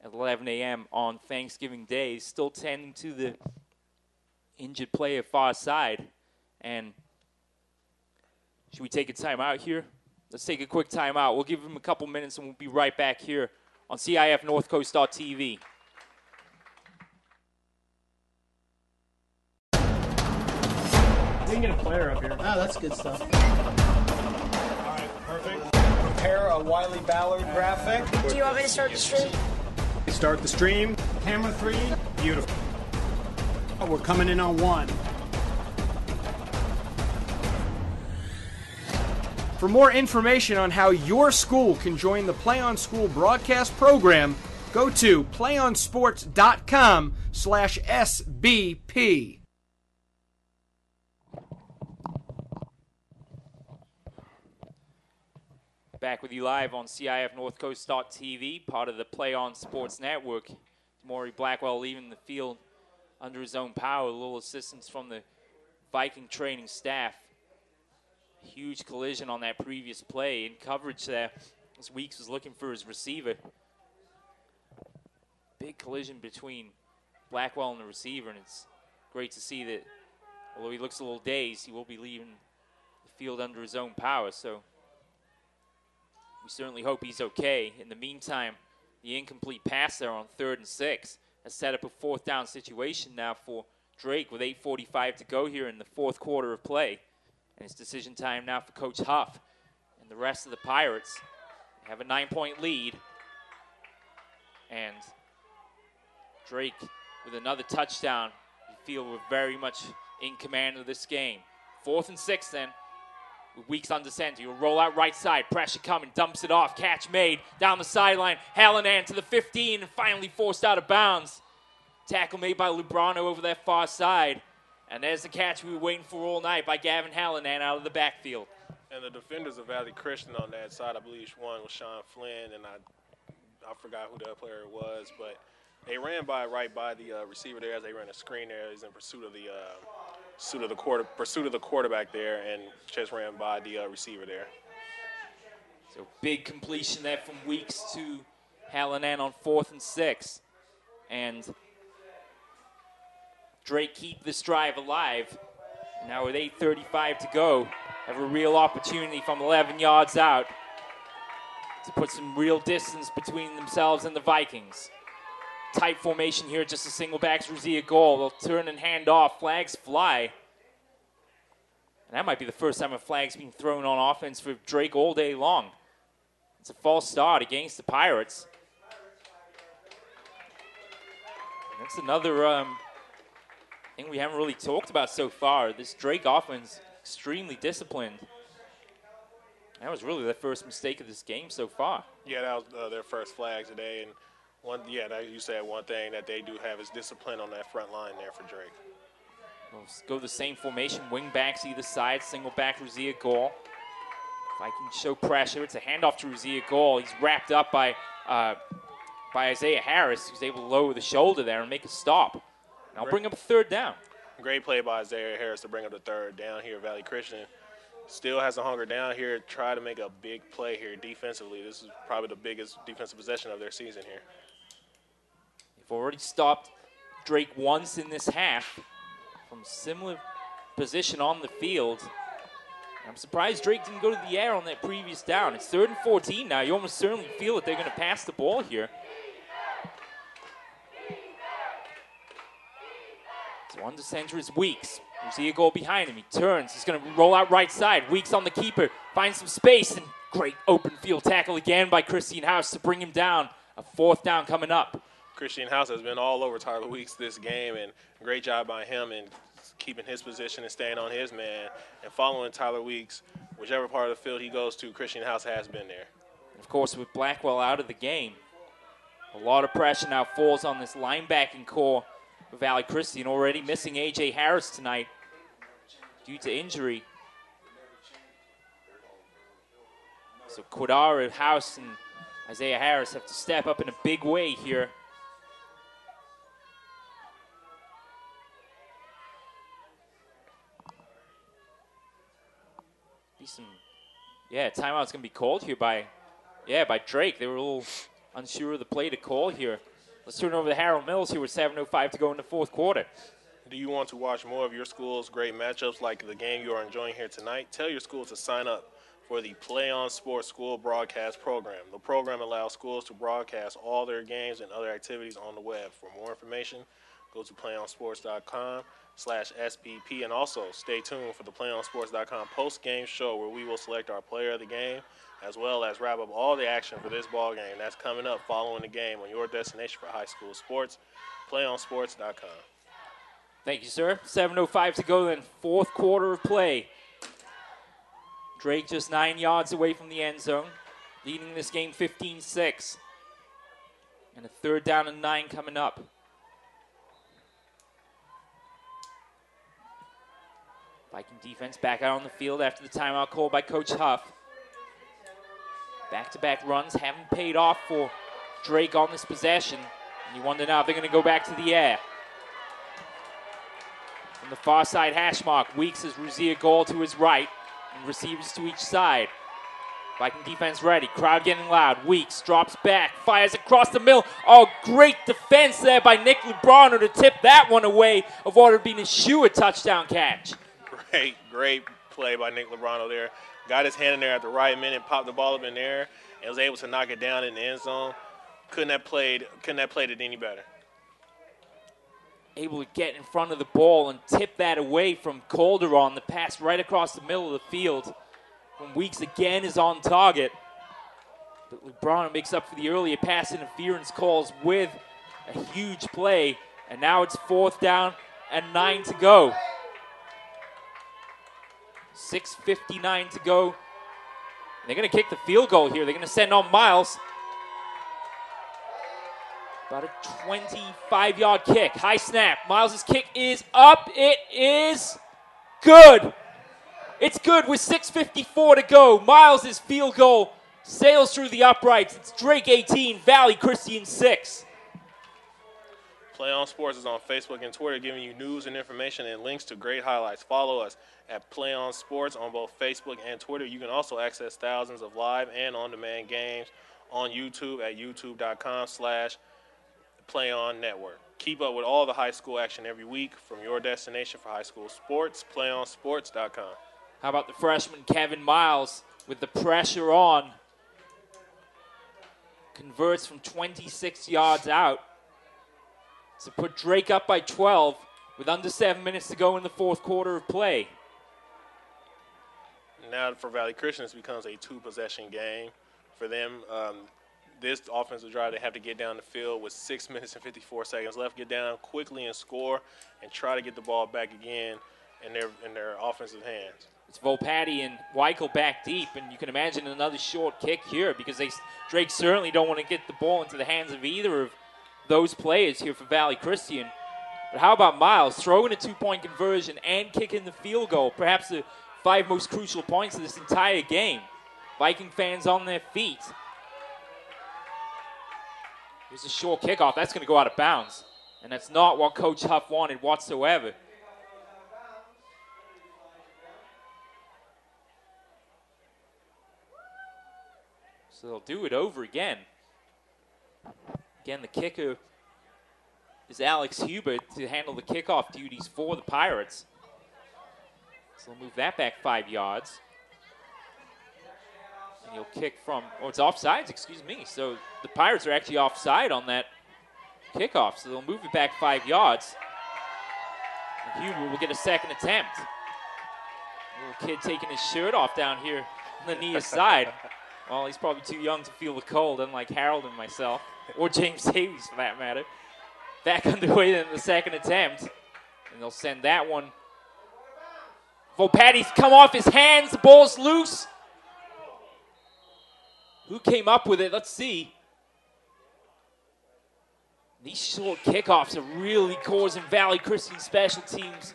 at 11 a.m. on Thanksgiving Day. Still tending to the injured player far side. And should we take a timeout here? Let's take a quick timeout. We'll give him a couple minutes and we'll be right back here on CIF North Coast.tv. We can get a player up here. Oh, that's good stuff. All right, perfect. Prepare a Wiley Ballard graphic. Do you want me to start the stream? Start the stream. Camera 3. Beautiful. Oh, we're coming in on 1. For more information on how your school can join the PlayOn School broadcast program, go to playonsports.com/SBP. Back with you live on CIF North Coast.tv, part of the PlayOn Sports Network. Maury Blackwell leaving the field under his own power. A little assistance from the Viking training staff. Huge collision on that previous play. In coverage there, as Weeks was looking for his receiver. Big collision between Blackwell and the receiver, and it's great to see that, although he looks a little dazed, he will be leaving the field under his own power. So we certainly hope he's okay. In the meantime, the incomplete pass there on 3rd and 6 has set up a 4th down situation now for Drake with 8:45 to go here in the 4th quarter of play. And it's decision time now for Coach Huff and the rest of the Pirates. They have a 9-point lead. And Drake with another touchdown. You feel we're very much in command of this game. 4th and 6 then. With Weeks under center. He'll roll out right side. Pressure coming. Dumps it off. Catch made. Down the sideline. Hallinan to the 15 and finally forced out of bounds. Tackle made by Lubrano over that far side. And there's the catch we were waiting for all night by Gavin Hallinan out of the backfield. And the defenders of Valley Christian on that side, I believe one was Sean Flynn, and I forgot who the other player was, but they ran right by the receiver there as they ran a screen there. He's in pursuit of the quarterback there, and just ran by the receiver there. So big completion there from Weeks to Hallinan on 4th and 6. And Drake keep this drive alive. Now with 8:35 to go, have a real opportunity from 11 yards out to put some real distance between themselves and the Vikings. Tight formation here, just a single back's Ruzia goal. They'll turn and hand off. Flags fly. And that might be the first time a flag's been thrown on offense for Drake all day long. It's a false start against the Pirates. And that's another thing we haven't really talked about so far. This Drake offense, extremely disciplined. That was really their first mistake of this game so far. Yeah, that was their first flag today. And you said one thing that they do have is discipline on that front line there for Drake. We'll go the same formation, wing backs either side, single back Ruzia Gall. Vikings show pressure. It's a handoff to Ruzia Gall. He's wrapped up by Isaiah Harris, who's able to lower the shoulder there and make a stop. And I'll bring up a third down. Great play by Isaiah Harris to bring up the third down here. Valley Christian still has to hunker down here, try to make a big play here defensively. This is probably the biggest defensive possession of their season here. They've already stopped Drake once in this half from similar position on the field. I'm surprised Drake didn't go to the air on that previous down. It's 3rd and 14 now. You almost certainly feel that they're going to pass the ball here. So under center is Weeks. You see a goal behind him. He turns. He's going to roll out right side. Weeks on the keeper. Finds some space. And great open field tackle again by Christian House to bring him down. A 4th down coming up. Christian House has been all over Tyler Weeks this game, and great job by him in keeping his position and staying on his man and following Tyler Weeks. Whichever part of the field he goes to, Christian House has been there. Of course, with Blackwell out of the game, a lot of pressure now falls on this linebacking core of Valley Christian, already missing A.J. Harris tonight due to injury. So Quadara, House, and Isaiah Harris have to step up in a big way here. Timeout's going to be called here by Drake. They were a little unsure of the play to call here. Let's turn it over to Harold Mills here with 7:05 to go in the 4th quarter. Do you want to watch more of your school's great matchups like the game you are enjoying here tonight? Tell your school to sign up for the PlayOn Sports School Broadcast Program. The program allows schools to broadcast all their games and other activities on the web. For more information, go to playonsports.com/SBP, and also stay tuned for the playonsports.com post-game show where we will select our player of the game as well as wrap up all the action for this ball game. That's coming up following the game on your destination for high school sports, playonsports.com. Thank you, sir. 7:05 to go then, 4th quarter of play. Drake just 9 yards away from the end zone, leading this game 15-6. And a 3rd down and 9 coming up. Viking defense back out on the field after the timeout called by Coach Huff. Back-to-back runs haven't paid off for Drake on this possession. And you wonder now if they're going to go back to the air. From the far side hash mark, Weeks has Ruzia Gall to his right and receivers to each side. Viking defense ready. Crowd getting loud. Weeks drops back, fires across the middle. Oh, great defense there by Nick Lubrano to tip that one away of what would have been a sure touchdown catch. Great play by Nick Lubrano there. Got his hand in there at the right minute, popped the ball up in there, and was able to knock it down in the end zone. Couldn't have played it any better. Able to get in front of the ball and tip that away from Calderon. The pass right across the middle of the field. When Weeks again is on target. But Lubrano makes up for the earlier pass interference calls with a huge play. And now it's 4th down and 9 to go. 6:59 to go. And they're going to kick the field goal here. They're going to send on Miles. About a 25-yard kick. High snap. Miles' kick is up. It is good. It's good with 6:54 to go. Miles' field goal sails through the uprights. It's Drake 18, Valley Christian 6. PlayOn Sports is on Facebook and Twitter, giving you news and information and links to great highlights. Follow us at PlayOn Sports on both Facebook and Twitter. You can also access thousands of live and on-demand games on YouTube at youtube.com/PlayOn Network. Keep up with all the high school action every week from your destination for high school sports, playonsports.com. How about the freshman Kevin Miles with the pressure on? Converts from 26 yards out to put Drake up by 12 with under 7 minutes to go in the 4th quarter of play. Now for Valley Christian, this becomes a 2-possession game for them. This offensive drive, they have to get down the field with 6 minutes and 54 seconds left, get down quickly and score, and try to get the ball back again in their offensive hands. It's Volpatti and Weichel back deep, and you can imagine another short kick here because Drake certainly don't want to get the ball into the hands of either of those players here for Valley Christian. But how about Miles throwing a 2-point conversion and kicking the field goal? Perhaps the 5 most crucial points of this entire game. Viking fans on their feet. Here's a short kickoff. That's going to go out of bounds. And that's not what Coach Huff wanted whatsoever. So they'll do it over again. Again, the kicker is Alex Hubert to handle the kickoff duties for the Pirates. So they'll move that back 5 yards. And he'll kick from, oh, it's offsides, excuse me. So the Pirates are actually offside on that kickoff. So they'll move it back 5 yards. And Hubert will get a second attempt. Little kid taking his shirt off down here on the near side. Well, he's probably too young to feel the cold, unlike Harold and myself, or James Davies for that matter. Back underway in the second attempt, and they'll send that one. Volpatti's come off his hands, the ball's loose. Who came up with it? Let's see. These short kickoffs are really causing Valley Christian special teams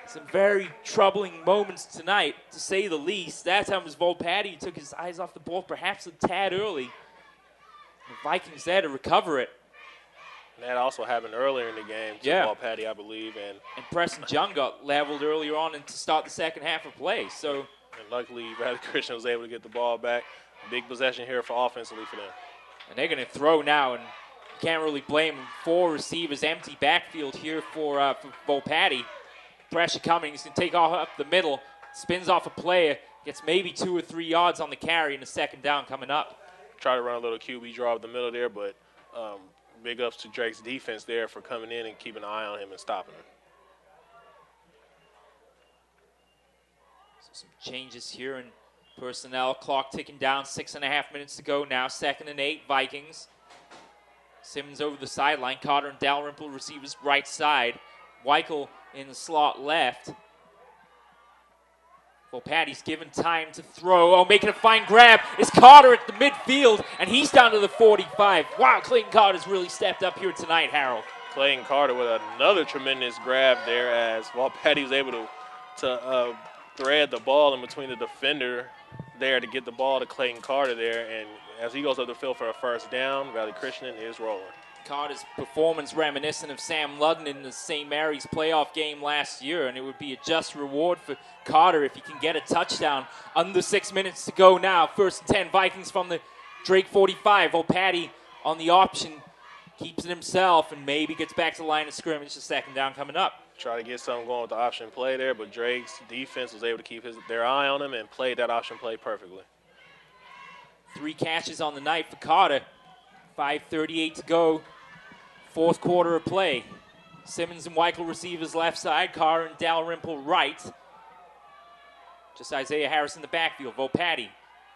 some very troubling moments tonight, to say the least. That time was Volpatti who took his eyes off the ball perhaps a tad early. The Vikings there to recover it. And that also happened earlier in the game to Volpatti, I believe. And Preston Jung got leveled earlier on and to start the second half of play. So, and luckily, Valley Christian was able to get the ball back. Big possession here for offensively for them. And they're going to throw now, and you can't really blame them. 4 receivers, empty backfield here for Volpatti. Pressure coming. He's going to take off up the middle, spins off a player, gets maybe 2 or 3 yards on the carry, and a second down coming up. Try to run a little QB draw up the middle there, but big ups to Drake's defense there for coming in and keeping an eye on him and stopping him. So some changes here in personnel. Clock ticking down, 6.5 minutes to go now. 2nd and 8, Vikings. Simmons over the sideline. Carter and Dalrymple receivers right side. Weichel in the slot left. Volpatti's given time to throw. Oh, making a fine grab is Carter at the midfield, and he's down to the 45. Wow, Clayton Carter's really stepped up here tonight, Harold. Clayton Carter with another tremendous grab there as Volpatti was able to thread the ball in between the defender there to get the ball to Clayton Carter there. And as he goes up the field for a first down, Valley Christian is rolling. Carter's performance reminiscent of Sam Ludden in the St. Mary's playoff game last year, and it would be a just reward for Carter if he can get a touchdown. Under 6 minutes to go now. 1st and 10, Vikings from the Drake 45. Volpatti on the option, keeps it himself, and maybe gets back to the line of scrimmage. The second down coming up. Try to get something going with the option play there, but Drake's defense was able to keep their eye on him and played that option play perfectly. 3 catches on the night for Carter. 5:38 to go. 4th quarter of play. Simmons and Weichel receivers left side. Carr and Dalrymple right. Just Isaiah Harris in the backfield. Volpatti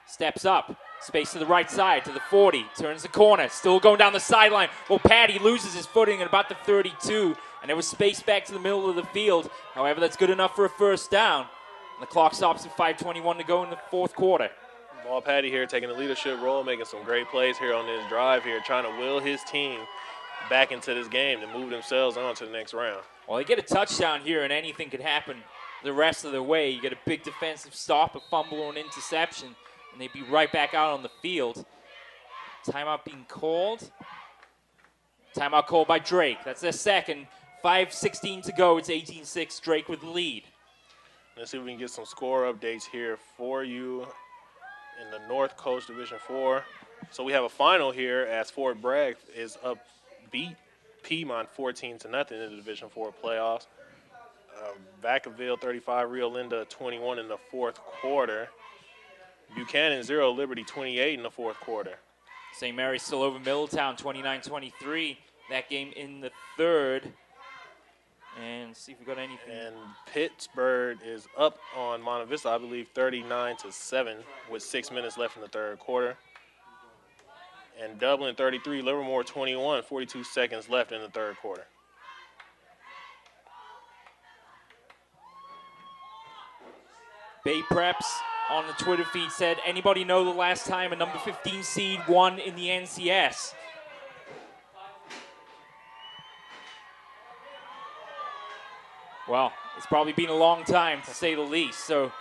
steps up. Space to the right side, to the 40. Turns the corner. Still going down the sideline. Volpatti loses his footing at about the 32. And there was space back to the middle of the field. However, that's good enough for a first down. And the clock stops at 5:21 to go in the 4th quarter. Volpatti here taking a leadership role, making some great plays here on this drive here, trying to will his team back into this game to move themselves on to the next round. Well, they get a touchdown here, and anything could happen the rest of the way. You get a big defensive stop, a fumble, or an interception, and they'd be right back out on the field. Timeout being called. Timeout called by Drake. That's their second. 5:16 to go. It's 18-6. Drake with the lead. Let's see if we can get some score updates here for you in the North Coast Division 4. So we have a final here as Fort Bragg is beat Piedmont 14-0 in the Division 4 playoffs. Vacaville 35, Rio Linda 21 in the 4th quarter. Buchanan 0, Liberty 28 in the 4th quarter. St. Mary's still over Middletown 29-23. That game in the 3rd. And see if we got anything. And Pittsburgh is up on Monte Vista, I believe, 39-7 with 6 minutes left in the 3rd quarter. And Dublin 33, Livermore 21, 42 seconds left in the 3rd quarter. Bay Preps on the Twitter feed said, anybody know the last time a number 15 seed won in the NCS? Well, it's probably been a long time, to say the least. So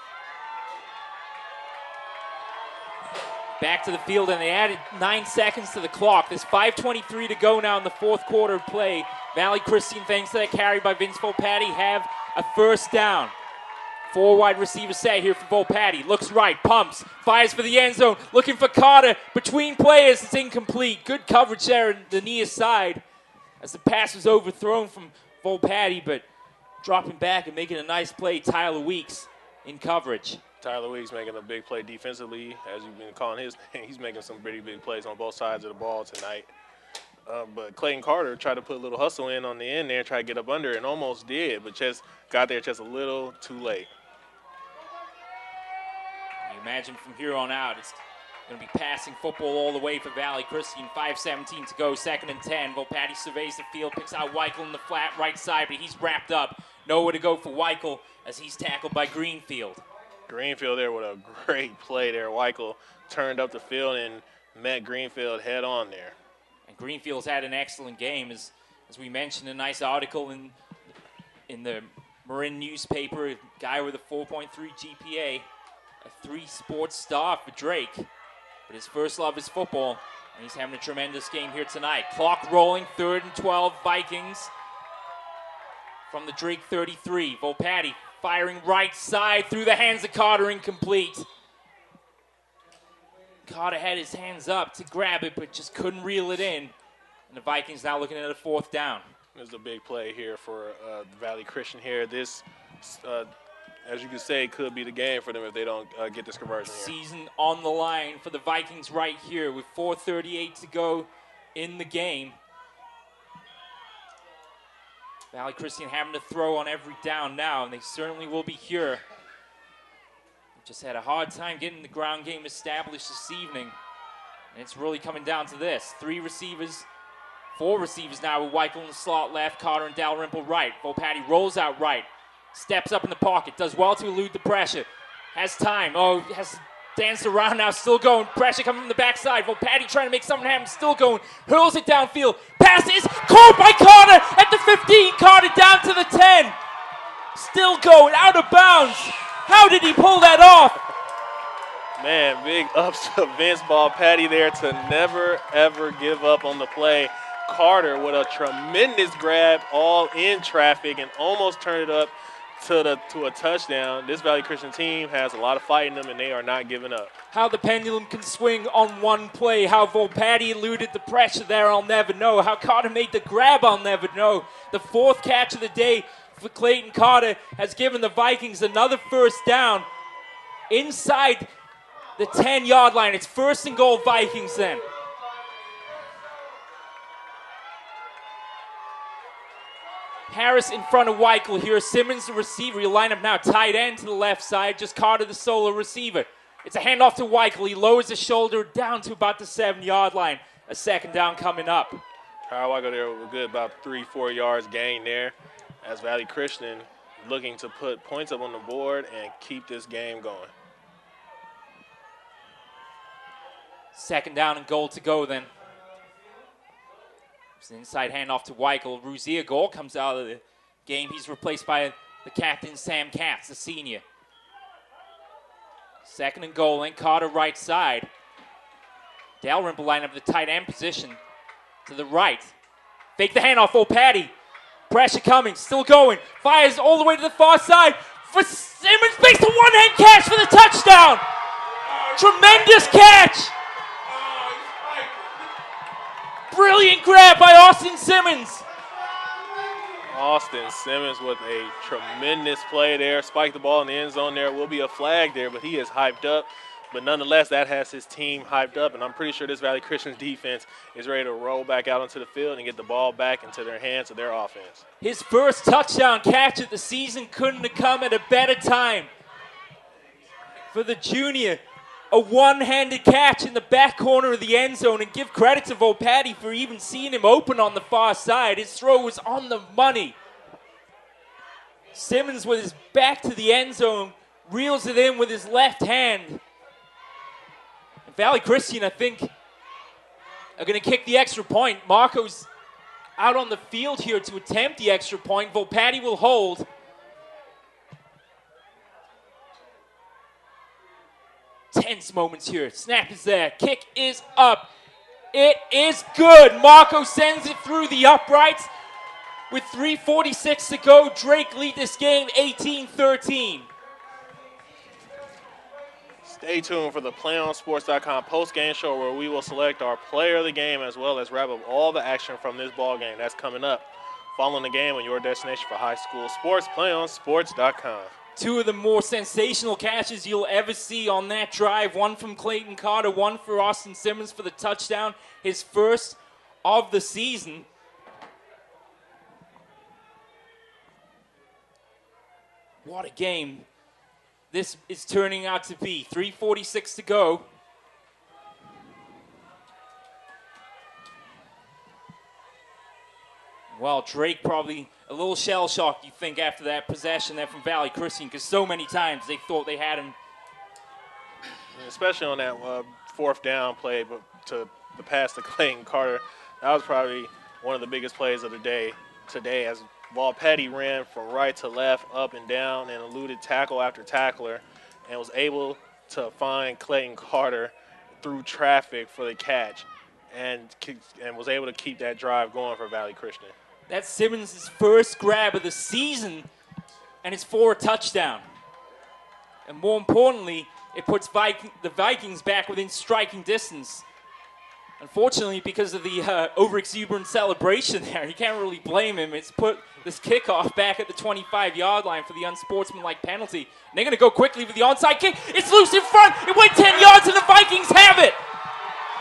back to the field, and they added 9 seconds to the clock. There's 5:23 to go now in the fourth quarter of play. Valley Christian, thanks to that carry by Vince Volpatti, have a first down. 4 wide receiver set here for Volpatti. Looks right, pumps, fires for the end zone, looking for Carter. Between players, it's incomplete. Good coverage there on the near side as the pass was overthrown from Volpatti, but dropping back and making a nice play, Tyler Weeks in coverage. Tyler Weeks making a big play defensively, as you've been calling his name. He's making some pretty big plays on both sides of the ball tonight. But Clayton Carter tried to put a little hustle in on the end there, try to get up under it, and almost did, but just got there just a little too late. You imagine from here on out, it's going to be passing football all the way for Valley Christian. 5:17 to go, 2nd and 10. Volpatti surveys the field, picks out Weichel in the flat right side, but he's wrapped up. Nowhere to go for Weichel as he's tackled by Greenfield. Greenfield there with a great play there. Weichel turned up the field and met Greenfield head on there. And Greenfield's had an excellent game. As we mentioned, a nice article in the Marin newspaper, a guy with a 4.3 GPA, a 3 sports star for Drake. But his first love is football, and he's having a tremendous game here tonight. Clock rolling, 3rd and 12, Vikings from the Drake 33. Volpatti firing right side through the hands of Carter, incomplete. Carter had his hands up to grab it, but just couldn't reel it in. And the Vikings now looking at a 4th down. There's a big play here for Valley Christian here. This, as you can say, could be the game for them if they don't get this conversion here. Season on the line for the Vikings right here with 4:38 to go in the game. Valley Christian having to throw on every down now, and they certainly will be here. They've just had a hard time getting the ground game established this evening, and it's really coming down to this. 4 receivers now with Weichel in the slot left, Carter and Dalrymple right. Volpatti rolls out right, steps up in the pocket, does well to elude the pressure, has time, has to dance around now, still going, pressure coming from the backside. Volpatti trying to make something happen, still going, hurls it downfield, pass is caught by Carter at the 15, Carter down to the 10, still going, out of bounds. How did he pull that off? Man, big ups to Vince Volpatti there to never, ever give up on the play. Carter with a tremendous grab all in traffic and almost turned it up to a touchdown. This Valley Christian team has a lot of fight in them, and they are not giving up. How the pendulum can swing on one play, how Volpatti eluded the pressure there, I'll never know. How Carter made the grab, I'll never know. The 4th catch of the day for Clayton Carter has given the Vikings another first down inside the 10-yard line. It's 1st and goal Vikings then. Harris in front of Weichel here. Simmons the receiver. You line up now tight end to the left side. Just Carter the solo receiver. It's a handoff to Weichel. He lowers his shoulder down to about the 7-yard line. A 2nd down coming up. Kyle Weichel there with a good about 3-4 yards gain there as Valley Christian looking to put points up on the board and keep this game going. 2nd down and goal to go then. It's an inside handoff to Weichel. Ruzia goal comes out of the game. He's replaced by the captain, Sam Katz, the senior. 2nd and goal, and Carter right side. Dalrymple line up the tight end position to the right. Fake the handoff, Volpatti. Pressure coming, still going. Fires all the way to the far side. For Simmons, makes the one-hand catch for the touchdown. Tremendous catch. Brilliant grab by Austin Simmons. Austin Simmons with a tremendous play there. Spiked the ball in the end zone there. Will be a flag there, but he is hyped up. But nonetheless, that has his team hyped up, and I'm pretty sure this Valley Christian's defense is ready to roll back out onto the field and get the ball back into their hands of their offense. His first touchdown catch of the season couldn't have come at a better time for the junior. A one-handed catch in the back corner of the end zone, and give credit to Volpatti for even seeing him open on the far side. His throw was on the money. Simmons with his back to the end zone reels it in with his left hand. And Valley Christian, I think, are going to kick the extra point. Marco's out on the field here to attempt the extra point. Volpatti will hold. tense moments here. Snap is there. Kick is up. It is good. Marco sends it through the uprights. With 3:46 to go, Drake lead this game 18-13. Stay tuned for the PlayOnSports.com post-game show where we will select our player of the game as well as wrap up all the action from this ball game. That's coming up. Following the game on your destination for high school sports, PlayOnSports.com. Two of the more sensational catches you'll ever see on that drive. One from Clayton Carter, one for Austin Simmons for the touchdown. His first of the season. What a game this is turning out to be. 3:46 to go. Well, Drake probably a little shell-shocked, you think, after that possession there from Valley Christian, because so many times they thought they had him. Especially on that fourth down play to the pass to Clayton Carter. That was probably one of the biggest plays of the day today, as Volpetti ran from right to left, up and down, and eluded tackle after tackler, and was able to find Clayton Carter through traffic for the catch, and was able to keep that drive going for Valley Christian. That's Simmons' first grab of the season, and it's for a touchdown. And more importantly, it puts the Vikings back within striking distance. Unfortunately, because of the over-exuberant celebration there, you can't really blame him. It's put this kickoff back at the 25-yard line for the unsportsmanlike penalty. And they're going to go quickly with the onside kick. It's loose in front. It went 10 yards, and the Vikings have it.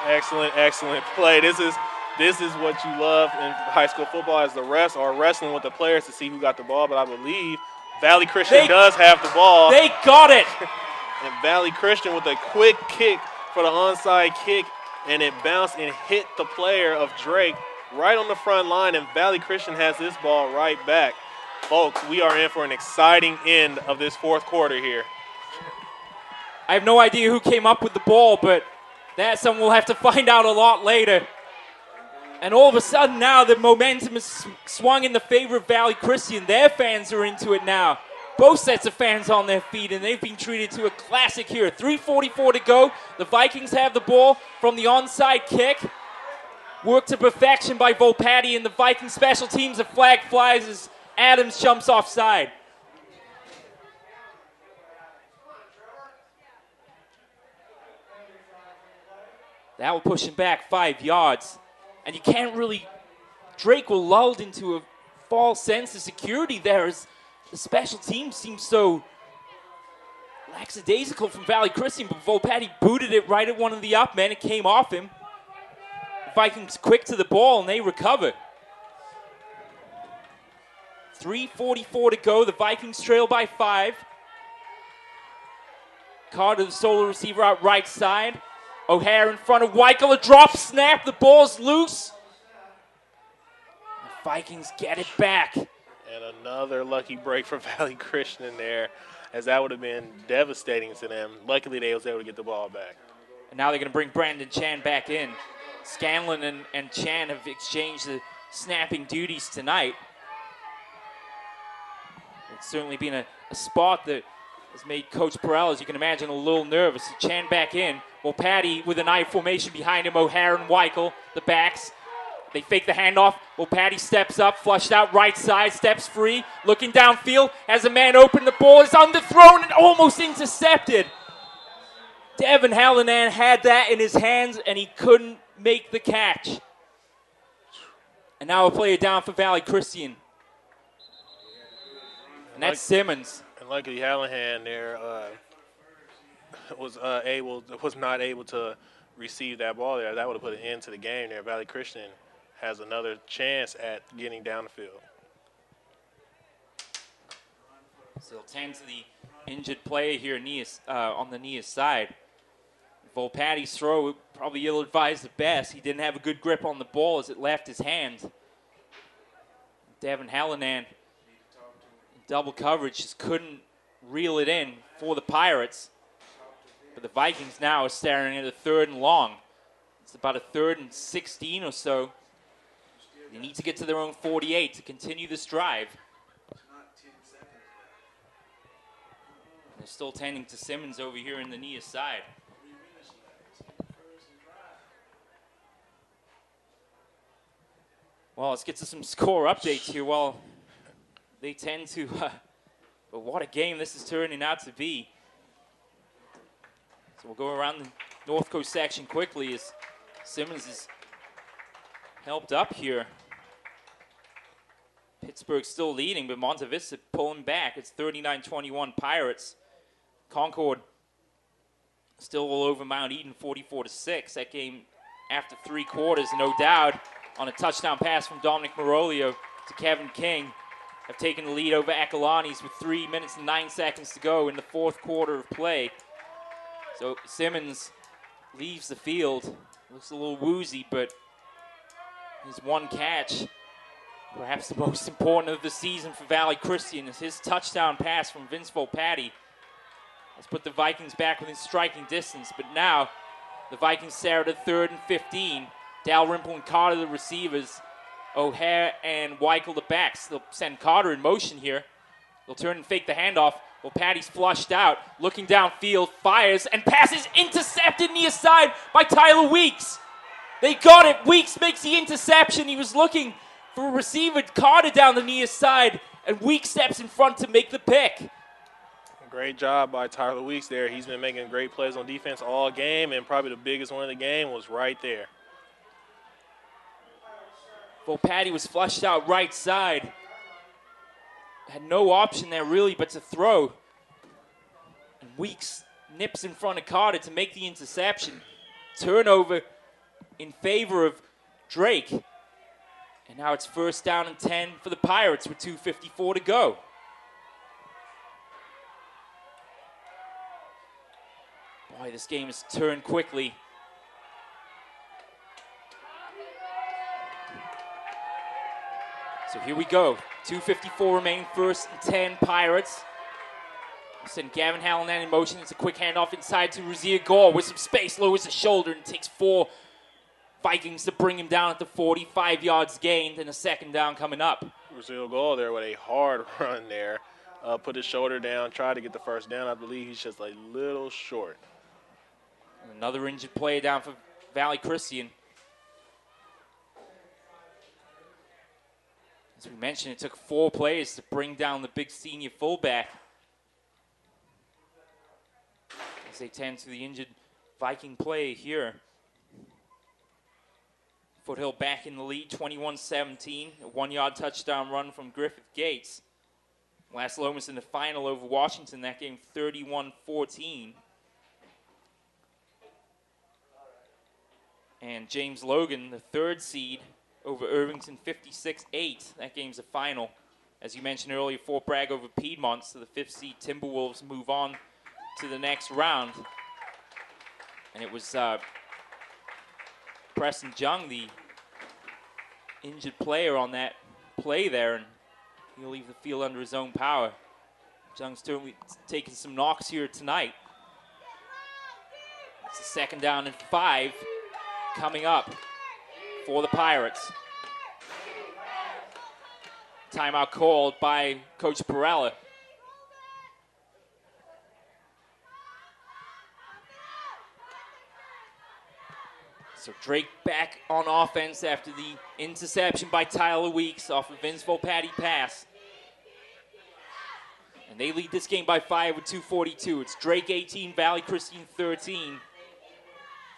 Excellent play. This is what you love in high school football, as the refs are wrestling with the players to see who got the ball. But I believe Valley Christian does have the ball. They got it. And Valley Christian with a quick kick for the onside kick, and it bounced and hit the player of Drake right on the front line, and Valley Christian has this ball right back. Folks, we are in for an exciting end of this fourth quarter here. I have no idea who came up with the ball, but that's something we'll have to find out a lot later. And all of a sudden now the momentum is swung in the favor of Valley Christian. Their fans are into it now. Both sets of fans on their feet, and they've been treated to a classic here. 3:44 to go. The Vikings have the ball from the onside kick. Worked to perfection by Volpetti, and the Viking special teams. The flag flies as Adams jumps offside. That will push him back 5 yards. And you can't really, Drake will lulled into a false sense of security there as the special team seems so lackadaisical from Valley Christian, but Volpetti booted it right at one of the up men. It came off him. The Vikings quick to the ball, and they recover. 3:44 to go. The Vikings trail by 5. Carter, the solo receiver, out right side. O'Hare in front of Weichel. A drop snap. The ball's loose. The Vikings get it back. And another lucky break for Valley Christian in there, as that would have been devastating to them. Luckily, they was able to get the ball back. And now they're going to bring Brandon Chan back in. Scanlon and Chan have exchanged the snapping duties tonight. It's certainly been a spot that has made Coach Perrell, as you can imagine, a little nervous. Chan back in. Well, Patty with an I formation behind him. O'Hare and Weichel, the backs. They fake the handoff. Well, Patty steps up, flushed out right side, steps free, looking downfield, has a man open. The ball is underthrown and almost intercepted. Devin Hallinan had that in his hands, and he couldn't make the catch. And now a player down for Valley Christian. And that's Simmons. And luckily, Hallinan there was not able to receive that ball there. That would have put an end to the game there. Valley Christian has another chance at getting down the field. Still 10 to the injured player here on the near side. Volpatti's throw, probably ill-advised at best. He didn't have a good grip on the ball as it left his hands. Devin Hallinan, in double coverage, just couldn't reel it in for the Pirates. But the Vikings now are staring at a 3rd and long. It's about a 3rd and 16 or so. They need to get to their own 48 to continue this drive. They're still tending to Simmons over here in the near side. Well, let's get to some score updates here. Well, they tend to, but what a game this is turning out to be. So we'll go around the North Coast section quickly as Simmons is helped up here. Pittsburgh still leading, but Monte Vista pulling back. It's 39-21 Pirates. Concord still all over Mount Eden, 44-6. That game after 3 quarters, no doubt, on a touchdown pass from Dominic Marolio to Kevin King, have taken the lead over Acalanes with 3 minutes and 9 seconds to go in the 4th quarter of play. So Simmons leaves the field. Looks a little woozy, but his one catch, perhaps the most important of the season for Valley Christian, is his touchdown pass from Vince Volpatti. Let's put the Vikings back within striking distance, but now the Vikings stare at a 3rd and 15. Dalrymple and Carter the receivers. O'Hare and Weichel the backs. They'll send Carter in motion here. They'll turn and fake the handoff. Well, Patty's flushed out, looking downfield, fires, and passes intercepted near side by Tyler Weeks. They got it. Weeks makes the interception. He was looking for a receiver, Carter down the near side, and Weeks steps in front to make the pick. Great job by Tyler Weeks there. He's been making great plays on defense all game, and probably the biggest one of the game was right there. Volpatti was flushed out right side. Had no option there really but to throw. And Weeks nips in front of Carter to make the interception. Turnover in favor of Drake. And now it's 1st down and 10 for the Pirates with 2:54 to go. Boy, this game has turned quickly. So here we go. 2:54 remaining, 1st and 10 Pirates. Send Gavin Hallinan in motion. It's a quick handoff inside to Razia Gore with some space, lowers the shoulder, and takes 4 Vikings to bring him down at the 45 yards gained, and a 2nd down coming up. Razia Gore there with a hard run there. Put his shoulder down, tried to get the 1st down. I believe he's just a little short. Another injured player down for Valley Christian. As we mentioned, it took 4 players to bring down the big senior fullback. As they tend to the injured Viking play here. Foothill back in the lead, 21-17. A 1-yard touchdown run from Griffith Gates. Last Lomas in the final over Washington, that game 31-14. And James Logan, the 3rd seed, over Irvington, 56-8. That game's the final. As you mentioned earlier, Fort Bragg over Piedmont, so the 5th seed Timberwolves move on to the next round. And it was Preston Jung, the injured player on that play there, and he'll leave the field under his own power. Jung's taking some knocks here tonight. It's a 2nd down and 5 coming up for the Pirates. Timeout called by Coach Perella. So Drake back on offense after the interception by Tyler Weeks off of Vince Volpatti pass. And they lead this game by 5 with 2:42. It's Drake 18, Valley Christian 13.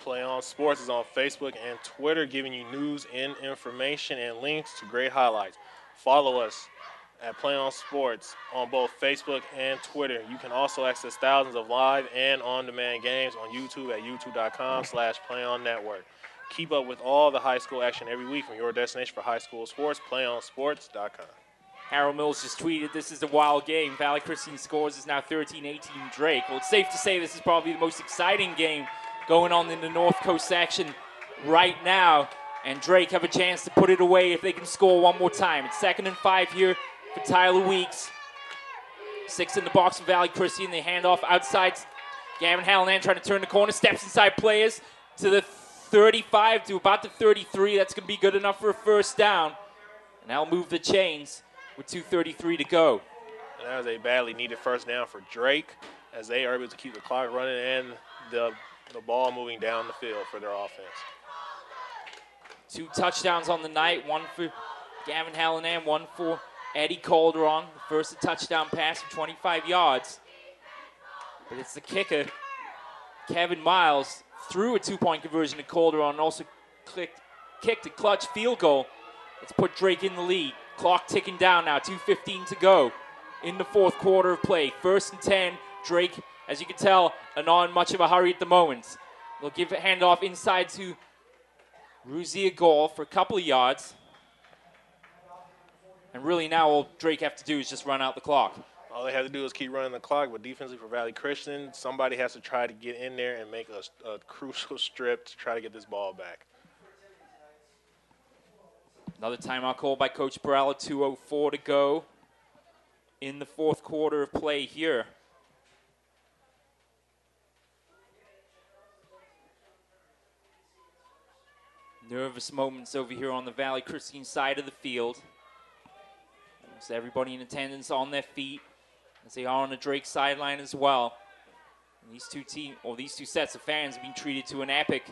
PlayOn Sports is on Facebook and Twitter, giving you news and information and links to great highlights. Follow us at PlayOn Sports on both Facebook and Twitter. You can also access thousands of live and on-demand games on YouTube at youtube.com/PlayOnNetwork. Keep up with all the high school action every week from your destination for high school sports, PlayOnSports.com. Harold Mills just tweeted, "This is a wild game. Valley Christian scores is now 13-18 Drake." Well, it's safe to say this is probably the most exciting game going on in the North Coast section right now. And Drake have a chance to put it away if they can score one more time. It's 2nd and 5 here for Tyler Weeks. 6 in the box for Valley Christian. They hand off outside. Gavin Hallinan trying to turn the corner. Steps inside players to the 35 to about the 33. That's going to be good enough for a 1st down. And that'll move the chains with 2:33 to go. And that was a badly needed 1st down for Drake, as they are able to keep the clock running and the ball moving down the field for their offense. 2 touchdowns on the night, one for Gavin Hallinan, one for Eddie Calderon. The first touchdown pass of 25 yards. But it's the kicker, Kevin Miles, threw a 2-point conversion to Calderon and also kicked a clutch field goal. Let's put Drake in the lead. Clock ticking down now, 2:15 to go in the 4th quarter of play. 1st and 10, Drake, as you can tell, are not in much of a hurry at the moment. They'll give a handoff inside to Ruzia Gall for a couple of yards. And really now all Drake have to do is just run out the clock. All they have to do is keep running the clock, but defensively for Valley Christian, somebody has to try to get in there and make a crucial strip to try to get this ball back. Another timeout call by Coach Perella, 2:04 to go in the 4th quarter of play here. Nervous moments over here on the Valley Christian side of the field. Almost everybody in attendance on their feet, as they are on the Drake sideline as well. And these two sets of fans have been treated to an epic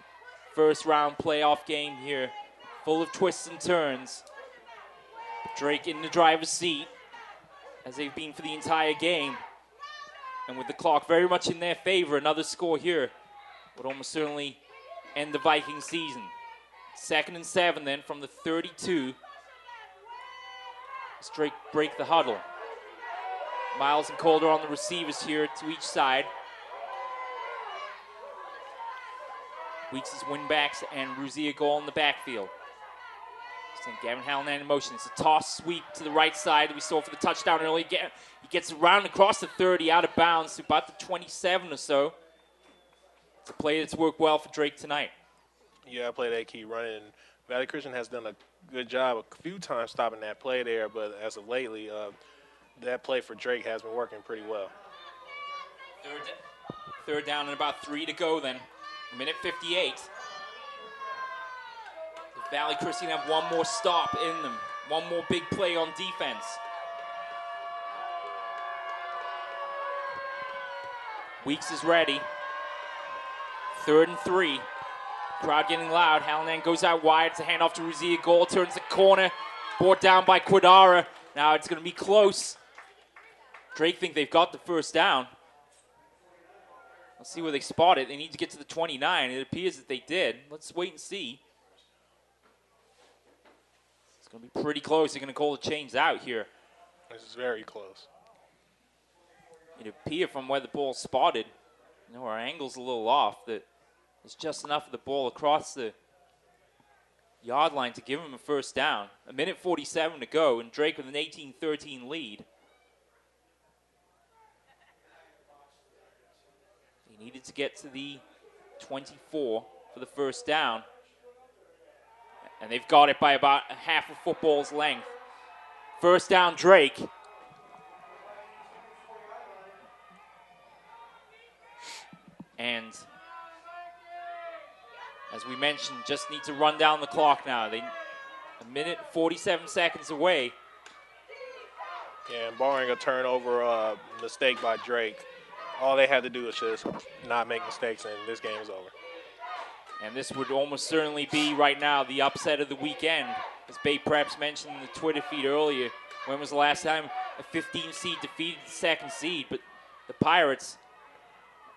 first-round playoff game here, full of twists and turns. Drake in the driver's seat, as they've been for the entire game. And with the clock very much in their favor, another score here would almost certainly end the Viking season. 2nd and 7 then from the 32. As Drake break the huddle. Miles and Calder on the receivers here to each side. Weeks' winbacks and Ruzia Gall in the backfield. Gavin Hallinan in motion. It's a toss sweep to the right side that we saw for the touchdown early. He gets around across the 30, out of bounds to about the 27 or so. It's a play that's worked well for Drake tonight. Yeah, I play that key running. Valley Christian has done a good job a few times stopping that play there, but as of lately, that play for Drake has been working pretty well. Third down and about 3 to go then. Minute 58. The Valley Christian have one more stop in them. One more big play on defense. Weeks is ready. 3rd and 3. Crowd getting loud. Hallinan goes out wide. It's a handoff to Ruzia Gall. Turns the corner. Brought down by Quadara. Now it's going to be close. Drake think they've got the first down. Let's see where they spot it. They need to get to the 29. It appears that they did. Let's wait and see. It's going to be pretty close. They're going to call the chains out here. This is very close. It appeared from where the ball's spotted. You know, our angle's a little off. That it's just enough of the ball across the yard line to give him a first down. 1:47 to go, and Drake with an 18-13 lead. He needed to get to the 24 for the first down. And they've got it by about a half a football's length. First down, Drake. And as we mentioned, just need to run down the clock now. They 1:47 seconds away. Yeah, and barring a turnover mistake by Drake, all they had to do is just not make mistakes, and this game is over. And this would almost certainly be, right now, the upset of the weekend. As Bay Preps mentioned in the Twitter feed earlier, when was the last time a 15 seed defeated the 2nd seed? But the Pirates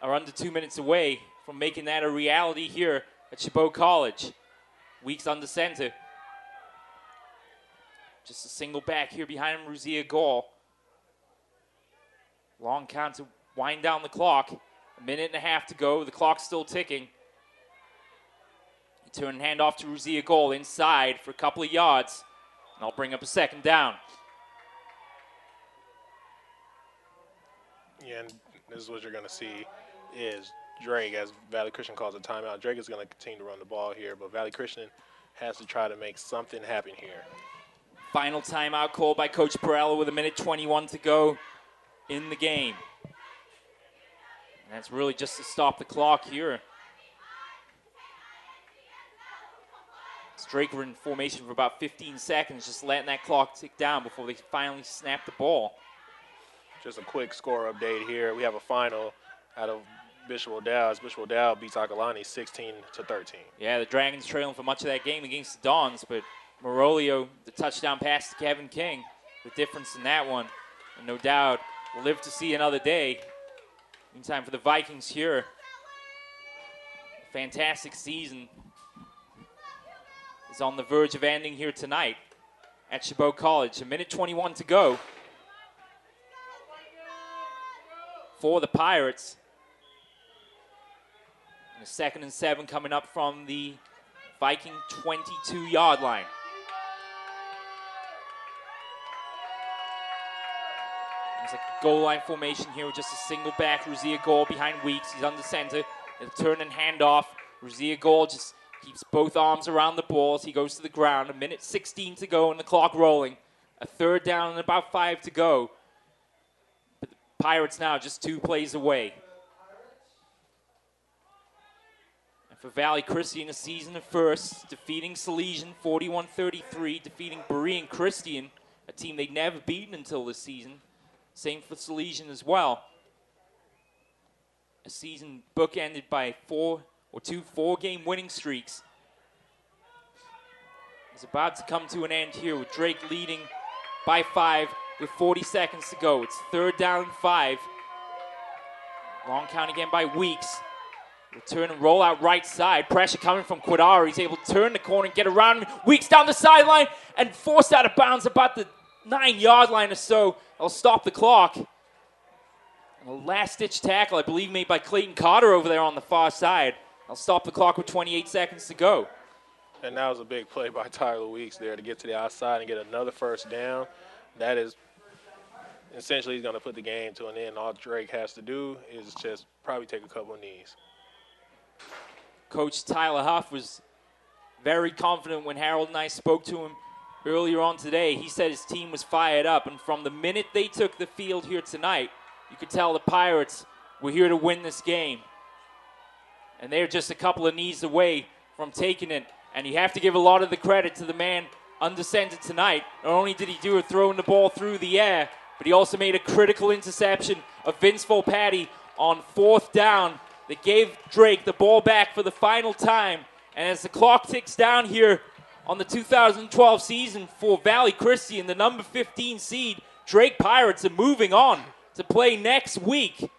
are under 2 minutes away from making that a reality here at Chabot College. Weeks under center. Just a single back here behind him, Ruzia Gall. Long count to wind down the clock. 1.5 minutes to go. The clock's still ticking. He turned handoff to Ruzia Gall inside for a couple of yards. And I'll bring up a 2nd down. Yeah, and this is what you're going to see is Drake, as Valley Christian calls a timeout. Drake is going to continue to run the ball here, but Valley Christian has to try to make something happen here. Final timeout called by Coach Perella with 1:21 to go in the game. And that's really just to stop the clock here. Drake were in formation for about 15 seconds, just letting that clock tick down before they finally snap the ball. Just a quick score update here. We have a final out of Bishop O'Dowd. Bishop O'Dowd beats Akalani 16-13. Yeah, the Dragons trailing for much of that game against the Dons, but Morolio, the touchdown pass to Kevin King, the difference in that one. And no doubt, we'll live to see another day. Meantime, for the Vikings here, fantastic season is on the verge of ending here tonight at Chabot College. 1:21 to go for the Pirates. And a 2nd and 7 coming up from the Viking 22-yard line. There's a goal line formation here with just a single back. Ruzia Gold behind Weeks. He's under center. They'll turn and hand off. Ruzia Gold just keeps both arms around the ball as he goes to the ground. 1:16 to go and the clock rolling. A 3rd down and about 5 to go. But the Pirates now just 2 plays away. And for Valley Christian, a season of firsts, defeating Salesian 41-33, defeating Berean Christian, a team they'd never beaten until this season. Same for Salesian as well. A season bookended by 2 4-game winning streaks. It's about to come to an end here with Drake leading by 5 with 40 seconds to go. It's 3rd down and 5. Long count again by Weeks. Return and roll out right side. Pressure coming from Quadara. He's able to turn the corner and get around. Weeks down the sideline and forced out of bounds about the 9-yard line or so. That'll stop the clock. And a last-ditch tackle, I believe, made by Clayton Carter over there on the far side. I'll stop the clock with 28 seconds to go. And that was a big play by Tyler Weeks there to get to the outside and get another 1st down. That is essentially he's going to put the game to an end. All Drake has to do is just probably take a couple of knees. Coach Tyler Huff was very confident when Harold and I spoke to him earlier on today. He said his team was fired up, and from the minute they took the field here tonight, you could tell the Pirates were here to win this game. And they're just a couple of knees away from taking it. And you have to give a lot of the credit to the man under center tonight. Not only did he do it throwing the ball through the air, but he also made a critical interception of Vince Volpatti on 4th down that gave Drake the ball back for the final time. And as the clock ticks down here on the 2012 season for Valley Christian, the number 15 seed, Drake Pirates are moving on to play next week.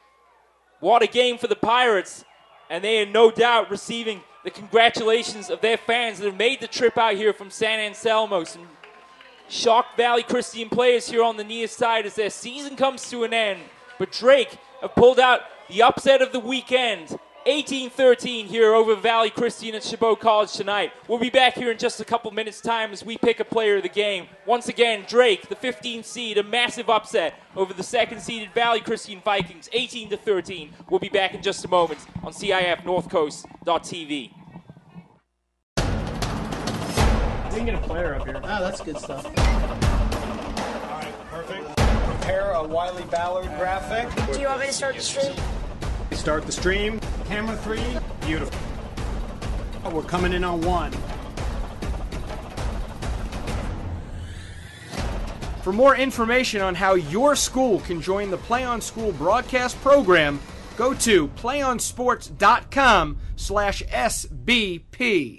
What a game for the Pirates. And they are no doubt receiving the congratulations of their fans that have made the trip out here from San Anselmo. Some shocked Valley Christian players here on the near side as their season comes to an end. But Drake have pulled out the upset of the weekend. 18-13 here over Valley Christian at Chabot College tonight. We'll be back here in just a couple minutes' time as we pick a player of the game. Once again, Drake, the 15th seed, a massive upset over the 2nd-seeded Valley Christian Vikings, 18-13. We'll be back in just a moment on CIF Northcoast.tv. We can get a player up here. Oh, that's good stuff. All right, perfect. Prepare a Wiley Ballard graphic. Do you want me to start the stream? Start the stream. Camera 3. Beautiful. We're coming in on 1. For more information on how your school can join the PlayOn School broadcast program, go to playonsports.com/SBP.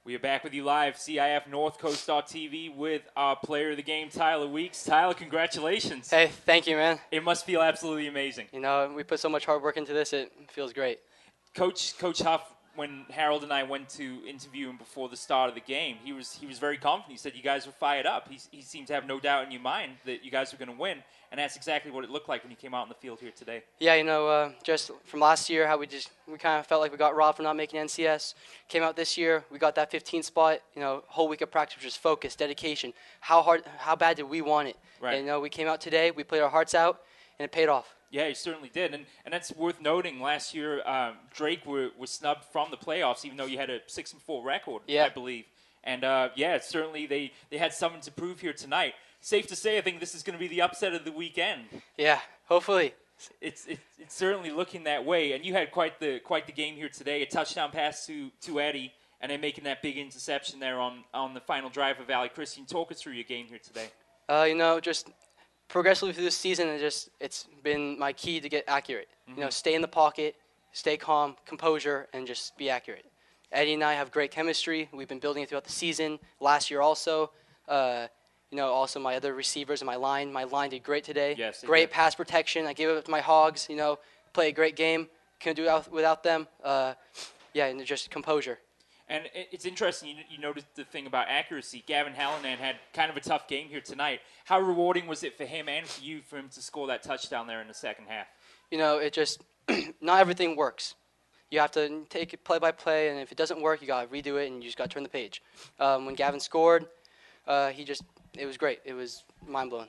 We are back with you live, CIF North Coast.tv, with our player of the game, Tyler Weeks. Tyler, congratulations. Hey, thank you, man. It must feel absolutely amazing. You know, we put so much hard work into this, it feels great. Coach Huff, when Harold and I went to interview him before the start of the game, he was very confident. He said you guys were fired up. He seemed to have no doubt in your mind that you guys were going to win, and that's exactly what it looked like when you came out in the field here today. Yeah, you know, just from last year, how we kind of felt like we got robbed for not making NCS. Came out this year, we got that 15 spot. You know, whole week of practice was just focus, dedication. How bad did we want it? Right. And, you know, we came out today, we played our hearts out, and it paid off. Yeah, he certainly did, and that's worth noting. Last year, Drake was snubbed from the playoffs, even though you had a 6-4 record, I believe. And certainly they had something to prove here tonight. Safe to say, I think this is going to be the upset of the weekend. Yeah, hopefully. It's certainly looking that way. And you had quite the game here today. A touchdown pass to Eddie, and then making that big interception there on the final drive of Valley Christian. Talk us through your game here today. You know, just progressively through this season, it's been my key to get accurate. Mm-hmm. You know, stay in the pocket, stay calm, composure, and just be accurate. Eddie and I have great chemistry. We've been building it throughout the season. Last year also. You know, also my other receivers and my line. My line did great today. Yes, great pass protection. I gave it up to my Hogs. You know, play a great game. Couldn't do it without them. And just composure. And it's interesting, you noticed the thing about accuracy. Gavin Hallinan had kind of a tough game here tonight. How rewarding was it for him and for you for him to score that touchdown there in the second half? You know, it just, not everything works. You have to take it play by play, and if it doesn't work, you got to redo it, and you just got to turn the page. When Gavin scored, it was great. It was mind-blowing.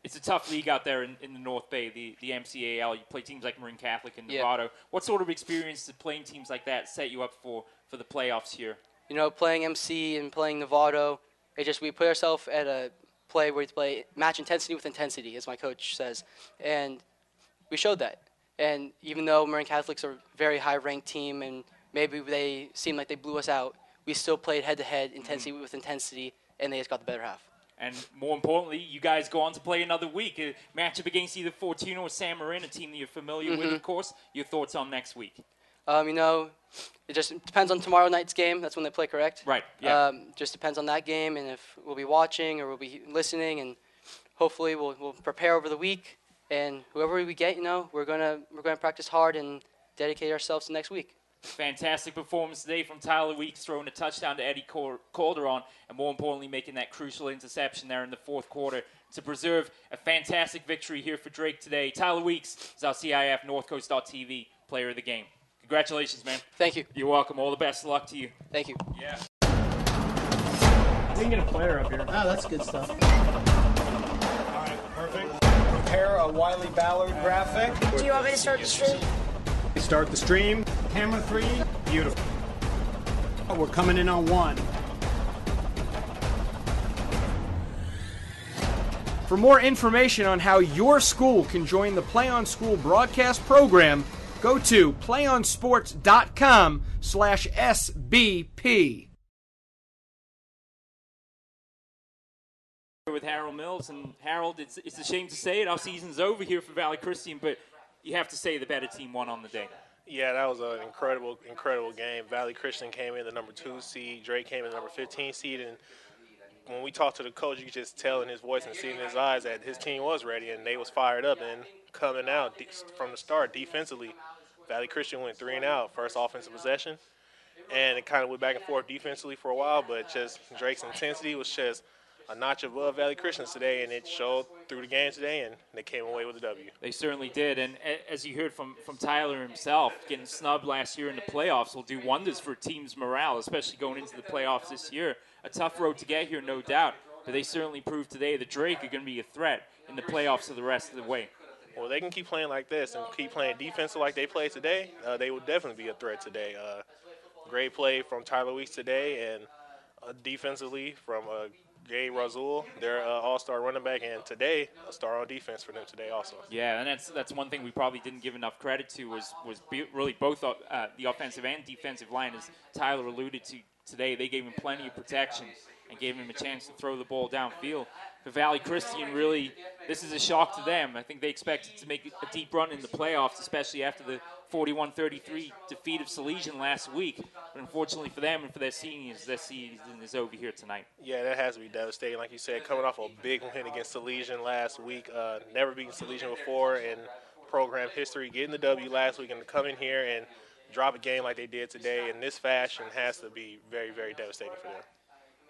It's a tough league out there in the North Bay, the MCAL. You play teams like Marin Catholic and Novato. Yeah. What sort of experience did playing teams like that set you up for the playoffs here? You know, playing MC and playing Novato, we put ourselves at a play where we play match intensity with intensity, as my coach says. And we showed that. And even though Marin Catholics are a very high-ranked team and maybe they seem like they blew us out, we still played head-to-head, intensity with intensity, and they just got the better half. And more importantly, you guys go on to play another week. A matchup against either Fortuna or San Marin, a team that you're familiar with, of course. Your thoughts on next week? You know, it just depends on tomorrow night's game. That's when they play, correct? Right, yeah. Just depends on that game and if we'll be watching or we'll be listening. And hopefully we'll prepare over the week. And whoever we get, you know, we're gonna practice hard and dedicate ourselves to next week. Fantastic performance today from Tyler Weeks, throwing a touchdown to Eddie Calderon, and more importantly, making that crucial interception there in the fourth quarter to preserve a fantastic victory here for Drake today. Tyler Weeks is our CIF North Coast.tv player of the game. Congratulations, man. Thank you. You're welcome. All the best of luck to you. Thank you. Yeah. We can get a player up here. Oh, that's good stuff. All right, perfect. Prepare a Wiley Ballard graphic. Do you want me to start the stream? Start the stream. Camera 3. Beautiful. We're coming in on 1. For more information on how your school can join the PlayOn School broadcast program, go to playonsports.com/SBP. With Harold Mills, and Harold, it's a shame to say it, our season's over here for Valley Christian, but you have to say the better team won on the day. Yeah, that was an incredible game. Valley Christian came in the number 2 seed. Drake came in the number 15 seed, and when we talked to the coach, you could just tell in his voice and see in his eyes that his team was ready and they was fired up. And coming out from the start defensively, Valley Christian went 3 and out, first offensive possession, and it kind of went back and forth defensively for a while, but just Drake's intensity was just a notch above Valley Christians today, and it showed through the game today, and they came away with a W. They certainly did, and as you heard from Tyler himself, getting snubbed last year in the playoffs will do wonders for a team's morale, especially going into the playoffs this year. A tough road to get here, no doubt, but they certainly proved today that Drake are going to be a threat in the playoffs for the rest of the way. Well, they can keep playing like this and keep playing defensive like they played today. They will definitely be a threat today. Great play from Tyler Weeks today, and defensively from Gabe Razul, their all-star running back, and today a star on defense for them today also. Yeah, and that's one thing we probably didn't give enough credit to was really both the offensive and defensive line, as Tyler alluded to today. They gave him plenty of protection and gave him a chance to throw the ball downfield. For Valley Christian, really, this is a shock to them. I think they expected to make a deep run in the playoffs, especially after the 41-33 defeat of Salesian last week. But unfortunately for them and for their seniors, their season is over here tonight. Yeah, that has to be devastating. Like you said, coming off a big win against Salesian last week, never beaten Salesian before in program history, getting the W last week and to come in here and drop a game like they did today in this fashion has to be very, very devastating for them.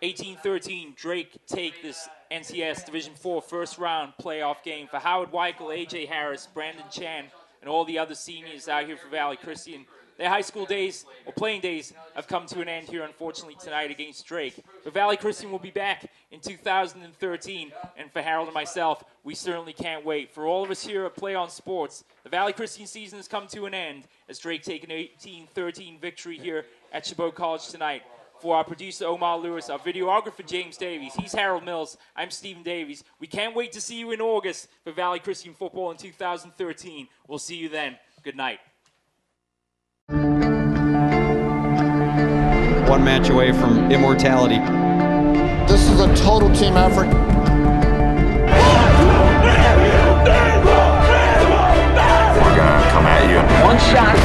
18-13, Drake take this NCS Division IV first round playoff game for Howard Weichel, A.J. Harris, Brandon Chan, and all the other seniors out here for Valley Christian. Their high school days, or playing days, have come to an end here, unfortunately, tonight against Drake. But Valley Christian will be back in 2013, and for Harold and myself, we certainly can't wait. For all of us here at PlayOn Sports, the Valley Christian season has come to an end as Drake take an 18-13 victory here at Chabot College tonight. For our producer, Omar Lewis, our videographer, James Davies, he's Harold Mills, I'm Stephen Davies. We can't wait to see you in August for Valley Christian football in 2013. We'll see you then. Good night. One match away from immortality. This is a total team effort. We're gonna come at you. One shot.